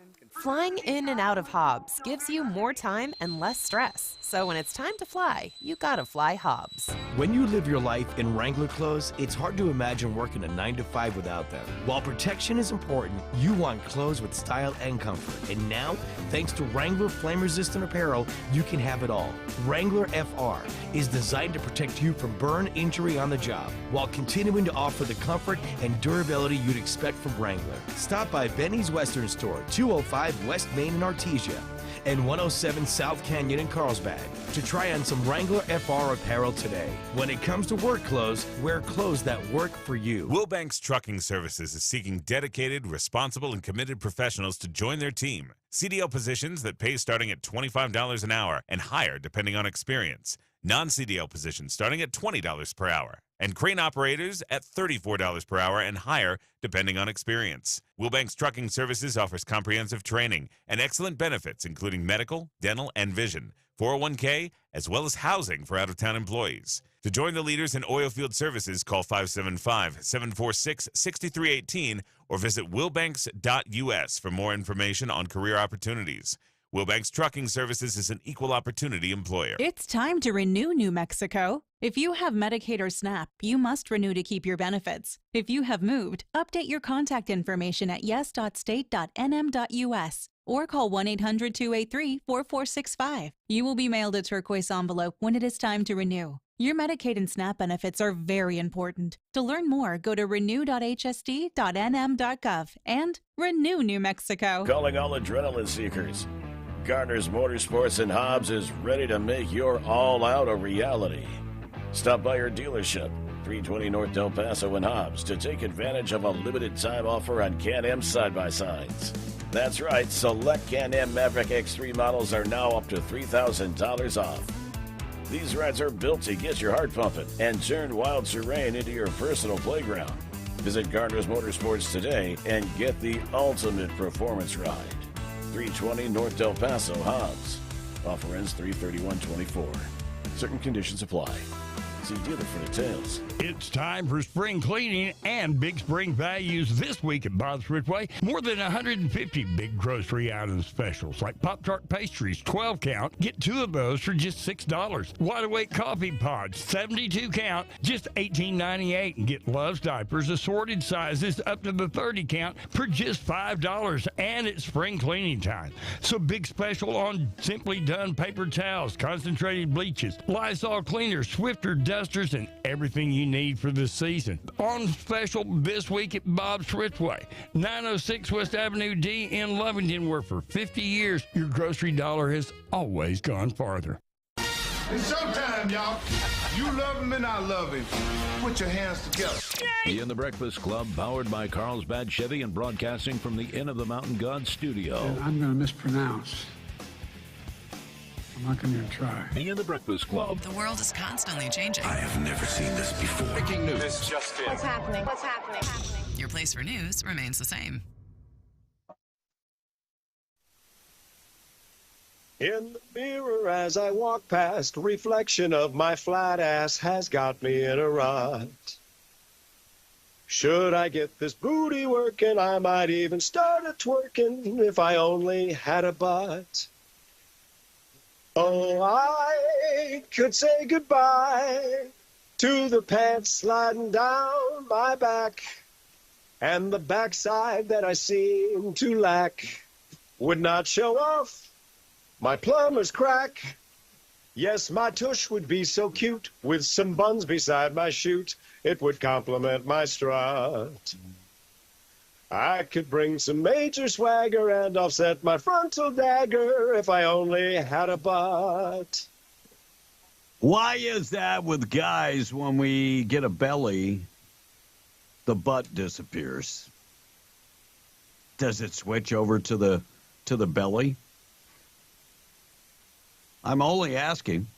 Flying in and out of Hobbs gives you more time and less stress. So when it's time to fly, you gotta fly Hobbs. When you live your life in Wrangler clothes, it's hard to imagine working a 9-to-5 without them. While protection is important, you want clothes with style and comfort. And now, thanks to Wrangler flame-resistant apparel, you can have it all. Wrangler FR is designed to protect you from burn injury on the job, while continuing to offer the comfort and durability you'd expect from Wrangler. Stop by Benny's Western Store, 205 West Main in Artesia. and 107 South Canyon in Carlsbad to try on some Wrangler FR apparel today. When it comes to work clothes, wear clothes that work for you. Wilbanks Trucking Services is seeking dedicated, responsible, and committed professionals to join their team. CDL positions that pay starting at $25 an hour and higher depending on experience. Non-CDL positions starting at $20 per hour. And crane operators at $34 per hour and higher depending on experience. Wilbanks Trucking Services offers comprehensive training and excellent benefits including medical, dental, and vision, 401k, as well as housing for out-of-town employees. To join the leaders in oilfield services, call 575-746-6318 or visit wilbanks.us for more information on career opportunities. Wilbanks Trucking Services is an equal opportunity employer. It's time to renew New Mexico. If you have Medicaid or SNAP, you must renew to keep your benefits. If you have moved, update your contact information at yes.state.nm.us or call 1-800-283-4465. You will be mailed a turquoise envelope when it is time to renew. Your Medicaid and SNAP benefits are very important. To learn more, go to renew.hsd.nm.gov and renew New Mexico. Calling all adrenaline seekers. Gardner's Motorsports in Hobbs is ready to make your all-out a reality. Stop by our dealership, 320 North Del Paso in Hobbs, to take advantage of a limited-time offer on Can-Am side-by-sides. That's right, select Can-Am Maverick X3 models are now up to $3,000 off. These rides are built to get your heart pumping and turn wild terrain into your personal playground. Visit Gardner's Motorsports today and get the ultimate performance ride. 320 North Del Paso, Hobbs. Offer ends 3/31/24. Certain conditions apply. See dealer for details. It's time for spring cleaning and big spring values this week at Bob's Ridgeway. More than 150 big grocery item specials like Pop-Tart pastries, 12 count. Get 2 of those for just $6. Wide Awake coffee pods, 72 count, just $18.98. And get Love's diapers, assorted sizes up to the 30 count for just $5. And it's spring cleaning time. So big special on Simply Done paper towels, concentrated bleaches, Lysol cleaners, Swiffer dusters, and everything you need for the season. On special this week at Bob's Ridgeway, 906 West Avenue D in Lovington, where for 50 years your grocery dollar has always gone farther. It's showtime, y'all. You love him and I love him. Put your hands together. Ian the Breakfast Club, powered by Carlsbad Chevy and broadcasting from the Inn of the Mountain God studio. And I'm going to mispronounce. I'm not going to even try. Ian the Breakfast Club. The world is constantly changing. I have never seen this before. Breaking news. This just in. What's happening? What's happening? Your place for news remains the same. In the mirror as I walk past, reflection of my flat ass has got me in a rut. Should I get this booty working, I might even start a twerking if I only had a butt. Oh, I could say goodbye to the pants sliding down my back, and the backside that I seem to lack would not show off my plumber's crack. Yes, my tush would be so cute with some buns beside my chute. It would complement my strut. I could bring some major swagger and offset my frontal dagger if I only had a butt. Why is that with guys when we get a belly, the butt disappears? Does it switch over to the belly? I'm only asking.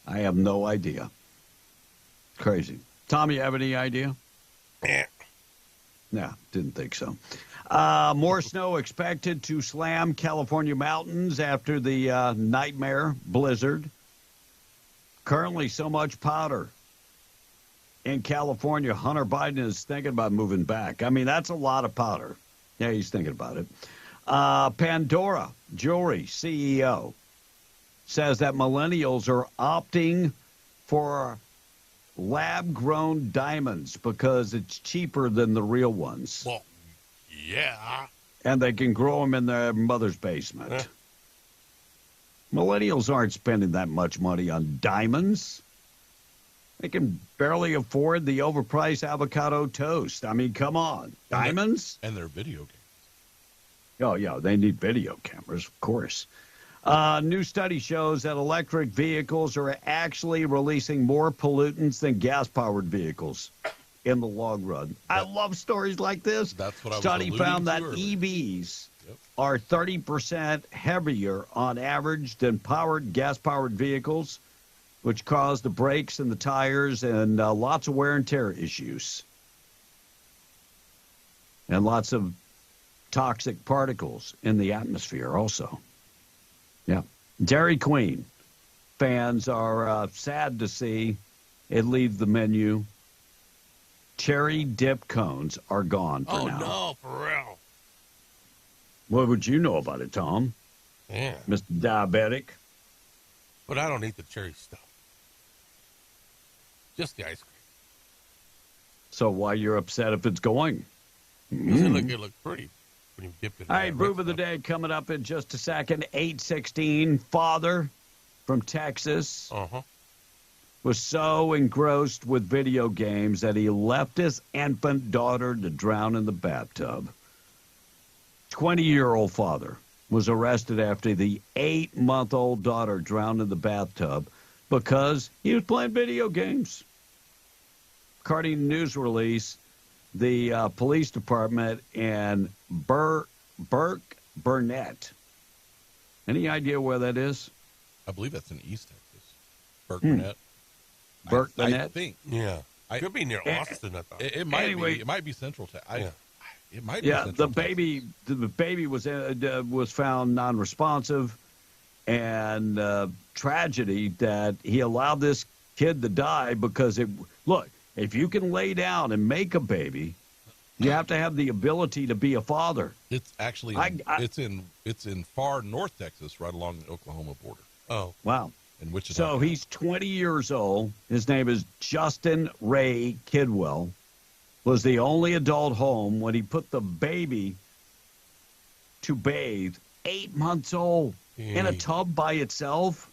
I have no idea. Crazy. Tom, you have any idea? No, didn't think so. More snow expected to slam California mountains after the nightmare blizzard. Currently, so much powder in California. Hunter Biden is thinking about moving back. I mean, that's a lot of powder. Yeah, he's thinking about it. Pandora Jewelry CEO says that millennials are opting for lab-grown diamonds because it's cheaper than the real ones. Well, yeah. And they can grow them in their mother's basement. Millennials aren't spending that much money on diamonds. They can barely afford the overpriced avocado toast. I mean, come on. Diamonds? And their video games. Oh, yeah, they need video cameras, of course. New study shows that electric vehicles are actually releasing more pollutants than gas-powered vehicles in the long run. I love stories like this. That's what I was Study alluding found to that earlier. EVs are 30% heavier on average than gas-powered vehicles, which cause the brakes and the tires and lots of wear and tear issues. And lots of toxic particles in the atmosphere also. Yeah. Dairy Queen fans are sad to see it leave the menu. Cherry dip cones are gone for now. No, for real. What would you know about it, Tom? Yeah. Mr. Diabetic? But I don't eat the cherry stuff. Just the ice cream. So why you're upset if it's going? It look pretty when you dip it in All right, that Boob red of the stuff. Day coming up in just a second. 8:16, father from Texas was so engrossed with video games that he left his infant daughter to drown in the bathtub. 20-year-old father was arrested after the 8-month-old daughter drowned in the bathtub because he was playing video games. According to news release, the police department in Burke Burnett. Any idea where that is? I believe that's in East Texas. Burke Burnett. Burke I Burnett? think. Yeah. Could be near Austin, I thought. It might Anyway. be. It might be Central Texas. It might be Yeah, Central the baby was found non-responsive, and tragedy that he allowed this kid to die because if you can lay down and make a baby, you have to have the ability to be a father. It's actually it's in far North Texas, right along the Oklahoma border. Oh, wow! In Wichita. So he's 20 years old. His name is Justin Ray Kidwell. Was the only adult home when he put the baby to bathe. 8 months old in a tub by itself.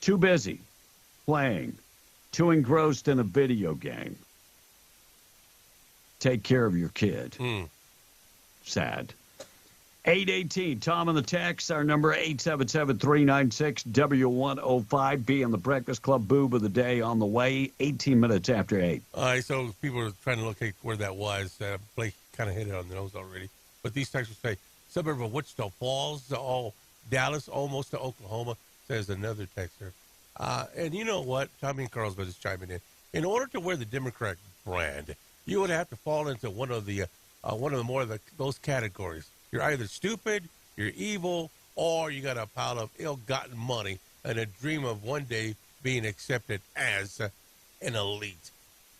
Too busy playing, too engrossed in a video game. Take care of your kid. Sad. 818, Tom on the text, our number 877-396-W105. Be in the Breakfast Club Boob of the Day on the way, 18 minutes after 8. All right, so people are trying to locate where that was. Blake kind of hit it on the nose already. But these texters say, suburb of Wichita Falls, Dallas, almost to Oklahoma, says another texter. And you know what? Tommy and Carlsbad is chiming in. In order to wear the Democrat brand, you would have to fall into one of the more of those categories. You're either stupid, you're evil, or you got a pile of ill-gotten money and a dream of one day being accepted as an elite,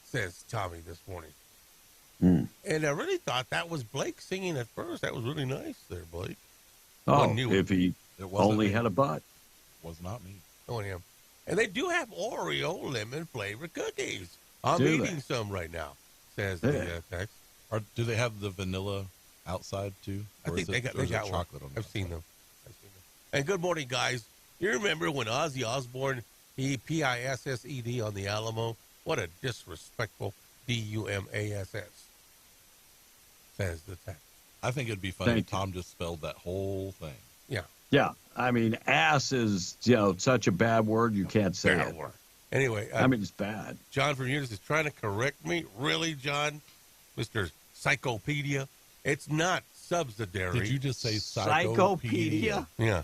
says Tommy this morning. And I really thought that was Blake singing at first. That was really nice there, Blake. Oh, if he only had a butt. Was not me. Oh, him. And they do have Oreo lemon flavored cookies. I'm Do eating they? some right now, says Yeah. the text. Do they have the vanilla outside too? I think they got one. chocolate on the I've seen them. And good morning, guys. You remember when Ozzy Osbourne, he P-I-S-S-E-D on the Alamo? What a disrespectful D-U-M-A-S-S, says the text. I think it'd be funny Thank if Tom just spelled that whole thing. Yeah. Yeah, I mean, ass is, such a bad word, you can't say Bad it. word. Anyway. I mean, it's bad. John from Eunice is trying to correct me. Really, John? Mr. Psychopedia? It's not subsidiary. Did you just say Psychopedia? Yeah.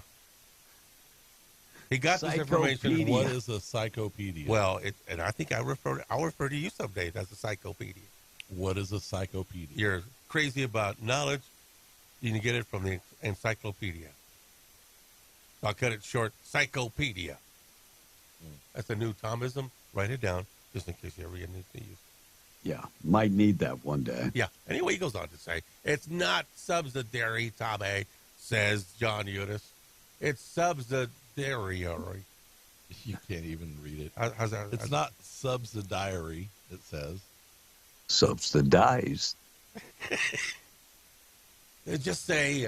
He got this information. Psychopedia. What is a psychopedia? Well, and I think I'll refer to you someday as a psychopedia. What is a psychopedia? You're crazy about knowledge. You can get it from the encyclopedia. I'll cut it short. Psychopedia. That's a new Thomism. Write it down just in case you ever need to use it. Yeah, might need that one day. Yeah. Anyway, he goes on to say, it's not subsidiary, Tommy, says John Eunice. It's subsidiary. You can't even read it. How's that? It's not subsidiary, it says. Subsidized. Just saying,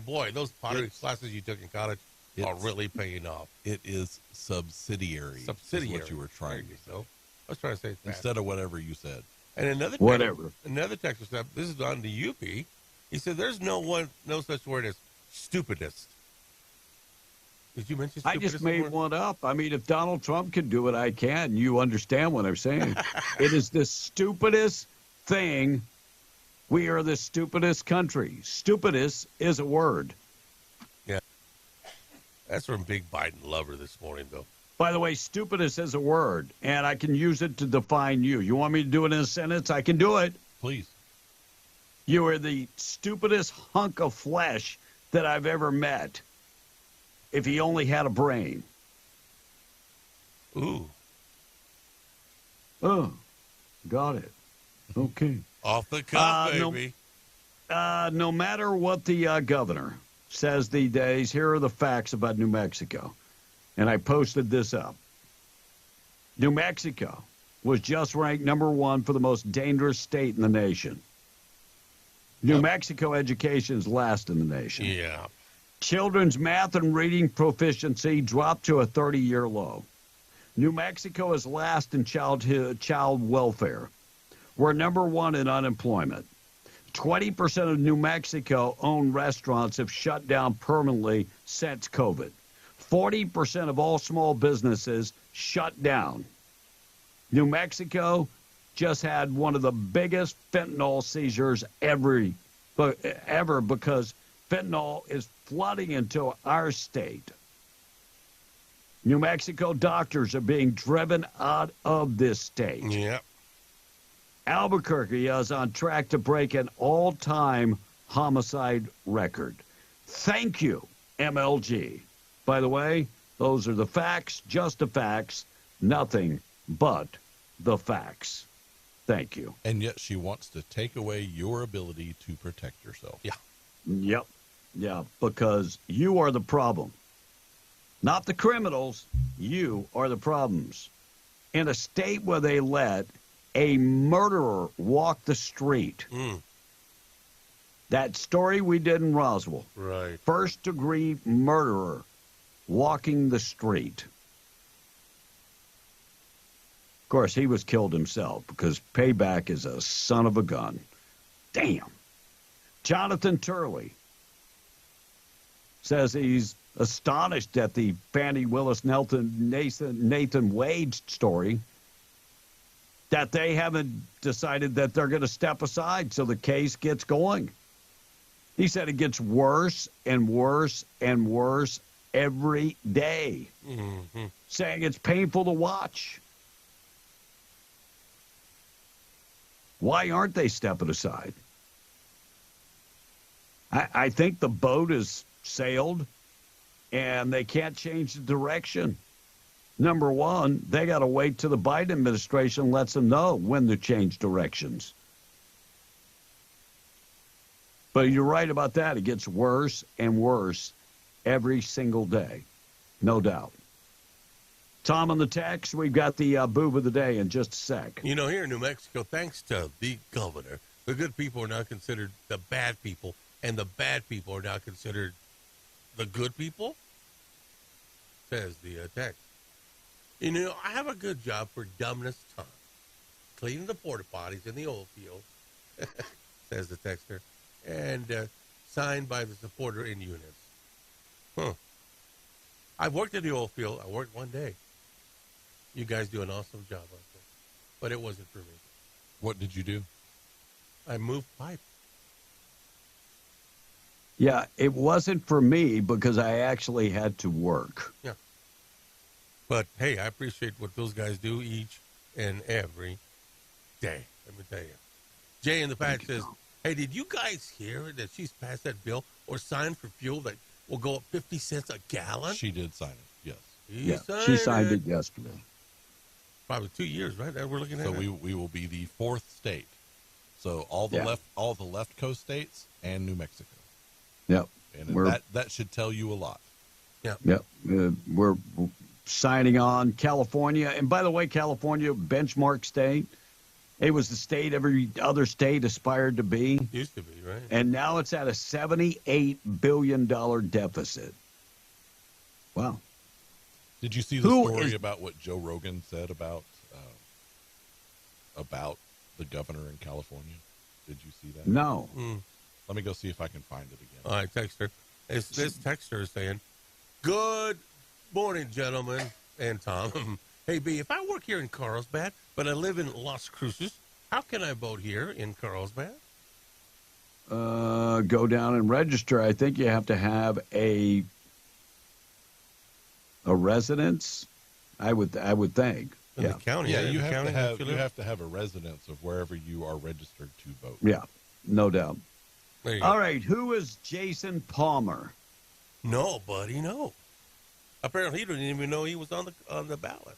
boy, those pottery classes you took in college are really paying off. It is subsidiary. Subsidiary. Is what you were trying to say. I was trying to say it fast. Instead of whatever you said. And another texter said, this is on the UP. He said, there's no such word as stupidest. Did you mention I just made one up. I mean, if Donald Trump can do it, I can. You understand what I'm saying? It is the stupidest thing. We are the stupidest country. Stupidest is a word. Yeah. That's from Big Biden Lover this morning, though. By the way, stupidest is a word, and I can use it to define you. You want me to do it in a sentence? I can do it. Please. You are the stupidest hunk of flesh that I've ever met. If he only had a brain. Ooh. Oh, got it. Okay. Off the cuff, baby. No matter what the governor says these days, here are the facts about New Mexico. And I posted this up. New Mexico was just ranked number 1 for the most dangerous state in the nation. New Mexico education is last in the nation. Yeah. Children's math and reading proficiency dropped to a 30-year low. New Mexico is last in child welfare. We're number 1 in unemployment. 20% of New Mexico-owned restaurants have shut down permanently since COVID. 40% of all small businesses shut down. New Mexico just had one of the biggest fentanyl seizures ever because fentanyl is flooding into our state. New Mexico doctors are being driven out of this state. Yeah. Albuquerque is on track to break an all-time homicide record. Thank you, MLG. By the way, those are the facts, just the facts, nothing but the facts. Thank you. And yet she wants to take away your ability to protect yourself. Yeah. Yep. Yeah, because you are the problem. Not the criminals. You are the problems. In a state where they let a murderer walk the street. That story we did in Roswell. Right. First-degree murderer walking the street. Of course, he was killed himself because payback is a son of a gun. Damn. Jonathan Turley says he's astonished at the Fani Willis Nathan Wade story, that they haven't decided that they're going to step aside so the case gets going. He said it gets worse and worse and worse every day, saying it's painful to watch. Why aren't they stepping aside? I think the boat has sailed, and they can't change the direction. Number one, they got to wait till the Biden administration lets them know when to change directions. But you're right about that. It gets worse and worse every single day, no doubt. Tom on the text, we've got the boob of the day in just a sec. You know, here in New Mexico, thanks to the governor, the good people are now considered the bad people, and the bad people are now considered the good people, says the text. You know, I have a good job for dumbness time. Cleaning the porta potties in the oil field, says the texter, and signed by the supporter in units. I've worked in the oil field. I worked one day. You guys do an awesome job out there. But it wasn't for me. What did you do? I moved pipe. Yeah, it wasn't for me because I actually had to work. Yeah. But, hey, I appreciate what those guys do each and every day. Let me tell you. Jay in the patch says, hey, did you guys hear that she's passed that bill or signed for fuel that will go up 50 cents a gallon? She did sign it, yes. She signed it yesterday. Probably 2 years, right? That we're looking at. So we will be the fourth state. So all the left coast states and New Mexico. Yep. And that should tell you a lot. Yeah. Yep. We're signing on California. And by the way, California, benchmark state. It was the state every other state aspired to be. Used to be, right? And now it's at a $78 billion deficit. Wow. Did you see the story about what Joe Rogan said about the governor in California? Did you see that? No. Let me go see if I can find it again. All right, texter. This texter is saying, "Good morning, gentlemen and Tom. Hey, B, if I work here in Carlsbad, but I live in Las Cruces, how can I vote here in Carlsbad?" Go down and register. I think you have to have a residence. I would think. In the county, you have to have a residence of wherever you are registered to vote. Yeah, no doubt. There you All go. right, who is Jason Palmer? No, buddy, no. Apparently, he didn't even know he was on the ballot.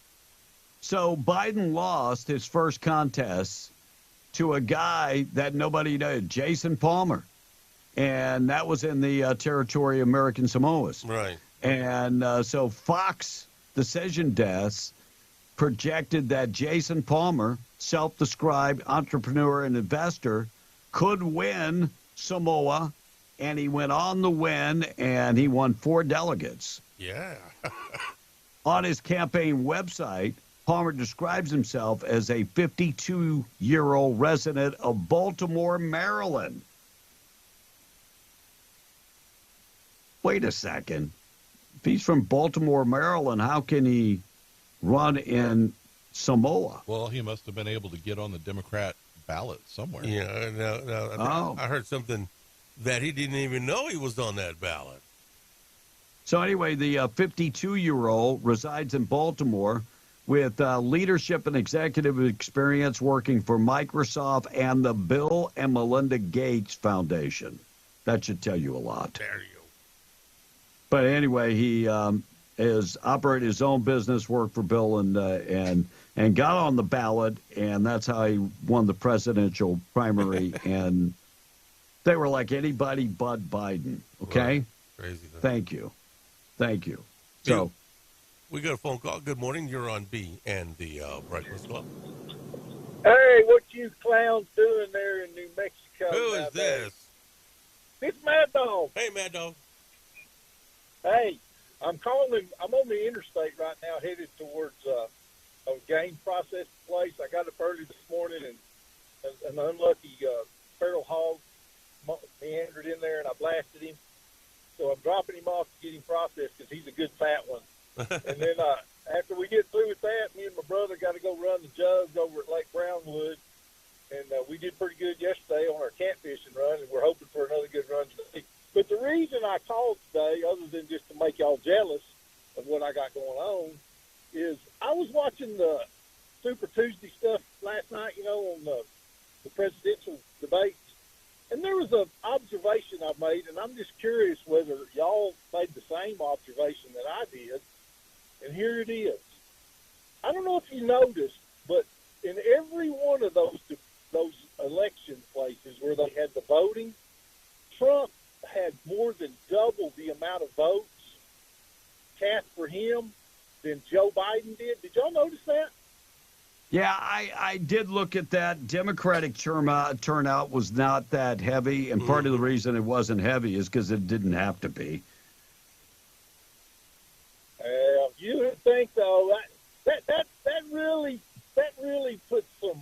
So Biden lost his first contest to a guy that nobody knows, Jason Palmer. And that was in the territory of American Samoas. Right. And so Fox Decision Desk projected that Jason Palmer, self-described entrepreneur and investor, could win Samoa. And he went on to win, and he won 4 delegates. Yeah. On his campaign website, Palmer describes himself as a 52-year-old resident of Baltimore, Maryland. Wait a second. If he's from Baltimore, Maryland, how can he run in Samoa? Well, he must have been able to get on the Democrat ballot somewhere. Yeah. No, I heard something that he didn't even know he was on that ballot. So anyway, the 52-year-old resides in Baltimore with leadership and executive experience working for Microsoft and the Bill and Melinda Gates Foundation. That should tell you a lot. There you go. But anyway, he has operated his own business, worked for Bill, and got on the ballot, and that's how he won the presidential primary. And they were like anybody but Biden. Okay? Right. Crazy. Thank you. So we got a phone call. Good morning. You're on B and the Breakfast Club. Hey, what you clowns doing there in New Mexico? Who is this? It's Mad Dog. Hey, Mad Dog. Hey, I'm calling. I'm on the interstate right now, headed towards a game processing place. I got up early this morning, and an unlucky feral hog meandered in there, and I blasted him. So I'm dropping him off to get him processed because he's a good fat one. And then after we get through with that, me and my brother got to go run the jugs over at Lake Brownwood. And we did pretty good yesterday on our catfishing run, and we're hoping for another good run today. But the reason I called today, other than just to make y'all jealous of what I got going on, is I was watching the Super Tuesday stuff last night, on the presidential debates. And there was an observation I made, and I'm just curious whether y'all made the same observation that I did. And here it is. I don't know if you noticed, but in every one of those election places where they had the voting, Trump had more than double the amount of votes cast for him than Joe Biden did. Did y'all notice that? yeah, I did look at that. Democratic turnout was not that heavy, and part of the reason it wasn't heavy is because it didn't have to be. You would think though that really puts some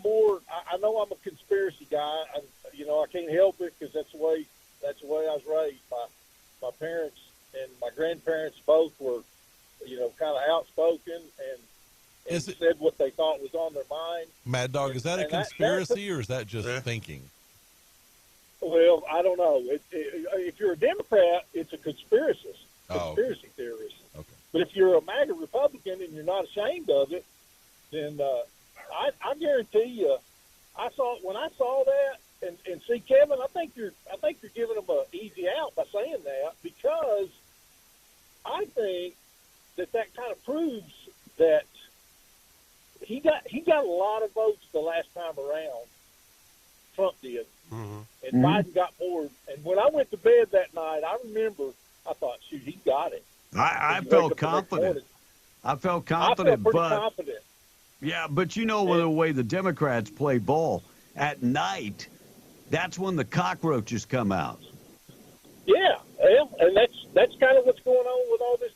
more. I know I'm a conspiracy guy. I can't help it because that's the way I was raised. My parents and my grandparents both were, kind of outspoken and said what they thought was on their mind. Mad Dog, is that a conspiracy or is that just thinking? Well, I don't know. If you're a Democrat, it's a conspiracy theorist. Okay. But if you're a MAGA Republican and you're not ashamed of it, then I guarantee you, when I saw that, and see, Kevin, I think you're giving them an easy out by saying that, because I think that kind of proves that he got a lot of votes the last time around. Trump did, and Biden got more. And when I went to bed that night, I remember I thought, shoot, he got it. I felt confident. I felt confident, pretty confident. Yeah, but the way the Democrats play ball at night, that's when the cockroaches come out. Yeah, and that's kind of what's going on with all this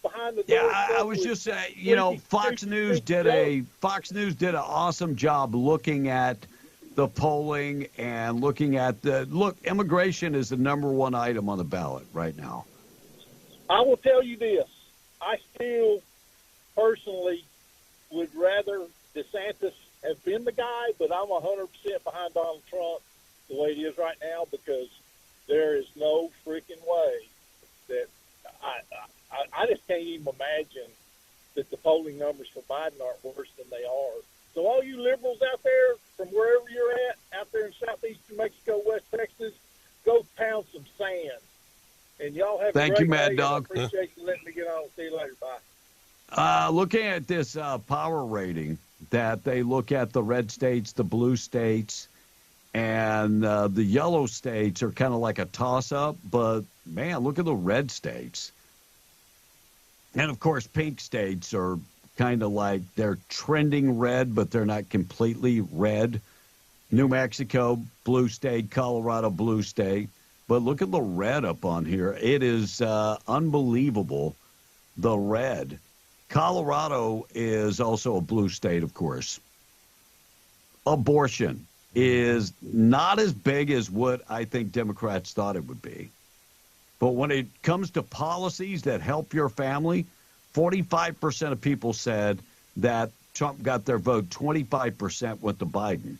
behind the Yeah, door. I was just saying, you know, Fox News did an awesome job looking at the polling and looking at immigration is the number one item on the ballot right now. I will tell you this. I still personally would rather DeSantis have been the guy, but I'm 100% behind Donald Trump the way it is right now, because there is no freaking way that I just can't even imagine that the polling numbers for Biden aren't worse than they are. So all you liberals out there, from wherever you're at, out there in southeast New Mexico, West Texas, go pound some sand. And y'all have Thank a great you, Mad day. Dog. I appreciate you letting me get on. See you later. Bye. Looking at this power rating that they look at the red states, the blue states, and the yellow states are kind of like a toss-up. But, man, look at the red states. And, of course, pink states are kind of like they're trending red, but they're not completely red. New Mexico, blue state. Colorado, blue state. But look at the red up on here. It is unbelievable, the red. Colorado is also a blue state, of course. Abortion is not as big as what I think Democrats thought it would be. But when it comes to policies that help your family, 45% of people said that Trump got their vote. 25% went to Biden.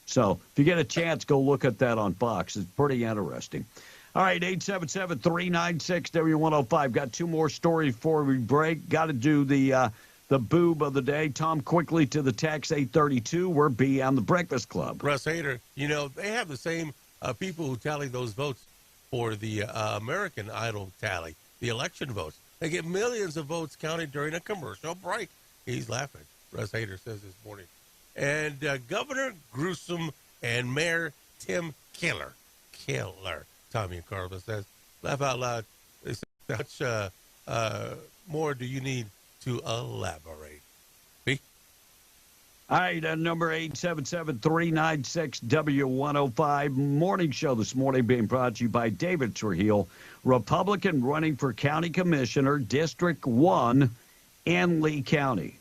So if you get a chance, go look at that on Fox. It's pretty interesting. All right, 877-396-W105. Got two more stories before we break. Got to do the boob of the day. Tom, quickly to the text, 832. We're on the Breakfast Club. Russ Hader, you know, they have the same people who tally those votes for the American Idol tally, the election votes. They get millions of votes counted during a commercial break. He's laughing, Russ Hader says this morning. And Governor Newsom and Mayor Tim Killer, Tommy and Carla says, laugh out loud. They say, how much more do you need to elaborate? B? All right, number 877-396-W105. Morning show this morning being brought to you by David Trujillo, Republican running for County Commissioner, District 1 in Lee County.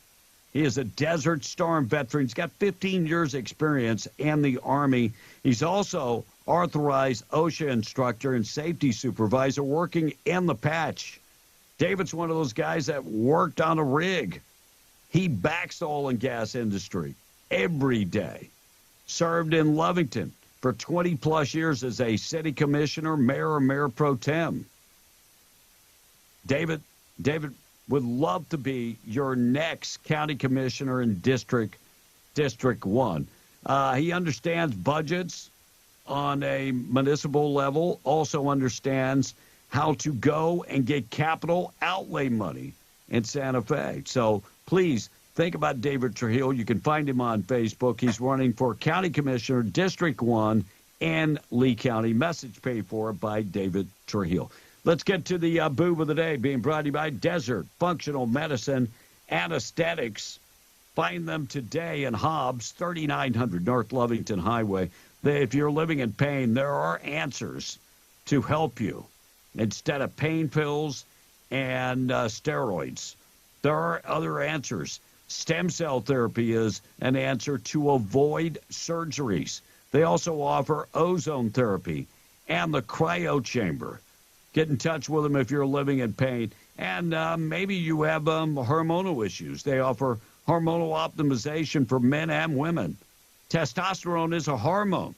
He is a Desert Storm veteran. He's got 15 years experience in the Army. He's also authorized OSHA instructor and safety supervisor working in the patch. David's one of those guys that worked on a rig. He backs the oil and gas industry every day. Served in Lovington for 20-plus years as a city commissioner, mayor, or mayor pro tem. David would love to be your next county commissioner in District 1. He understands budgets on a municipal level, also understands how to go and get capital outlay money in Santa Fe. So please think about David Trujillo. You can find him on Facebook. He's running for County Commissioner, District 1 in Lee County. Message paid for by David Trujillo. Let's get to the boob of the day, being brought to you by Desert Functional Medicine Anesthetics. Find them today in Hobbs, 3900 North Lovington Highway. If you're living in pain, there are answers to help you. Instead of pain pills and steroids, there are other answers. Stem cell therapy is an answer to avoid surgeries. They also offer ozone therapy and the cryo chamber. Get in touch with them if you're living in pain. And maybe you have hormonal issues. They offer hormonal optimization for men and women. Testosterone is a hormone.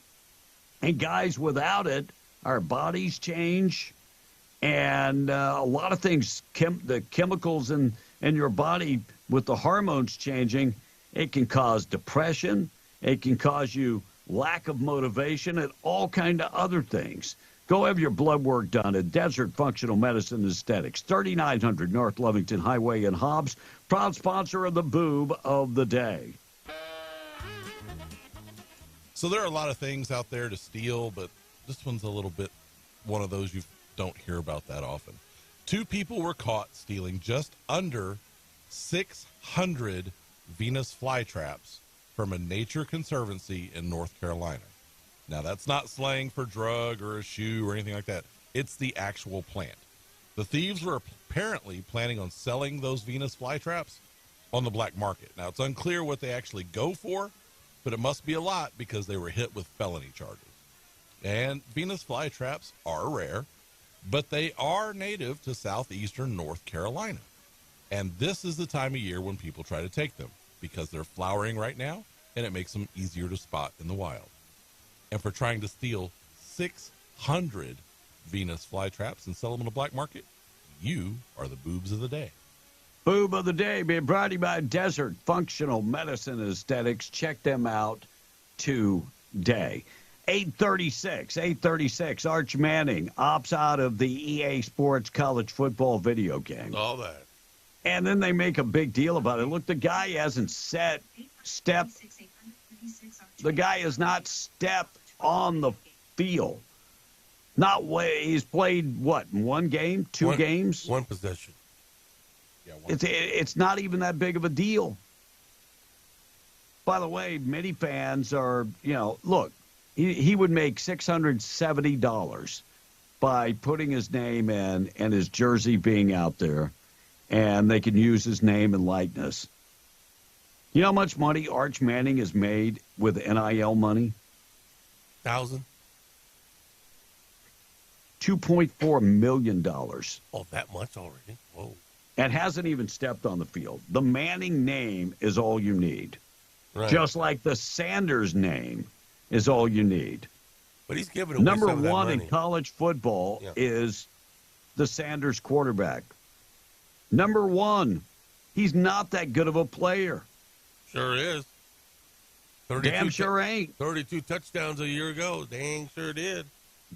And guys, without it, our bodies change. And a lot of things, the chemicals in your body with the hormones changing, it can cause depression. It can cause you lack of motivation and all kind of other things. Go have your blood work done at Desert Functional Medicine Aesthetics, 3900 North Lovington Highway in Hobbs, proud sponsor of the boob of the day. So there are a lot of things out there to steal, but this one's a little bit one of those you don't hear about that often. 2 people were caught stealing just under 600 Venus flytraps from a nature conservancy in North Carolina. Now, that's not slang for drug or a shoe or anything like that. It's the actual plant. The thieves were apparently planning on selling those Venus flytraps on the black market. Now, it's unclear what they actually go for, but it must be a lot because they were hit with felony charges. And Venus flytraps are rare, but they are native to southeastern North Carolina. And this is the time of year when people try to take them because they're flowering right now, and it makes them easier to spot in the wild. And for trying to steal 600 Venus flytraps and sell them on the black market, you are the boobs of the day. Boob of the day being brought to you by Desert Functional Medicine Aesthetics. Check them out today. 836. Arch Manning opts out of the EA Sports college football video game. All that. And then they make a big deal about it. Look, the guy hasn't The guy has not stepped on the field. He's played, what, one game, two games? One possession. Yeah, it's not even that big of a deal. By the way, many fans are, look, he would make $670 by putting his name in and his jersey being out there, and they can use his name and likeness. You know how much money Arch Manning has made with NIL money? 1,000. $2.4 million. Oh, that much already? Whoa. And hasn't even stepped on the field. The Manning name is all you need. Right. Just like the Sanders name is all you need. But he's giving away Number some of that one money. in college football is the Sanders quarterback. Number one. He's not that good of a player. Sure is. Damn sure ain't. 32 touchdowns a year ago. Dang sure did.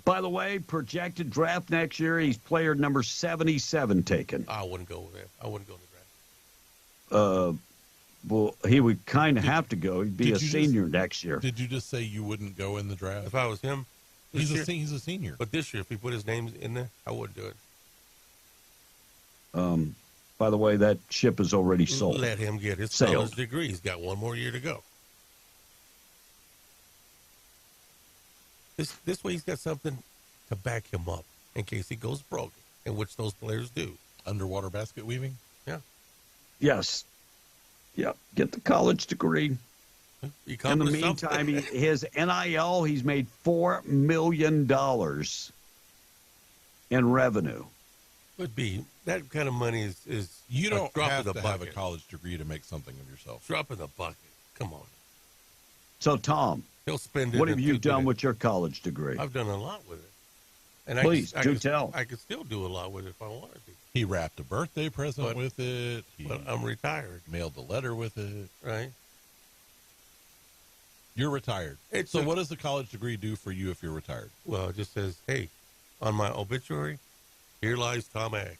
By the way, projected draft next year, he's player number 77 taken. I wouldn't go with that. I wouldn't go to the draft. Well, he would kind of have to go. He'd be a senior next year. Did you just say you wouldn't go in the draft? If I was him, he's a senior. But this year, if he put his name in there, I wouldn't do it. By the way, that ship is already sold. Let him get his college degree. He's got one more year to go. This way he's got something to back him up in case he goes broke, in which those players do. Underwater basket weaving? Yeah. Yes. Yep. Get the college degree. In the meantime, his NIL, he's made $4 million in revenue. Would be. That kind of money is you don't a drop have in the to bucket. have a college degree to make something of yourself. Drop in the bucket. Come on. So, Tom, he'll spend it. What have you done with your college degree? I've done a lot with it. And Please, do tell. I could still do a lot with it if I wanted to. He wrapped a birthday present with it. But I'm retired. Mailed a letter with it. Right. You're retired. So what does the college degree do for you if you're retired? Well, it just says, hey, on my obituary, here lies Tom Ag.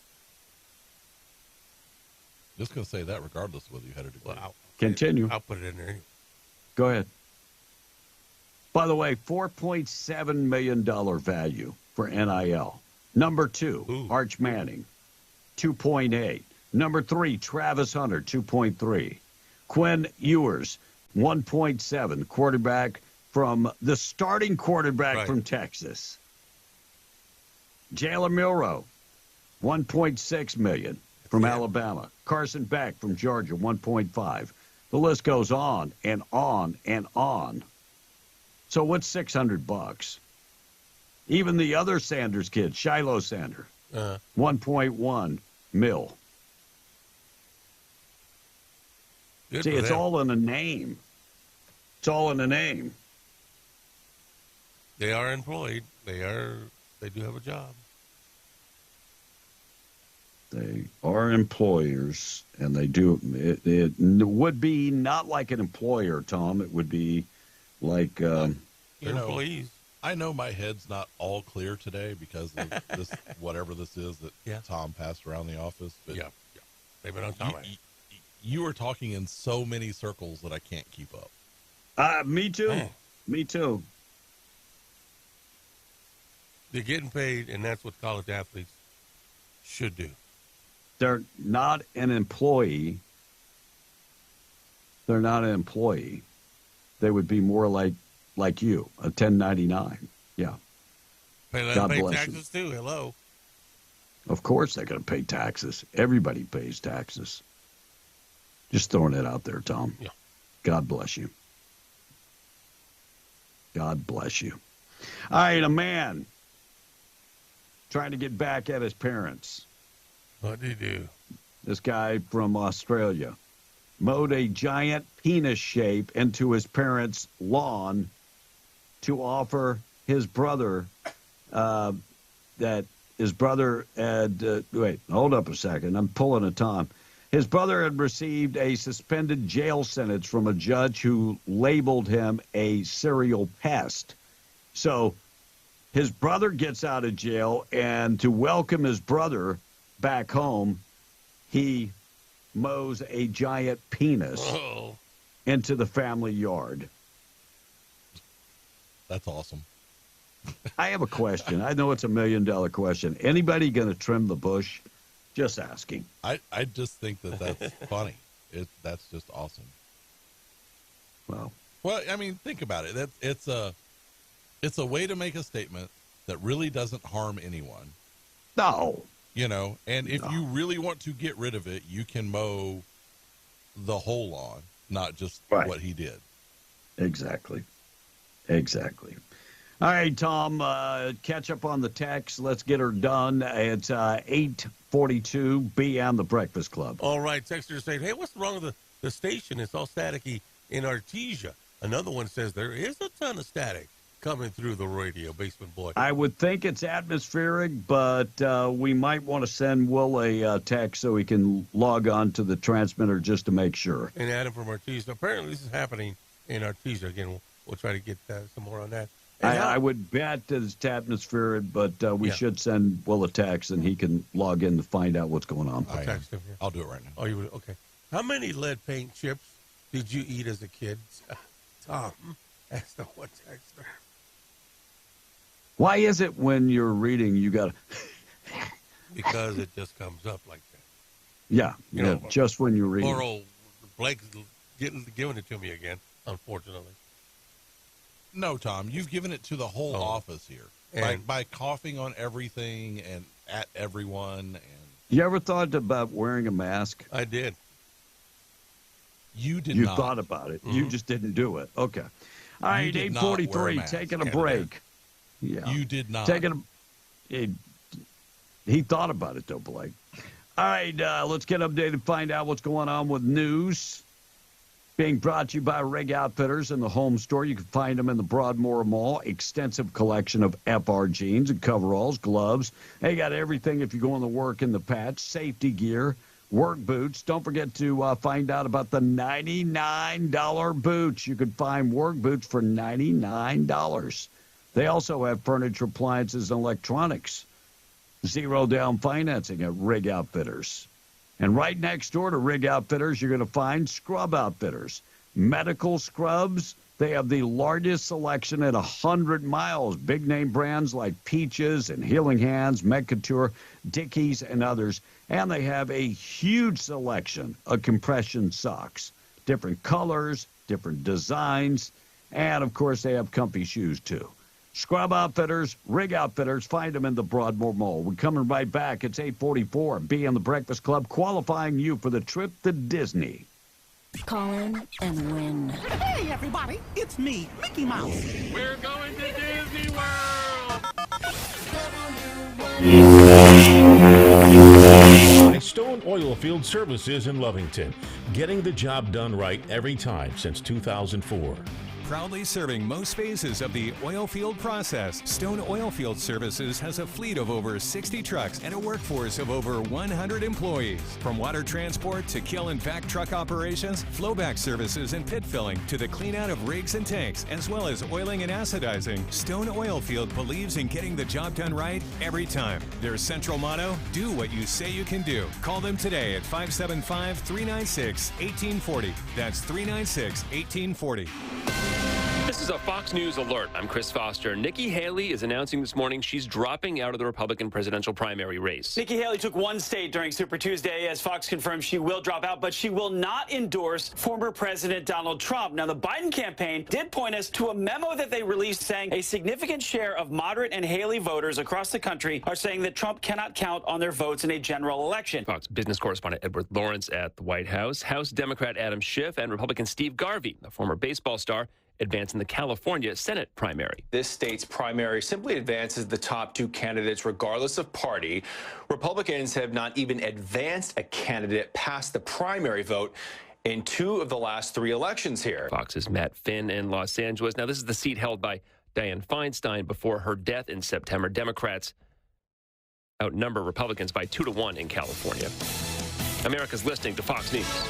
Just going to say that regardless of whether you had a degree. Well, Continue. I'll put it in there anyway. Go ahead. By the way, $4.7 million value for NIL. Number 2, Arch Manning, 2.8. Number 3, Travis Hunter, 2.3. Quinn Ewers, 1.7. Quarterback from the starting quarterback from Texas. Jalen Milroe, 1.6 million from Alabama. Carson Beck from Georgia, 1.5. The list goes on and on and on. So what's $600? Even the other Sanders kid, Shiloh Sanders, 1.1 mil. Good See, for it's them. all in a name. It's all in a name. They are employed. They do have a job. They are employers, and they do. It would be not like an employer, Tom. It would be like employees. I know my head's not all clear today because of this, whatever this is that Tom passed around the office. But yeah. They've been on Tom. You are talking in so many circles that I can't keep up. Me too. Me too. They're getting paid, and that's what college athletes should do. They're not an employee. They're not an employee. They would be more like you, a 1099. Yeah. Pay God bless you. taxes too. Hello. Of course they're going to pay taxes. Everybody pays taxes. Just throwing it out there, Tom. Yeah. God bless you. God bless you. All right, a man trying to get back at his parents. What did he do? This guy from Australia mowed a giant penis shape into his parents' lawn to offer his brother that his brother had, wait, hold up a second. I'm pulling a Tom. His brother had received a suspended jail sentence from a judge who labeled him a serial pest. So his brother gets out of jail, and to welcome his brother back home, he mows a giant penis into the family yard. That's awesome. I have a question. I know it's $1 million question. Anybody going to trim the bush? Just asking. I just think that's funny. That's just awesome. Well, I mean, think about it. It's a way to make a statement that really doesn't harm anyone. No. You know, and if you really want to get rid of it, you can mow the whole lawn, not just what he did. Exactly. All right, Tom, catch up on the text. Let's get her done. It's 8:42. Be on the Breakfast Club. All right, texter saying, hey, what's wrong with the station? It's all staticky in Artesia. Another one says there is a ton of static coming through the radio, Basement Boy. I would think it's atmospheric, but we might want to send Will a text so he can log on to the transmitter just to make sure. And Adam from Artesia. Apparently this is happening in Artesia. Again, we'll try to get some more on that. I would bet that it's atmospheric, but we should send Will a text, and he can log in to find out what's going on. I'll text him here. I'll do it right now. Oh, you would? Okay. How many lead paint chips did you eat as a kid? Tom, ask the one texter. Why is it when you're reading, you got to... Because it just comes up like that. Yeah, You know, just when you're reading. Poor old Blake's giving it to me again, unfortunately. No, Tom, you've given it to the whole office here by coughing on everything and at everyone. And you ever thought about wearing a mask? I did. You did you not. You thought about it. You just didn't do it. Okay. All right, 8:43, taking a break. Yeah. You did not. He thought about it, though, Blake. All right, let's get updated, find out what's going on with news. Being brought to you by Rig Outfitters in the home store. You can find them in the Broadmoor Mall. Extensive collection of FR jeans and coveralls, gloves. They got everything if you're going to work in the patch. Safety gear, work boots. Don't forget to find out about the $99 boots. You can find work boots for $99. They also have furniture, appliances, and electronics. Zero down financing at Rig Outfitters. And right next door to Rig Outfitters, you're going to find Scrub Outfitters. Medical scrubs, they have the largest selection at 100 miles. Big name brands like Peaches and Healing Hands, MedCouture, Dickies, and others. And they have a huge selection of compression socks. Different colors, different designs. And, of course, they have comfy shoes, too. Scrub Outfitters, Rig Outfitters, find them in the Broadmoor Mall. We're coming right back. It's 8:44. Be on the Breakfast Club, qualifying you for the trip to Disney. Call in and win. Hey, everybody, it's me, Mickey Mouse. We're going to Disney World. Stone Oilfield Services in Lovington, getting the job done right every time since 2004. Proudly serving most phases of the oil field process, Stone Oilfield Services has a fleet of over 60 trucks and a workforce of over 100 employees. From water transport to kill and vac truck operations, flowback services and pit filling to the clean out of rigs and tanks, as well as oiling and acidizing, Stone Oilfield believes in getting the job done right every time. Their central motto, do what you say you can do. Call them today at 575-396-1840. That's 396-1840. This This is a Fox News alert. I'm Chris Foster. Nikki Haley is announcing this morning she's dropping out of the Republican presidential primary race. Nikki Haley took one state during Super Tuesday as Fox confirmed she will drop out, but she will not endorse former President Donald Trump. Now, the Biden campaign did point us to a memo that they released saying a significant share of moderate and Haley voters across the country are saying that Trump cannot count on their votes in a general election. Fox business correspondent Edward Lawrence at the White House, House Democrat Adam Schiff, and Republican Steve Garvey, the former baseball star, advance in the California Senate primary. This state's primary simply advances the top two candidates regardless of party. Republicans have not even advanced a candidate past the primary vote in 2 of the last 3 elections here. Fox's Matt Finn in Los Angeles. Now, this is the seat held by Dianne Feinstein before her death in September. Democrats outnumber Republicans by 2-1 in California. America's listening to Fox News.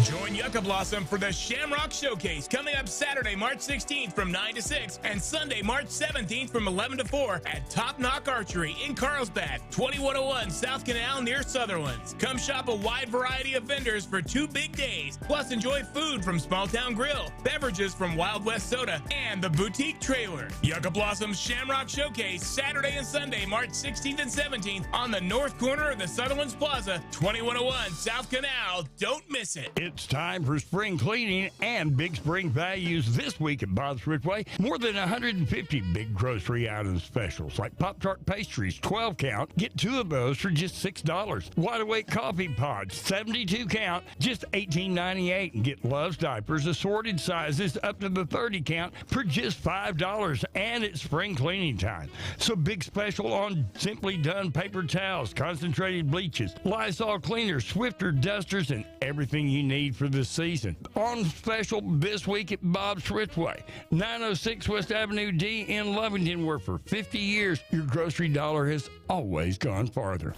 Join Yucca Blossom for the Shamrock Showcase coming up Saturday, March 16th from 9 to 6 and Sunday, March 17th from 11 to 4 at Top Knock Archery in Carlsbad, 2101 South Canal near Sutherlands. Come shop a wide variety of vendors for 2 big days, plus enjoy food from Small Town Grill, beverages from Wild West Soda, and the Boutique Trailer. Yucca Blossom's Shamrock Showcase Saturday and Sunday, March 16th and 17th on the north corner of the Sutherlands Plaza, 2101 South Canal. Don't miss it. It's time for spring cleaning and big spring values this week at Bob's Ridgeway. More than 150 big grocery item specials like Pop-Tart pastries, 12 count. Get 2 of those for just $6. Wide Awake coffee pods, 72 count, just $18.98. And get Love's diapers, assorted sizes up to the 30 count for just $5. And it's spring cleaning time. So big special on Simply Done paper towels, concentrated bleaches, Lysol cleaners, Swiffer dusters, and everything you need for this season. On special this week at Bob's Ridgeway, 906 West Avenue D in Lovington, where for 50 years your grocery dollar has always gone farther.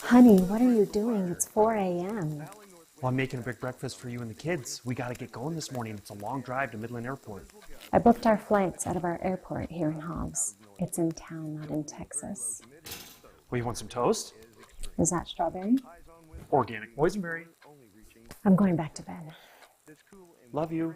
Honey, what are you doing? It's 4 a.m. Well, I'm making a big breakfast for you and the kids. We got to get going this morning. It's a long drive to Midland Airport. I booked our flights out of our airport here in Hobbs. It's in town, not in Texas. Well, you want some toast? Is that strawberry? Organic boysenberry. I'm going back to bed. Love you.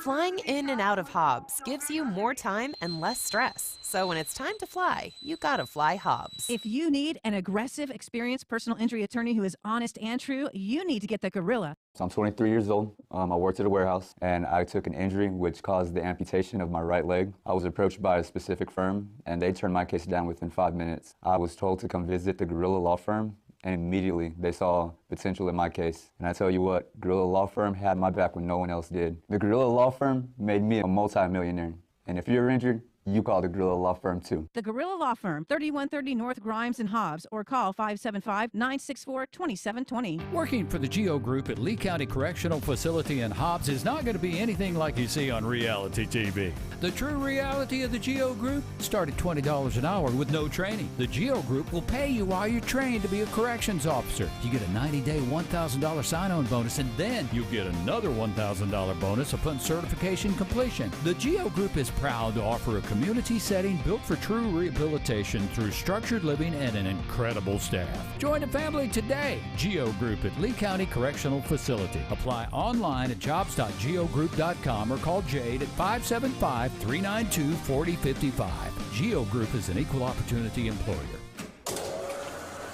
Flying in and out of Hobbs gives you more time and less stress. So when it's time to fly, you gotta fly Hobbs. If you need an aggressive, experienced personal injury attorney who is honest and true, you need to get the Gorilla. So I'm 23 years old. I worked at a warehouse, and I took an injury which caused the amputation of my right leg. I was approached by a specific firm, and they turned my case down within 5 minutes. I was told to come visit the Gorilla Law Firm, and immediately they saw potential in my case. And I tell you what, Gorilla Law Firm had my back when no one else did. The Gorilla Law Firm made me a multi-millionaire. And if you're injured, you call the Gorilla Law Firm too. The Gorilla Law Firm, 3130 North Grimes and Hobbs, or call 575-964-2720. Working for the GEO Group at Lee County Correctional Facility in Hobbs is not going to be anything like you see on reality TV. The true reality of the GEO Group start at $20 an hour with no training. The GEO Group will pay you while you're trained to be a corrections officer. You get a 90-day $1,000 sign-on bonus, and then you get another $1,000 bonus upon certification completion. The GEO Group is proud to offer a community setting built for true rehabilitation through structured living and an incredible staff. Join the family today. GEO Group at Lee County Correctional Facility. Apply online at jobs.geogroup.com or call Jade at 575-392-4055. GEO Group is an equal opportunity employer.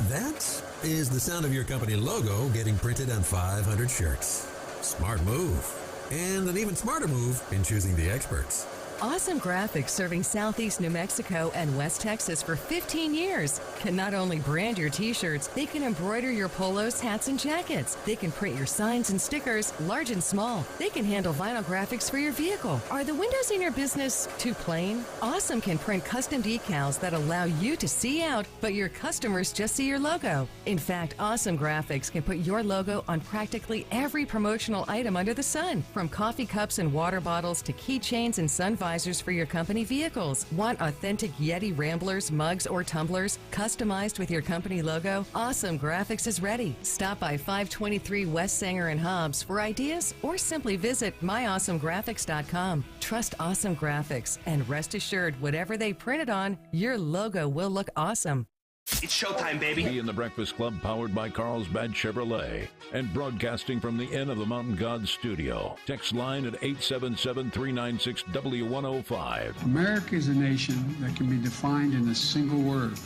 That is the sound of your company logo getting printed on 500 shirts. Smart move. And an even smarter move in choosing the experts. Awesome Graphics, serving Southeast New Mexico and West Texas for 15 years, can not only brand your t-shirts, they can embroider your polos, hats, and jackets. They can print your signs and stickers, large and small. They can handle vinyl graphics for your vehicle. Are the windows in your business too plain? Awesome can print custom decals that allow you to see out, but your customers just see your logo. In fact, Awesome Graphics can put your logo on practically every promotional item under the sun, from coffee cups and water bottles to keychains and sun visors for your company vehicles. Want authentic Yeti ramblers, mugs, or tumblers customized with your company logo? Awesome Graphics is ready. Stop by 523 West Sanger and Hobbs for ideas, or simply visit myawesomegraphics.com. Trust Awesome Graphics and rest assured, whatever they printed on, your logo will look awesome. It's showtime, baby. Be in the Breakfast Club, powered by Carlsbad Chevrolet, and broadcasting from the Inn of the Mountain God studio. Text line at 877-396-W105. America is a nation that can be defined in a single word.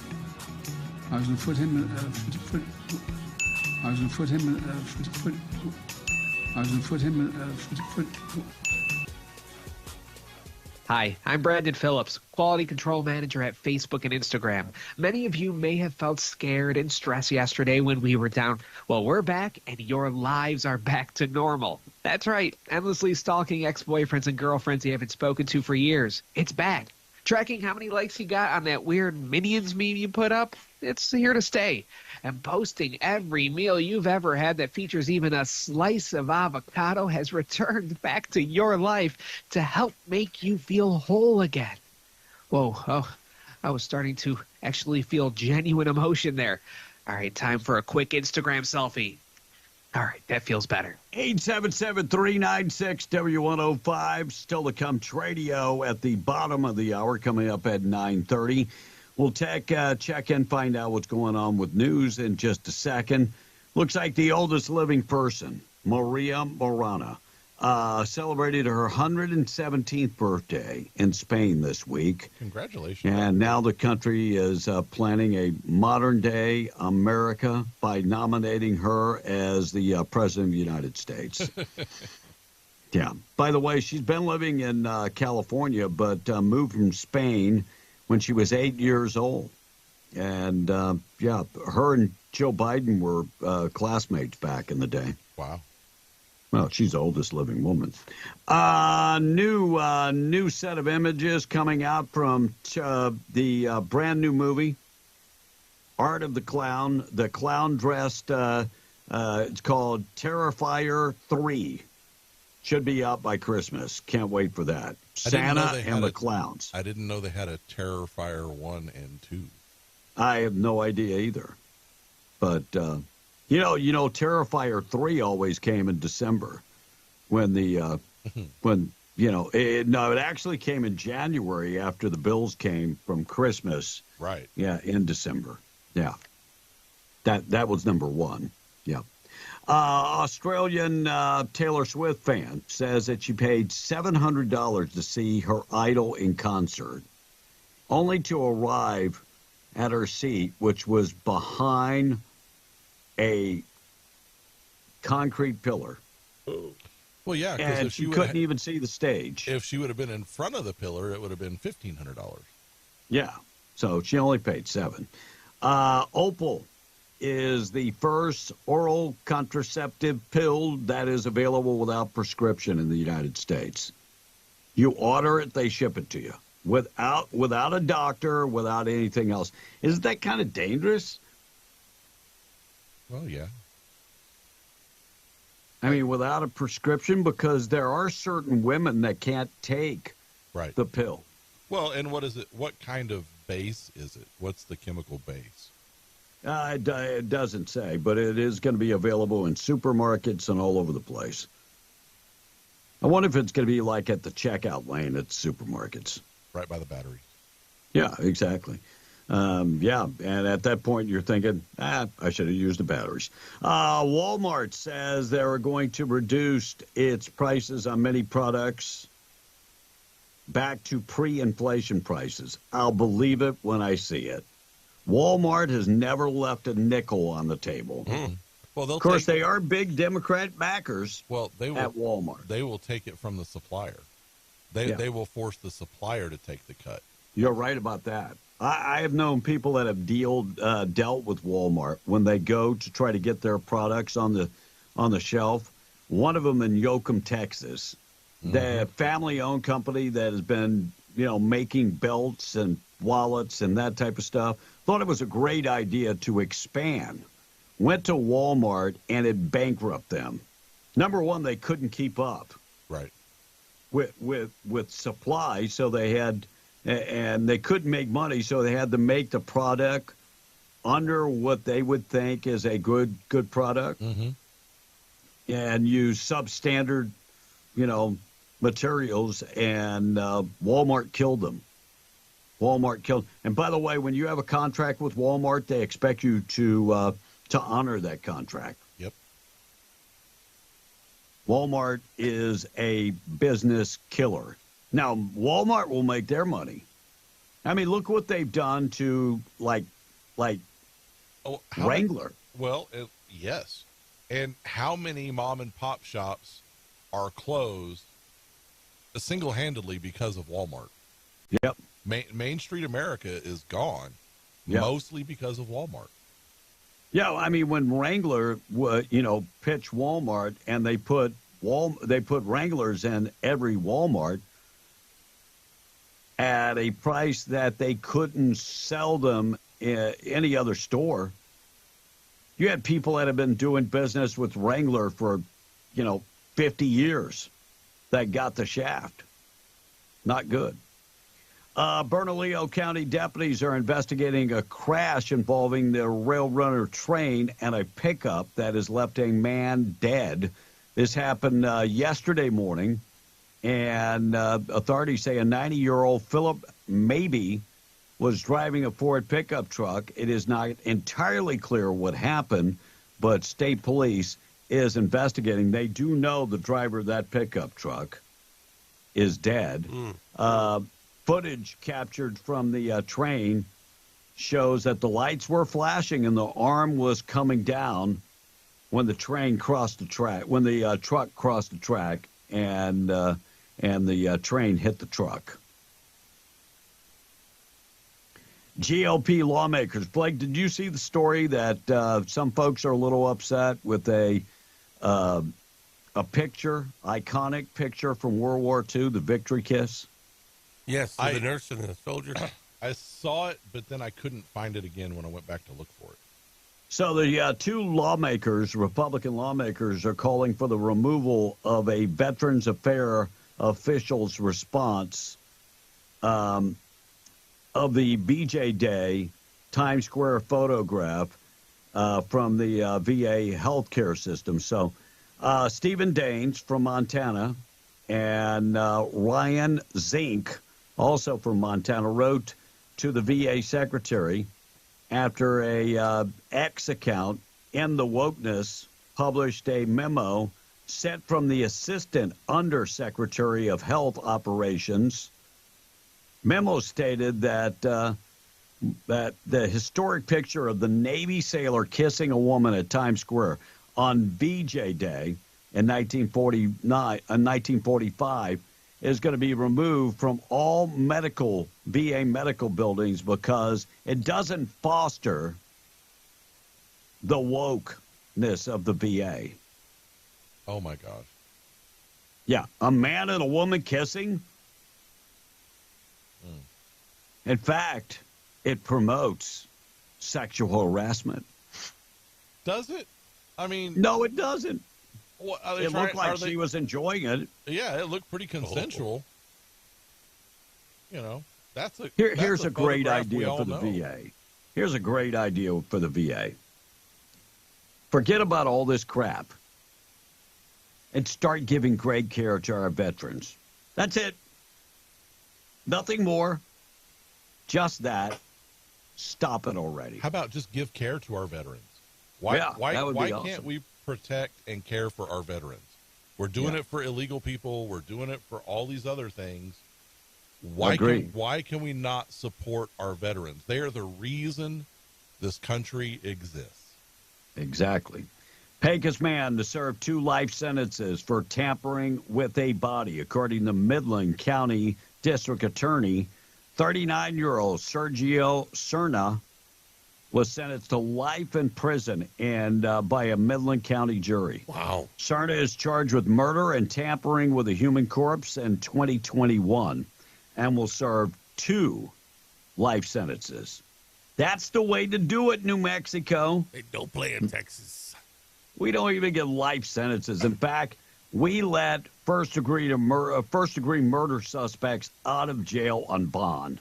I was going to put him. I was going to put him. I was going to put him. Hi, I'm Brandon Phillips, Quality Control Manager at Facebook and Instagram. Many of you may have felt scared and stressed yesterday when we were down. Well, we're back, and your lives are back to normal. That's right, endlessly stalking ex-boyfriends and girlfriends you haven't spoken to for years. It's back. Tracking how many likes you got on that weird Minions meme you put up? It's here to stay. And posting every meal you've ever had that features even a slice of avocado has returned back to your life to help make you feel whole again. Whoa, oh, I was starting to actually feel genuine emotion there. All right, time for a quick Instagram selfie. All right, that feels better. 877-396-W105. Still to come, Tradio at the bottom of the hour, coming up at 9:30. We'll check in, find out what's going on with news in just a second. Looks like the oldest living person, Maria Morana, celebrated her 117th birthday in Spain this week. Congratulations. And now the country is planning a modern-day America by nominating her as the President of the United States. Yeah. By the way, she's been living in California, but moved from Spain when she was 8 years old. And, yeah, her and Joe Biden were classmates back in the day. Wow. Well, she's the oldest living woman. New set of images coming out from the brand new movie, Art of the Clown. The clown dressed, it's called Terrifier 3. Should be out by Christmas. Can't wait for that. Santa and the Clowns. I didn't know they had a Terrifier 1 and 2. I have no idea either. But, you know, Terrifier 3 always came in December when it actually came in January after the bills came from Christmas. Right. Yeah, in December. Yeah. That was number one. Yeah. Australian Taylor Swift fan says that she paid $700 to see her idol in concert, only to arrive at her seat, which was behind a concrete pillar. Well, yeah, and she couldn't even see the stage. If she would have been in front of the pillar, it would have been $1,500. Yeah, so she only paid $7. Opal is the first oral contraceptive pill that is available without prescription in the United States. You order it, they ship it to you without a doctor, without anything else. Isn't that kind of dangerous? Well, yeah. I mean, without a prescription, because there are certain women that can't take the pill. Well, and what is it? What kind of base is it? What's the chemical base? It doesn't say, but it is going to be available in supermarkets and all over the place. I wonder if it's going to be like at the checkout lane at supermarkets. Right by the batteries. Yeah, exactly. Yeah, and at that point you're thinking, I should have used the batteries. Walmart says they're going to reduce its prices on many products back to pre-inflation prices. I'll believe it when I see it. Walmart has never left a nickel on the table. Well, of course, they are big Democrat backers at Walmart. They will take it from the supplier. They will force the supplier to take the cut. You're right about that. I have known people that have dealt with Walmart when they go to try to get their products on the shelf. One of them in Yoakum, Texas, the family-owned company that has been making belts and wallets and that type of stuff, thought it was a great idea to expand. Went to Walmart and it bankrupted them. Number one, they couldn't keep up. Right. With supply, so they had. And they couldn't make money, so they had to make the product under what they would think is a good product, and use substandard, materials. And Walmart killed them. Walmart killed. And by the way, when you have a contract with Walmart, they expect you to honor that contract. Yep. Walmart is a business killer. Now, Walmart will make their money. I mean, look what they've done to like Wrangler. Yes. And how many mom and pop shops are closed single-handedly because of Walmart? Yep. Main Street America is gone, mostly because of Walmart. Yeah, I mean, when Wrangler, pitched Walmart and they put Wranglers in every Walmart at a price that they couldn't sell them in any other store. You had people that have been doing business with Wrangler for, 50 years that got the shaft. Not good. Bernalillo County deputies are investigating a crash involving the Rail Runner train and a pickup that has left a man dead. This happened yesterday morning, and authorities say a 90-year-old Philip Maybe was driving a Ford pickup truck. It is not entirely clear what happened, but state police is investigating. They do know the driver of that pickup truck is dead. Footage captured from the train shows that the lights were flashing and the arm was coming down when the train crossed the track, when the truck crossed the track, and the train hit the truck. GOP lawmakers. Blake, did you see the story that some folks are a little upset with a picture, iconic picture from World War II, the victory kiss? Yes, the nurse and the soldier. I saw it, but then I couldn't find it again when I went back to look for it. So the two lawmakers, Republican lawmakers, are calling for the removal of a Veterans Affairs official's response of the BJ Day Times Square photograph from the VA healthcare system. So Stephen Daines from Montana and Ryan Zink, also from Montana, wrote to the VA secretary after a X account in the Wokeness published a memo sent from the Assistant Undersecretary of Health Operations. Memo stated that that the historic picture of the Navy sailor kissing a woman at Times Square on VJ Day in 1945 is going to be removed from all VA medical buildings because it doesn't foster the wokeness of the VA. Oh, my gosh. Yeah, a man and a woman kissing. In fact, it promotes sexual harassment. Does it? I mean... No, it doesn't. What, it looked like she was enjoying it. Yeah, it looked pretty consensual. That's a... Here's a great idea for the VA. Here's a great idea for the VA. Forget about all this crap and start giving great care to our veterans. That's it. Nothing more. Just that. Stop it already. How about just give care to our veterans? Why can't we protect and care for our veterans? We're doing it for illegal people. We're doing it for all these other things. Why can we not support our veterans? They are the reason this country exists. Exactly. Pecos man to serve 2 life sentences for tampering with a body, according to Midland County District Attorney. 39-year-old Sergio Cerna was sentenced to life in prison and by a Midland County jury. Wow. Cerna is charged with murder and tampering with a human corpse in 2021 and will serve 2 life sentences. That's the way to do it, New Mexico. They don't play in Texas. We don't even get life sentences. In fact, we let first-degree murder suspects out of jail on bond.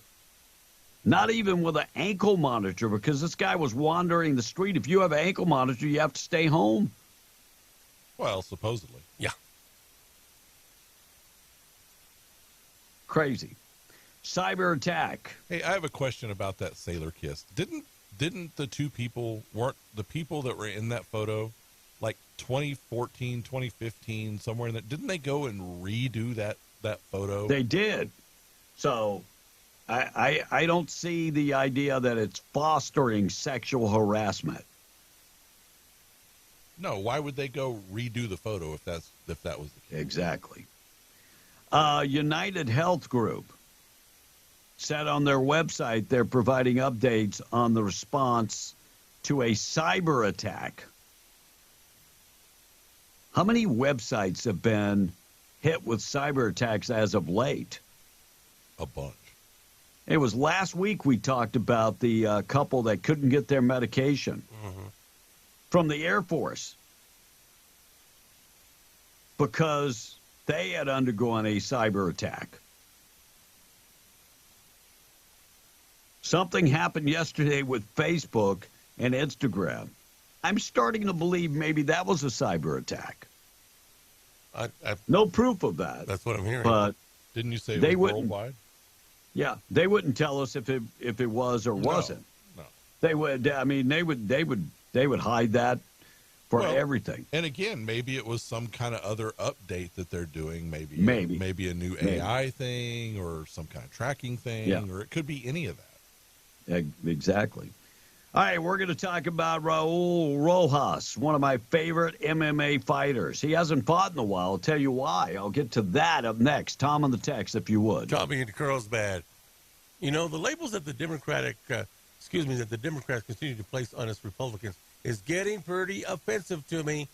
Not even with an ankle monitor, because this guy was wandering the street. If you have an ankle monitor, you have to stay home. Well, supposedly. Yeah. Crazy. cyber attack. Hey, I have a question about that sailor kiss. Didn't the two people, weren't the people that were in that photo, like 2014, 2015, somewhere in that, didn't they go and redo that photo? They did. So I don't see the idea that it's fostering sexual harassment. No, why would they go redo the photo if that was the case? Exactly. United Health Group said on their website they're providing updates on the response to a cyber attack. How many websites have been hit with cyber attacks as of late? A bunch. It was last week we talked about the couple that couldn't get their medication from the Air Force because they had undergone a cyber attack. Something happened yesterday with Facebook and Instagram. I'm starting to believe maybe that was a cyber attack. No proof of that. That's what I'm hearing. But didn't you say it was worldwide? Yeah, they wouldn't tell us if it was or wasn't. No. They would. I mean, they would hide that for everything. And again, maybe it was some kind of other update that they're doing. Maybe a new AI thing or some kind of tracking thing, or it could be any of that. Exactly. All right, we're going to talk about Raul Rojas, one of my favorite MMA fighters. He hasn't fought in a while. I'll tell you why. I'll get to that up next. Tom on the text, if you would. Tommy in Carlsbad. You know, the labels that the Democrats continue to place on us Republicans is getting pretty offensive to me.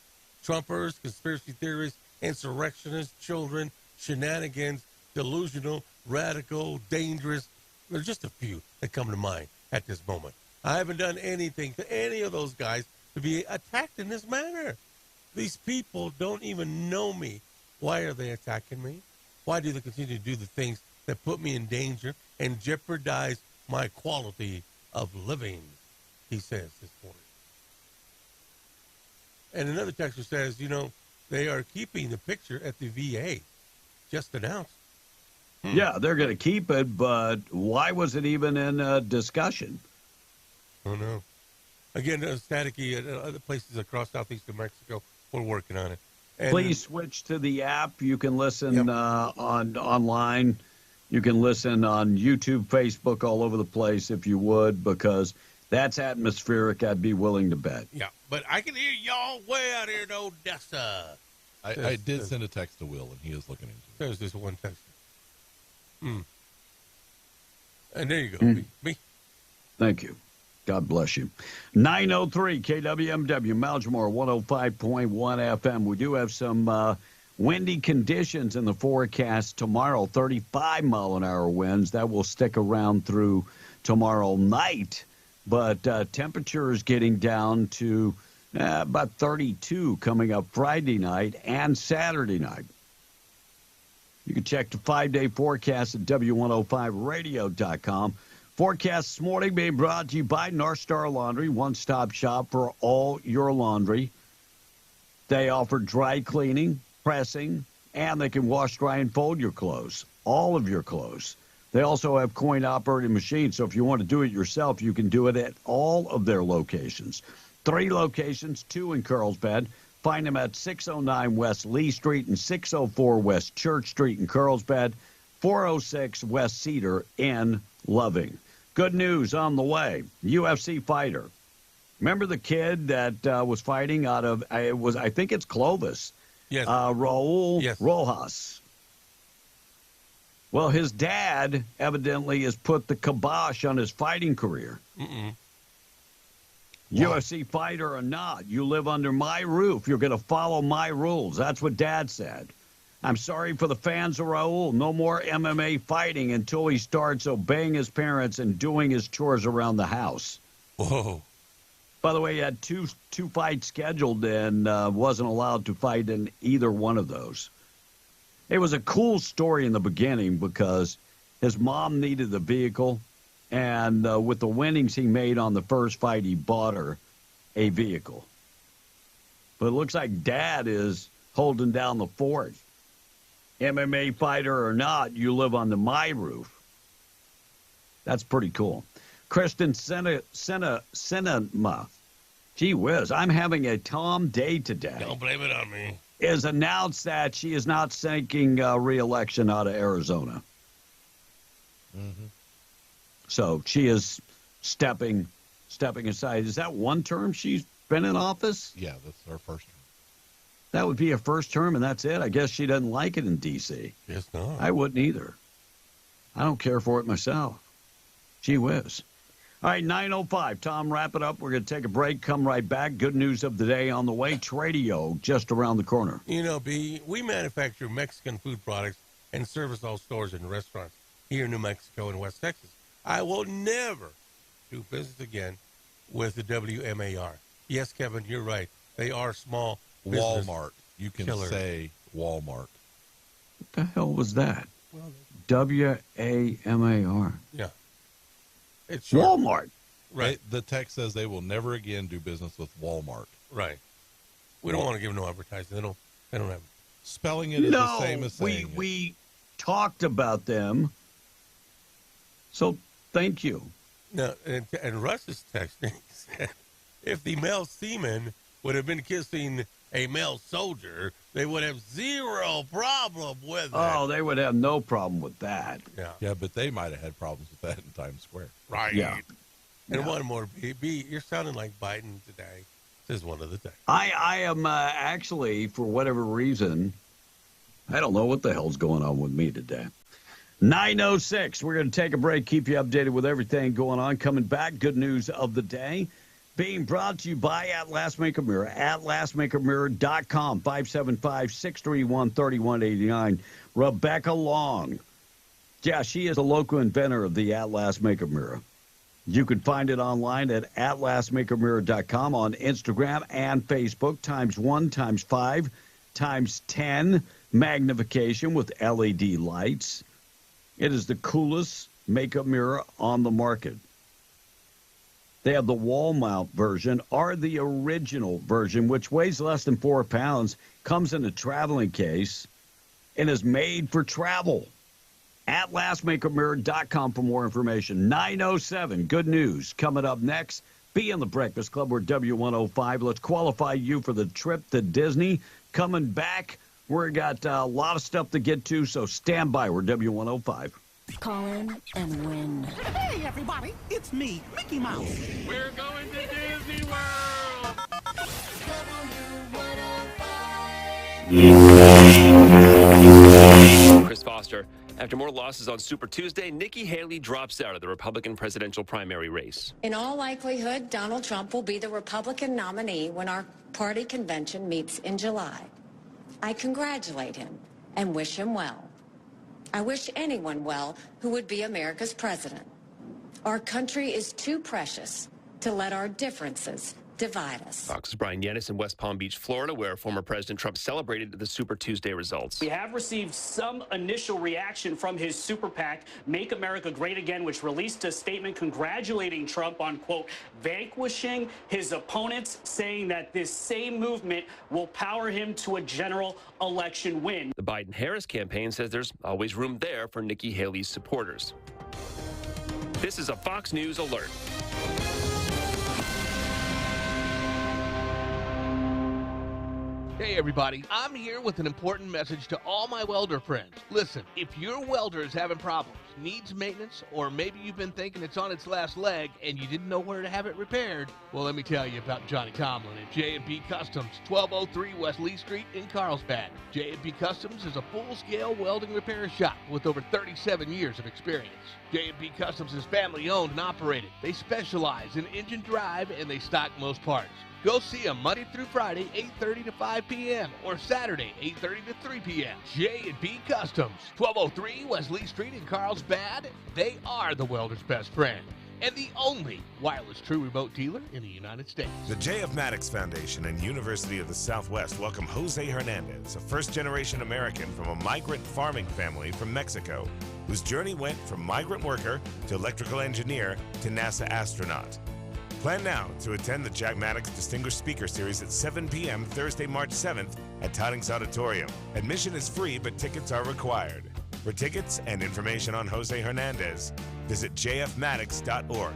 Trumpers, conspiracy theorists, insurrectionists, children, shenanigans, delusional, radical, dangerous. There's just a few that come to mind at this moment. I haven't done anything to any of those guys to be attacked in this manner. These people don't even know me. Why are they attacking me? Why do they continue to do the things that put me in danger and jeopardize my quality of living? He says this morning. And another texter says, you know, they are keeping the picture at the VA. Just announced. Yeah, they're going to keep it, but why was it even in discussion? Oh, no. Again, staticky at other places across southeast New Mexico. We're working on it. And please switch to the app. You can listen online. You can listen on YouTube, Facebook, all over the place if you would, because that's atmospheric. I'd be willing to bet. Yeah, but I can hear y'all way out here in Odessa. I did send a text to Will, and he is looking into it. There's this one text. And there you go. Me. Thank you. God bless you. 903 KWMW, Malmore 105.1 FM. We do have some windy conditions in the forecast tomorrow, 35-mile-an-hour winds. That will stick around through tomorrow night. But temperature is getting down to about 32 coming up Friday night and Saturday night. You can check the 5-day forecast at W105radio.com. Forecast this morning being brought to you by North Star Laundry, one-stop shop for all your laundry. They offer dry cleaning, pressing, and they can wash, dry, and fold your clothes, all of your clothes. They also have coin-operated machines, so if you want to do it yourself, you can do it at all of their locations. 3 locations, 2 in Carlsbad. Find them at 609 West Lee Street and 604 West Church Street in Carlsbad, 406 West Cedar in Loving. Good news on the way. UFC fighter. Remember the kid that was fighting out of, I think it's Clovis. Yes. Raul Rojas. Well, his dad evidently has put the kibosh on his fighting career. UFC fighter or not, you live under my roof. You're going to follow my rules. That's what Dad said. I'm sorry for the fans of Raul. No more MMA fighting until he starts obeying his parents and doing his chores around the house. Whoa. By the way, he had two fights scheduled and wasn't allowed to fight in either one of those. It was a cool story in the beginning because his mom needed the vehicle. And with the winnings he made on the first fight, he bought her a vehicle. But it looks like Dad is holding down the fort. MMA fighter or not, you live under my roof. That's pretty cool. Kristen Cinema. Gee whiz, I'm having a Tom day today. Don't blame it on me. Is announced that she is not seeking re-election out of Arizona. Mm-hmm. So she is stepping aside. Is that one term she's been in office? Yeah, that's her first term. That would be a first term, and that's it. I guess she doesn't like it in D.C. Yes, no. I wouldn't either. I don't care for it myself. Gee whiz. All right, 9:05. Tom, wrap it up. We're going to take a break. Come right back. Good news of the day on the way. Tradio just around the corner. You know, B, we manufacture Mexican food products and service all stores and restaurants here in New Mexico and West Texas. I will never do business again with the WMAR. Yes, Kevin, you're right. They are small business Walmart. You can killers. say Walmart. What the hell was that? Well, WAMAR. yeah. It's Walmart. Right. The text says they will never again do business with Walmart. Right. We don't want to give no advertising. They don't have it. Spelling it is the same as saying it. We talked about them. So thank you. No, and Russ is texting. Said, if the male seaman would have been kissing a male soldier, they would have zero problem with it. Oh, they would have no problem with that. Yeah, but they might have had problems with that in Times Square. Right. Yeah. And one more, B, you're sounding like Biden today. Says one of the things. I am actually, for whatever reason, I don't know what the hell's going on with me today. 9:06. We're going to take a break, keep you updated with everything going on. Coming back, good news of the day. Being brought to you by Atlas Makeup Mirror, atlasmakeupmirror.com, 575-631-3189. Rebecca Long. Yeah, she is a local inventor of the Atlas Makeup Mirror. You can find it online at atlasmakeupmirror.com, on Instagram and Facebook, ×1, ×5, ×10 magnification with LED lights. It is the coolest makeup mirror on the market. They have the wall mount version or the original version, which weighs less than 4 pounds, comes in a traveling case, and is made for travel. AtlasMakeupMirror.com for more information. 9:07. Good news coming up next. Be in the Breakfast Club. We're W105. Let's qualify you for the trip to Disney. Coming back, we've got a lot of stuff to get to, so stand by. We're W105. Call in and win. Hey, everybody, it's me, Mickey Mouse. We're going to Disney World. Chris Foster. After more losses on Super Tuesday, Nikki Haley drops out of the Republican presidential primary race. In all likelihood, Donald Trump will be the Republican nominee when our party convention meets in July. I congratulate him and wish him well. I wish anyone well who would be America's president. Our country is too precious to let our differences divide us. Fox's Brian Yanis in West Palm Beach, Florida, where former President Trump celebrated the Super Tuesday results. We have received some initial reaction from his super PAC, Make America Great Again, which released a statement congratulating Trump on, quote, vanquishing his opponents, saying that this same movement will power him to a general election win. The Biden-Harris campaign says there's always room there for Nikki Haley's supporters. This is a Fox News alert. Hey everybody, I'm here with an important message to all my welder friends. Listen, if your welder is having problems, needs maintenance, or maybe you've been thinking it's on its last leg and you didn't know where to have it repaired, well, let me tell you about Johnny Tomlin at J&B Customs, 1203 West Lee Street in Carlsbad. J&B Customs is a full-scale welding repair shop with over 37 years of experience. J&B Customs is family-owned and operated. They specialize in engine drive and they stock most parts. Go see them Monday through Friday, 8:30 to 5 p.m. or Saturday, 8:30 to 3 p.m. J&B Customs, 1203 West Lee Street in Carlsbad. They are the welder's best friend and the only wireless true remote dealer in the United States. The J.F. Maddox Foundation and University of the Southwest welcome Jose Hernandez, a first-generation American from a migrant farming family from Mexico, whose journey went from migrant worker to electrical engineer to NASA astronaut. Plan now to attend the Jack Maddox Distinguished Speaker Series at 7 p.m. Thursday, March 7th at Toddings Auditorium. Admission is free, but tickets are required. For tickets and information on Jose Hernandez, visit jfmaddox.org.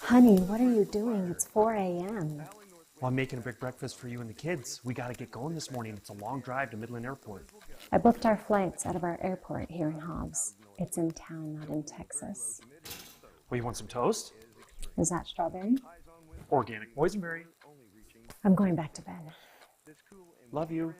Honey, what are you doing? It's 4 a.m. Well, I'm making a big breakfast for you and the kids. We got to get going this morning. It's a long drive to Midland Airport. I booked our flights out of our airport here in Hobbs. It's in town, not in Texas. Well, you want some toast? Is that strawberry? Organic boysenberry. I'm going back to bed. Love you.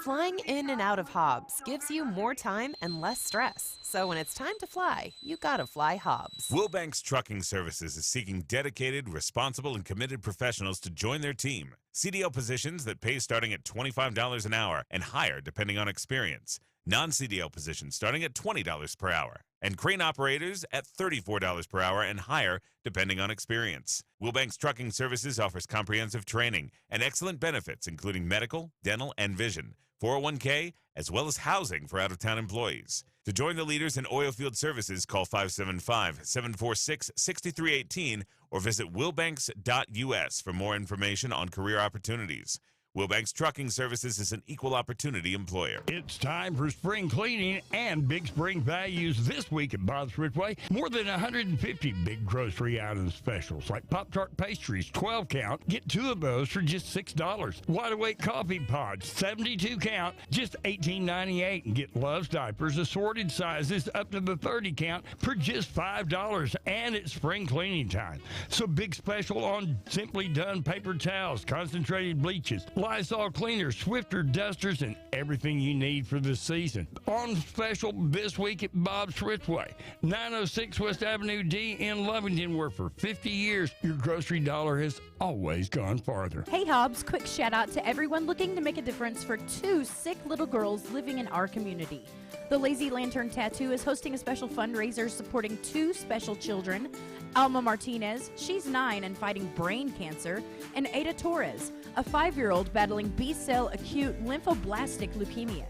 Flying in and out of Hobbs gives you more time and less stress. So when it's time to fly, you gotta fly Hobbs. Wilbanks Trucking Services is seeking dedicated, responsible, and committed professionals to join their team. CDL positions that pay starting at $25 an hour and higher depending on experience. Non-CDL positions starting at $20 per hour. And crane operators at $34 per hour and higher depending on experience. Wilbanks Trucking Services offers comprehensive training and excellent benefits including medical, dental, and vision, 401k, as well as housing for out-of-town employees. To join the leaders in oilfield services, call 575-746-6318 or visit wilbanks.us for more information on career opportunities. Wilbanks Trucking Services is an equal opportunity employer. It's time for spring cleaning and big spring values this week at Bob's Ridgeway. More than 150 big grocery item specials like Pop-Tart pastries, 12 count. Get 2 of those for just $6. Wide Awake coffee pods, 72 count, just $18.98. And get Love's diapers, assorted sizes up to the 30 count for just $5. And it's spring cleaning time. So big special on Simply Done paper towels, concentrated bleaches, Lysol cleaners, Swiffer dusters, and everything you need for the season. On special this week at Bob's Ridgeway, 906 West Avenue D in Lovington, where for 50 years your grocery dollar has always gone farther. Hey Hobbs, quick shout out to everyone looking to make a difference for 2 sick little girls living in our community. The Lazy Lantern Tattoo is hosting a special fundraiser supporting 2 special children. Alma Martinez, she's 9 and fighting brain cancer, and Ada Torres, a 5-year-old battling B-cell acute lymphoblastic leukemia.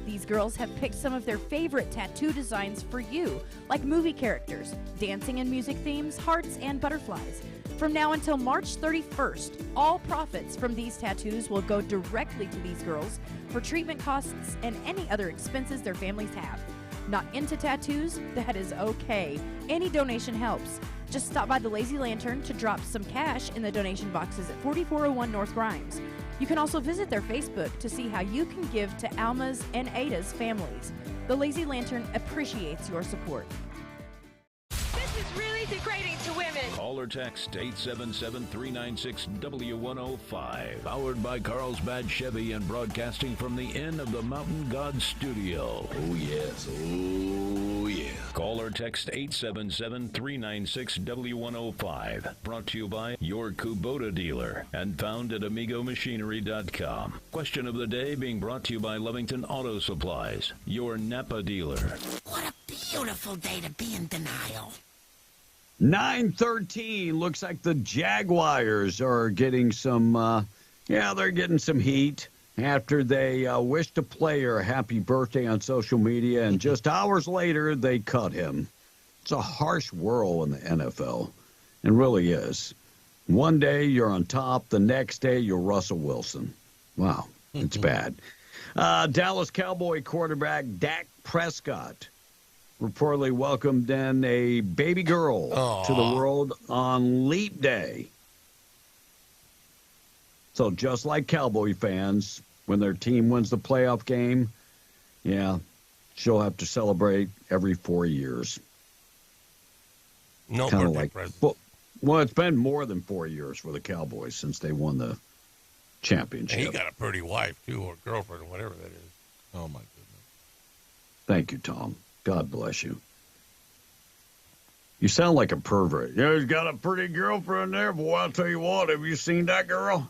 These girls have picked some of their favorite tattoo designs for you, like movie characters, dancing and music themes, hearts, and butterflies. From now until March 31st, all profits from these tattoos will go directly to these girls for treatment costs and any other expenses their families have. Not into tattoos? That is okay. Any donation helps. Just stop by the Lazy Lantern to drop some cash in the donation boxes at 4401 North Grimes. You can also visit their Facebook to see how you can give to Alma's and Ada's families. The Lazy Lantern appreciates your support. This is really degrading to women. Call or text 877-396-W105. Powered by Carlsbad Chevy and broadcasting from the Inn of the Mountain God Studio. Oh, yes. Oh, yeah. Call or text 877-396-W105. Brought to you by your Kubota dealer and found at AmigoMachinery.com. Question of the day being brought to you by Lovington Auto Supplies, your Napa dealer. What a beautiful day to be in denial. 9:13. Looks like the Jaguars are getting some, they're getting some heat after they wished a player a happy birthday on social media, and just hours later, they cut him. It's a harsh world in the NFL. It really is. One day you're on top, the next day you're Russell Wilson. Wow, it's bad. Dallas Cowboy quarterback Dak Prescott reportedly welcomed in a baby girl to the world on Leap Day. So just like Cowboy fans, when their team wins the playoff game, she'll have to celebrate every 4 years. No Kinda birthday like, present. well, it's been more than 4 years for the Cowboys since they won the championship. And he got a pretty wife, too, or girlfriend, or whatever that is. Oh, my goodness. Thank you, Tom. God bless you. You sound like a pervert. Yeah, he's got a pretty girlfriend there. Boy, I'll tell you what, have you seen that girl?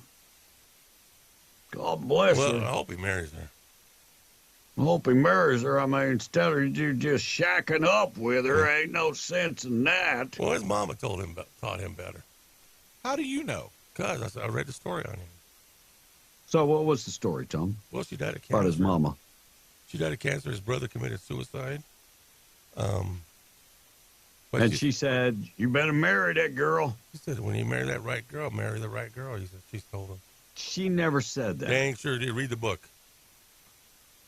God bless her. Well, I hope he marries her. I hope he marries her. I mean, instead of you just shacking up with her, ain't no sense in that. Well, his mama taught him better. How do you know? Because I read the story on him. So what was the story, Tom? Well, she died of cancer. About his mama. She died of cancer. His brother committed suicide. And she said, you better marry that girl. She said, when you marry that right girl, marry the right girl. She told him. She never said that. Dang sure did. Read the book.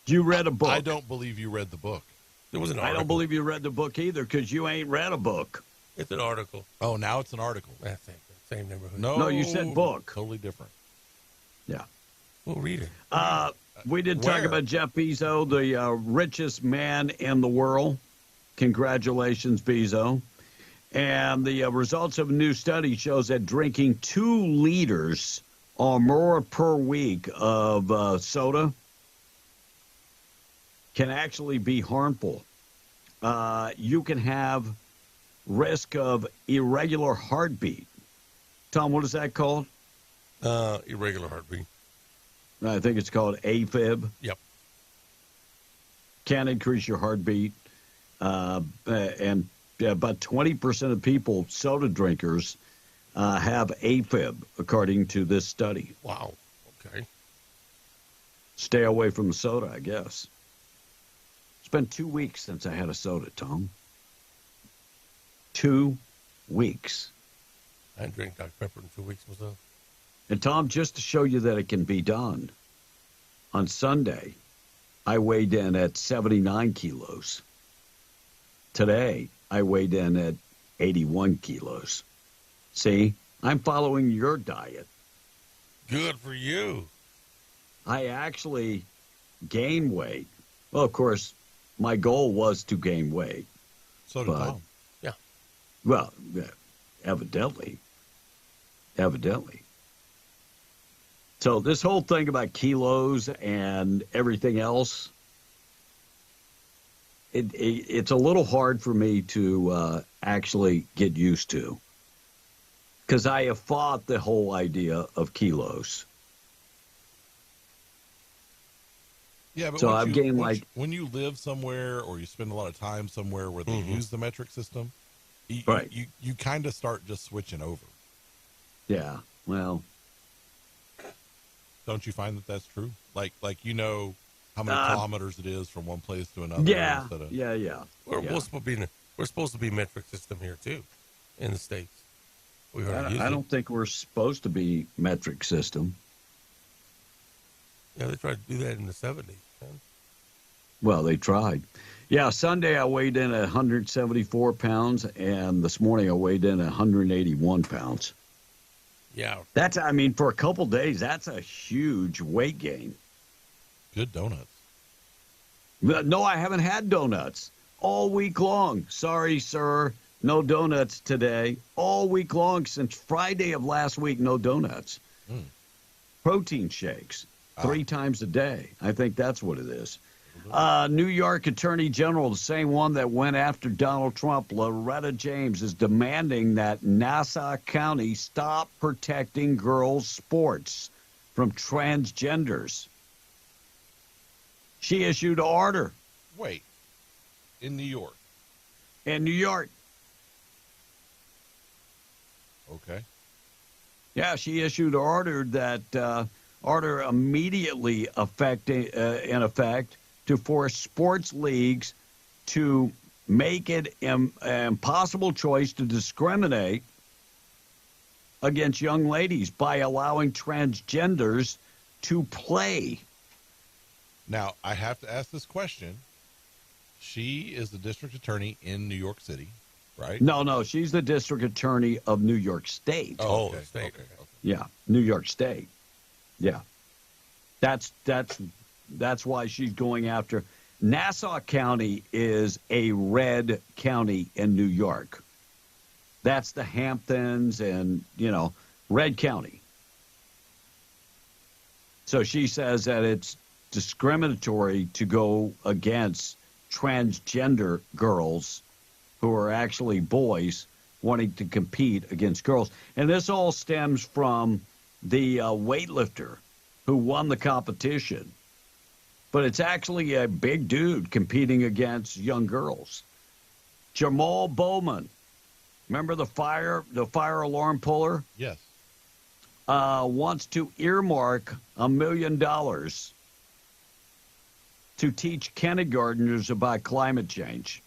You read a book. I don't believe you read the book. There was an I article. don't believe you read the book either because you ain't read a book. It's an article. Oh, now it's an article. That's same neighborhood. No, you said book. Totally different. Yeah. We'll read it. We did talk Where? about Jeff Bezos, the richest man in the world. Congratulations, Bezos. And the results of a new study shows that drinking 2 liters or more per week of soda can actually be harmful. You can have risk of irregular heartbeat. Tom, what is that called? Irregular heartbeat. I think it's called AFib. Yep. Can increase your heartbeat. And about 20% of people, soda drinkers, have AFib, according to this study. Wow. Okay. Stay away from the soda, I guess. It's been 2 weeks since I had a soda, Tom. 2 weeks. I didn't drink Dr. Pepper in 2 weeks myself. And Tom, just to show you that it can be done, on Sunday, I weighed in at 79 kilos. Today, I weighed in at 81 kilos. See, I'm following your diet. Good for you. I actually gained weight. Well, of course, my goal was to gain weight. So did Tom. Yeah. Well, yeah, evidently. So this whole thing about kilos and everything else, it's a little hard for me to actually get used to. Because I have fought the whole idea of kilos. Yeah, but so I've gained when you live somewhere or you spend a lot of time somewhere where they use the metric system, you kind of start just switching over. Yeah, well, don't you find that that's true? Like you know how many kilometers it is from one place to another. Yeah, instead of, yeah. We're supposed to be metric system here too, in the States. I don't think we're supposed to be metric system. Yeah, they tried to do that in the 70s. Man. Well, they tried. Yeah, Sunday I weighed in at 174 pounds, and this morning I weighed in at 181 pounds. Yeah. That's, I mean, for a couple days, that's a huge weight gain. Good donuts. No, I haven't had donuts all week long. Sorry, sir. No donuts today. All week long since Friday of last week, no donuts. Protein shakes 3 times a day. I think that's what it is. New York Attorney General, the same one that went after Donald Trump, Loretta James, is demanding that Nassau County stop protecting girls' sports from transgenders. She issued an order. Wait. In New York? In New York. Okay. Yeah, she issued an order that order immediately in effect to force sports leagues to make it an impossible choice to discriminate against young ladies by allowing transgenders to play. Now, I have to ask this question. She is the district attorney in New York City, right? No, she's the district attorney of New York State. Oh, okay. State. Okay. Yeah, New York State. Yeah. That's why she's going after. Nassau County is a red county in New York. That's the Hamptons and, red county. So she says that it's discriminatory to go against transgender girls who are actually boys wanting to compete against girls. And this all stems from the weightlifter who won the competition. But it's actually a big dude competing against young girls. Jamal Bowman. Remember the fire alarm puller? Yes. Wants to earmark $1 million to teach kindergartners about climate change.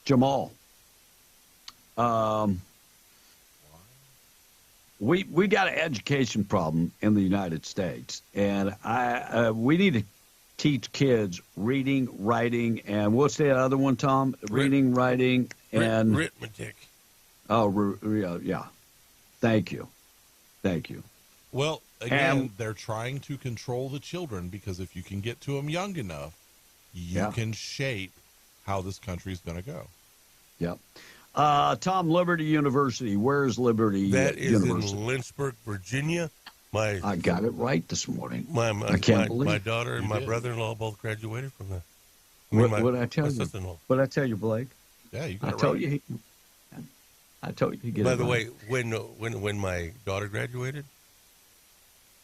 Jamal. we got an education problem in the United States, and we need to teach kids reading, writing, and what's the other one, Tom? Reading, writing, and arithmetic. Oh, yeah. Thank you. Well, again, they're trying to control the children because if you can get to them young enough, you can shape how this country's going to go. Yep. Tom, Liberty University. Where's Liberty That is University? in Lynchburg, Virginia. I got it right this morning. I can't believe my daughter and my brother-in-law both graduated from there. What did I tell you? What did I tell you, Blake? Yeah, you got I it told right. you. I told you to get By it the right. way, when my daughter graduated,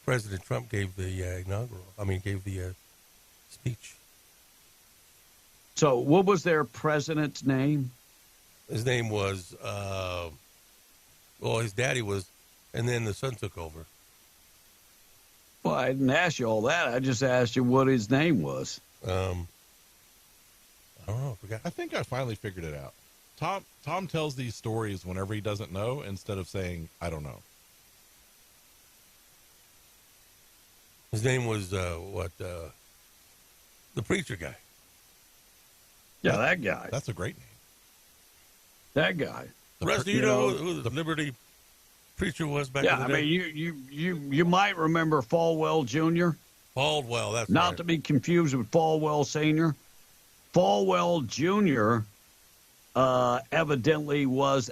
President Trump gave the gave the speech. So, what was their president's name? His name was, his daddy was, and then the son took over. Well, I didn't ask you all that. I just asked you what his name was. I don't know. I forgot. I think I finally figured it out. Tom tells these stories whenever he doesn't know instead of saying, I don't know. His name was, the preacher guy. Yeah, that guy. That's a great name. That guy. Russ, do you know who the Liberty preacher was back in the day? Yeah, I mean, you might remember Falwell Jr. Falwell, that's Not right. to be confused with Falwell Sr. Falwell Jr. Evidently was,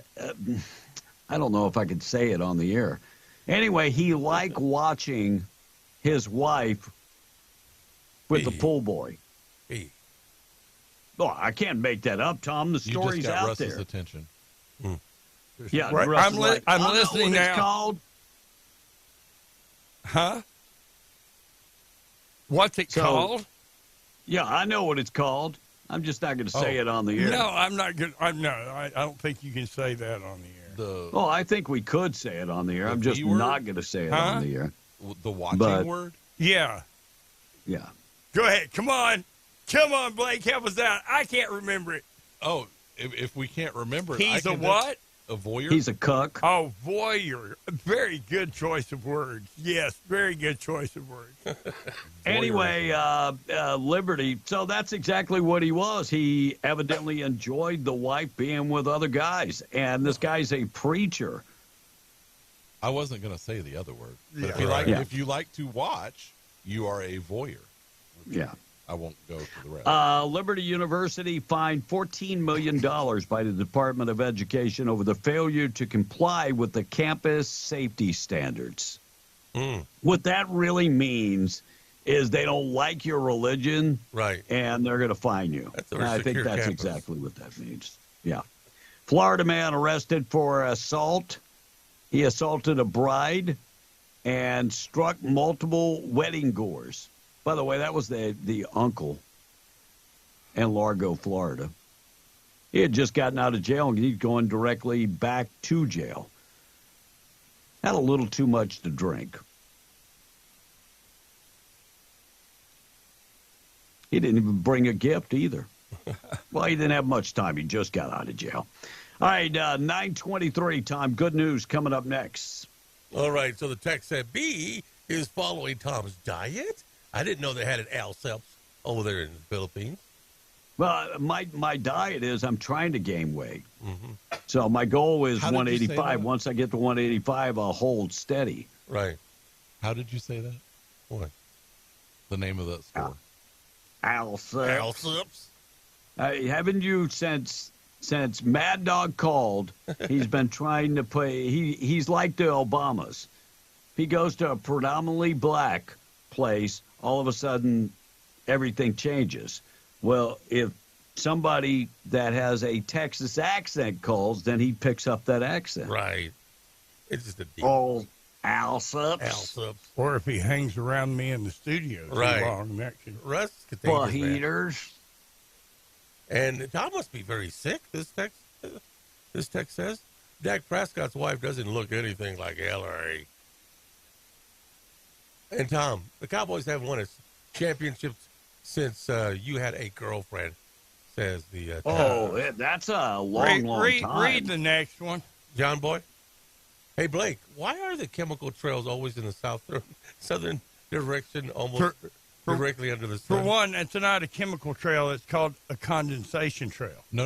I don't know if I could say it on the air. Anyway, he liked watching his wife with the pool boy. Oh, I can't make that up, Tom. The story's you just got out Russ's there. attention. Yeah, Right. Russ I'm is like, I'm I know listening what now. It's called. Huh? What's it called? Yeah, I know what it's called. I'm just not going to say it on the air. No, I'm not good. I don't think you can say that on the air. Oh, I think we could say it on the air. I'm just V word? not going to say it Huh? on the air. The watching But- word? Yeah. Yeah. Go ahead. Come on, Blake. Help us out. I can't remember it. Oh, if we can't remember it, He's a what? A voyeur? He's a cuck. Oh, voyeur. Very good choice of words. Yes, very good choice of words. Anyway, Liberty. So that's exactly what he was. He evidently enjoyed the wife being with other guys. And this guy's a preacher. I wasn't going to say the other word. But Yeah. if you like to watch, you are a voyeur. Yeah. I won't go to the rest. Liberty University fined $14 million by the Department of Education over the failure to comply with the campus safety standards. What that really means is they don't like your religion, right? And they're going to fine you. That's a And I think secure that's campus. exactly what that means. Yeah. Florida man arrested for assault. He assaulted a bride and struck multiple wedding goers. By the way, that was the uncle in Largo, Florida. He had just gotten out of jail and he's going directly back to jail. Had a little too much to drink. He didn't even bring a gift either. Well, he didn't have much time. He just got out of jail. All right, 9:23 time. Good news coming up next. All right, so the text said B is following Tom's diet. I didn't know they had an Alceps over there in the Philippines. Well, my diet is I'm trying to gain weight. Mm-hmm. So my goal is How did you say 185. that? Once I get to 185, I'll hold steady. Right. How did you say that? What? The name of that store. Alceps. Haven't you since Mad Dog called? He's been trying to play. He's like the Obamas. If he goes to a predominantly black place, all of a sudden everything changes. Well, if somebody that has a Texas accent calls, then he picks up that accent. Right. It's just a deal. Oh, Alceps. Alceps. Or if he hangs around me in the studio too Right. long, that could. Russ contagious, man. Fajitas. And Tom must be very sick, this text says. Dak Prescott's wife doesn't look anything like Hillary. And Tom, the Cowboys haven't won a championship since you had a girlfriend, says the Oh, that's a long time. Read the next one. John Boy. Hey, Blake, why are the chemical trails always in the southern direction, almost directly under the sun? For one, it's not a chemical trail. It's called a condensation trail. No.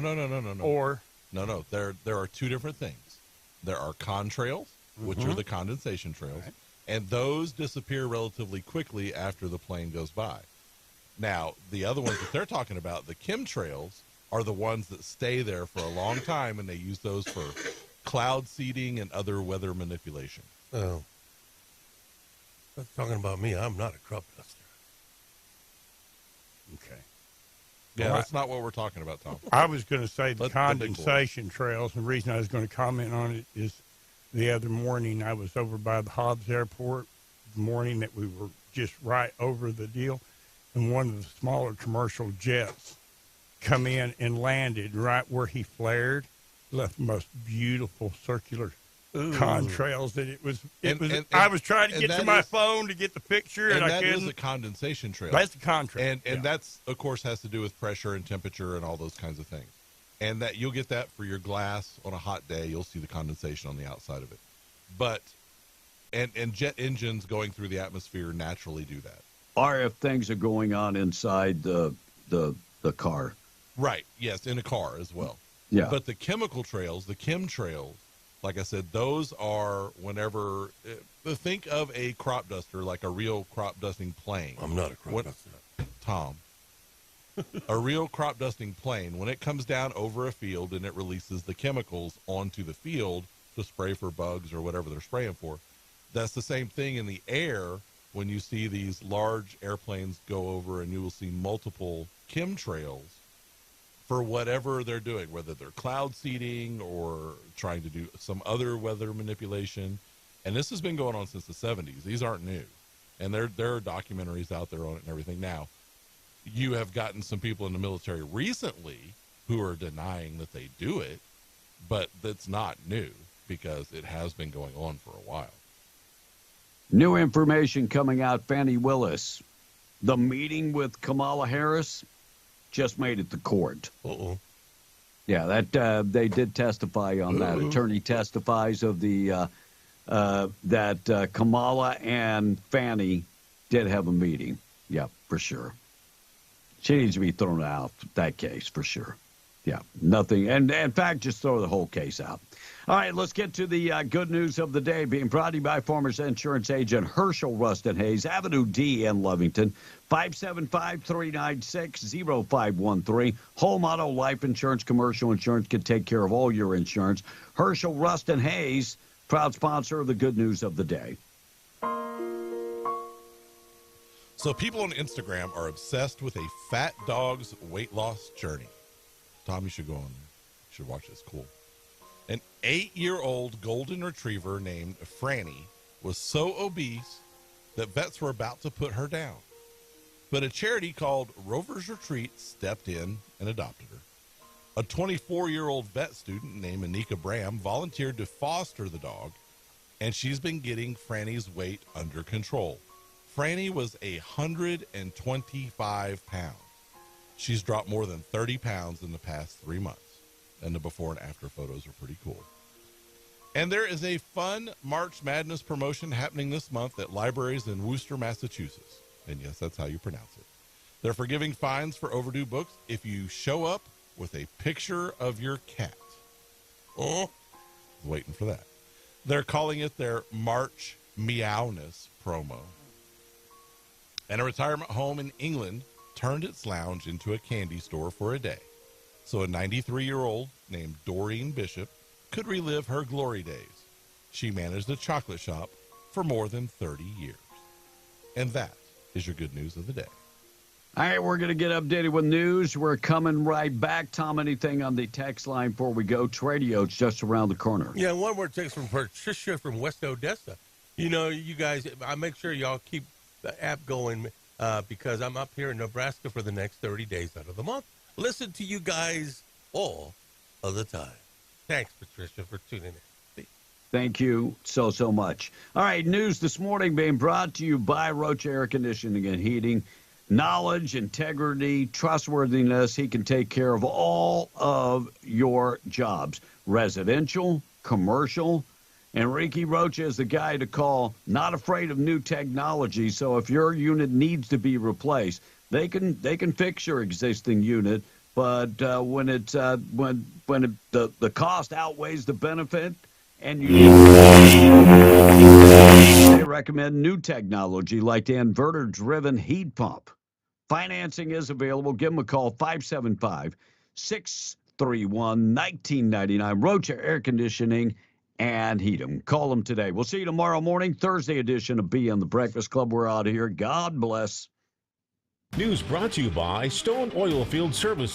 Or no. There are two different things. There are contrails, which are the condensation trails, and those disappear relatively quickly after the plane goes by. Now, the other ones that they're talking about, the chemtrails, are the ones that stay there for a long time, and they use those for cloud seeding and other weather manipulation. Oh. That's talking about me. I'm not a crop duster. Okay. Yeah, Well, that's not what we're talking about, Tom. I was going to say the Let the big condensation trails, and the reason I was going to comment on it is the other morning I was over by the Hobbs Airport, the morning that we were just right over the deal, and one of the smaller commercial jets come in and landed right where he flared, left the most beautiful circular contrails that it was. I was trying to get to my phone to get the picture, and I couldn't. That is a condensation trail. That's a contrail. And that's, of course, has to do with pressure and temperature and all those kinds of things. And that you'll get that for your glass on a hot day. You'll see the condensation on the outside of it. But and jet engines going through the atmosphere naturally do that. Or if things are going on inside the car. Right. Yes, in a car as well. Yeah. But the chemical trails, the chemtrails, like I said, those are whenever think of a crop duster, like a real crop dusting plane. I'm not a crop duster. Tom. A real crop dusting plane, when it comes down over a field and it releases the chemicals onto the field to spray for bugs or whatever they're spraying for, that's the same thing in the air when you see these large airplanes go over, and you will see multiple chemtrails for whatever they're doing, whether they're cloud seeding or trying to do some other weather manipulation. And this has been going on since the 70s. These aren't new. And there are documentaries out there on it and everything. Now, you have gotten some people in the military recently who are denying that they do it, but that's not new because it has been going on for a while. New information coming out, Fannie Willis. The meeting with Kamala Harris just made it to court. Uh-oh. Yeah, that they did testify on that. Attorney testifies of the that Kamala and Fannie did have a meeting. Yeah, for sure. She needs to be thrown out, that case, for sure. Yeah, nothing. And in fact, just throw the whole case out. All right, let's get to the good news of the day, being brought to you by Farmers Insurance Agent Herschel Rustin Hayes, Avenue D in Lovington, 575-396-0513. Home, auto, life insurance, commercial insurance can take care of all your insurance. Herschel Rustin Hayes, proud sponsor of the good news of the day. So people on Instagram are obsessed with a fat dog's weight loss journey. Tom, you should go on there. You should watch this. Cool. An 8-year-old golden retriever named Franny was so obese that vets were about to put her down. But a charity called Rover's Retreat stepped in and adopted her. A 24-year-old vet student named Anika Bram volunteered to foster the dog, and she's been getting Franny's weight under control. Franny was 125 pounds. She's dropped more than 30 pounds in the past 3 months. And the before and after photos are pretty cool. And there is a fun March Madness promotion happening this month at libraries in Worcester, Massachusetts. And yes, that's how you pronounce it. They're forgiving fines for overdue books if you show up with a picture of your cat. Oh, waiting for that. They're calling it their March Meowness promo. And a retirement home in England turned its lounge into a candy store for a day. So a 93-year-old named Doreen Bishop could relive her glory days. She managed a chocolate shop for more than 30 years. And that is your good news of the day. All right, we're going to get updated with news. We're coming right back. Tom, anything on the text line before we go? Tradio's just around the corner. Yeah, one more text from Patricia from West Odessa. You know, you guys, I make sure y'all keep the app going because I'm up here in Nebraska for the next 30 days out of the month. Listen to you guys all of the time. Thanks, Patricia, for tuning in. Thank you so much. All right, news this morning being brought to you by Roach Air Conditioning and Heating. Knowledge, integrity, trustworthiness. He can take care of all of your jobs, residential, commercial, Enrique Rocha is the guy to call, not afraid of new technology. So if your unit needs to be replaced, they can fix your existing unit. But when it's the cost outweighs the benefit, and they recommend new technology like the inverter-driven heat pump. Financing is available. Give them a call, 575-631-1999. Rocha Air Conditioning and heat them. Call them today. We'll see you tomorrow morning, Thursday edition of B on the Breakfast Club. We're out of here. God bless. News brought to you by Stone Oilfield Services.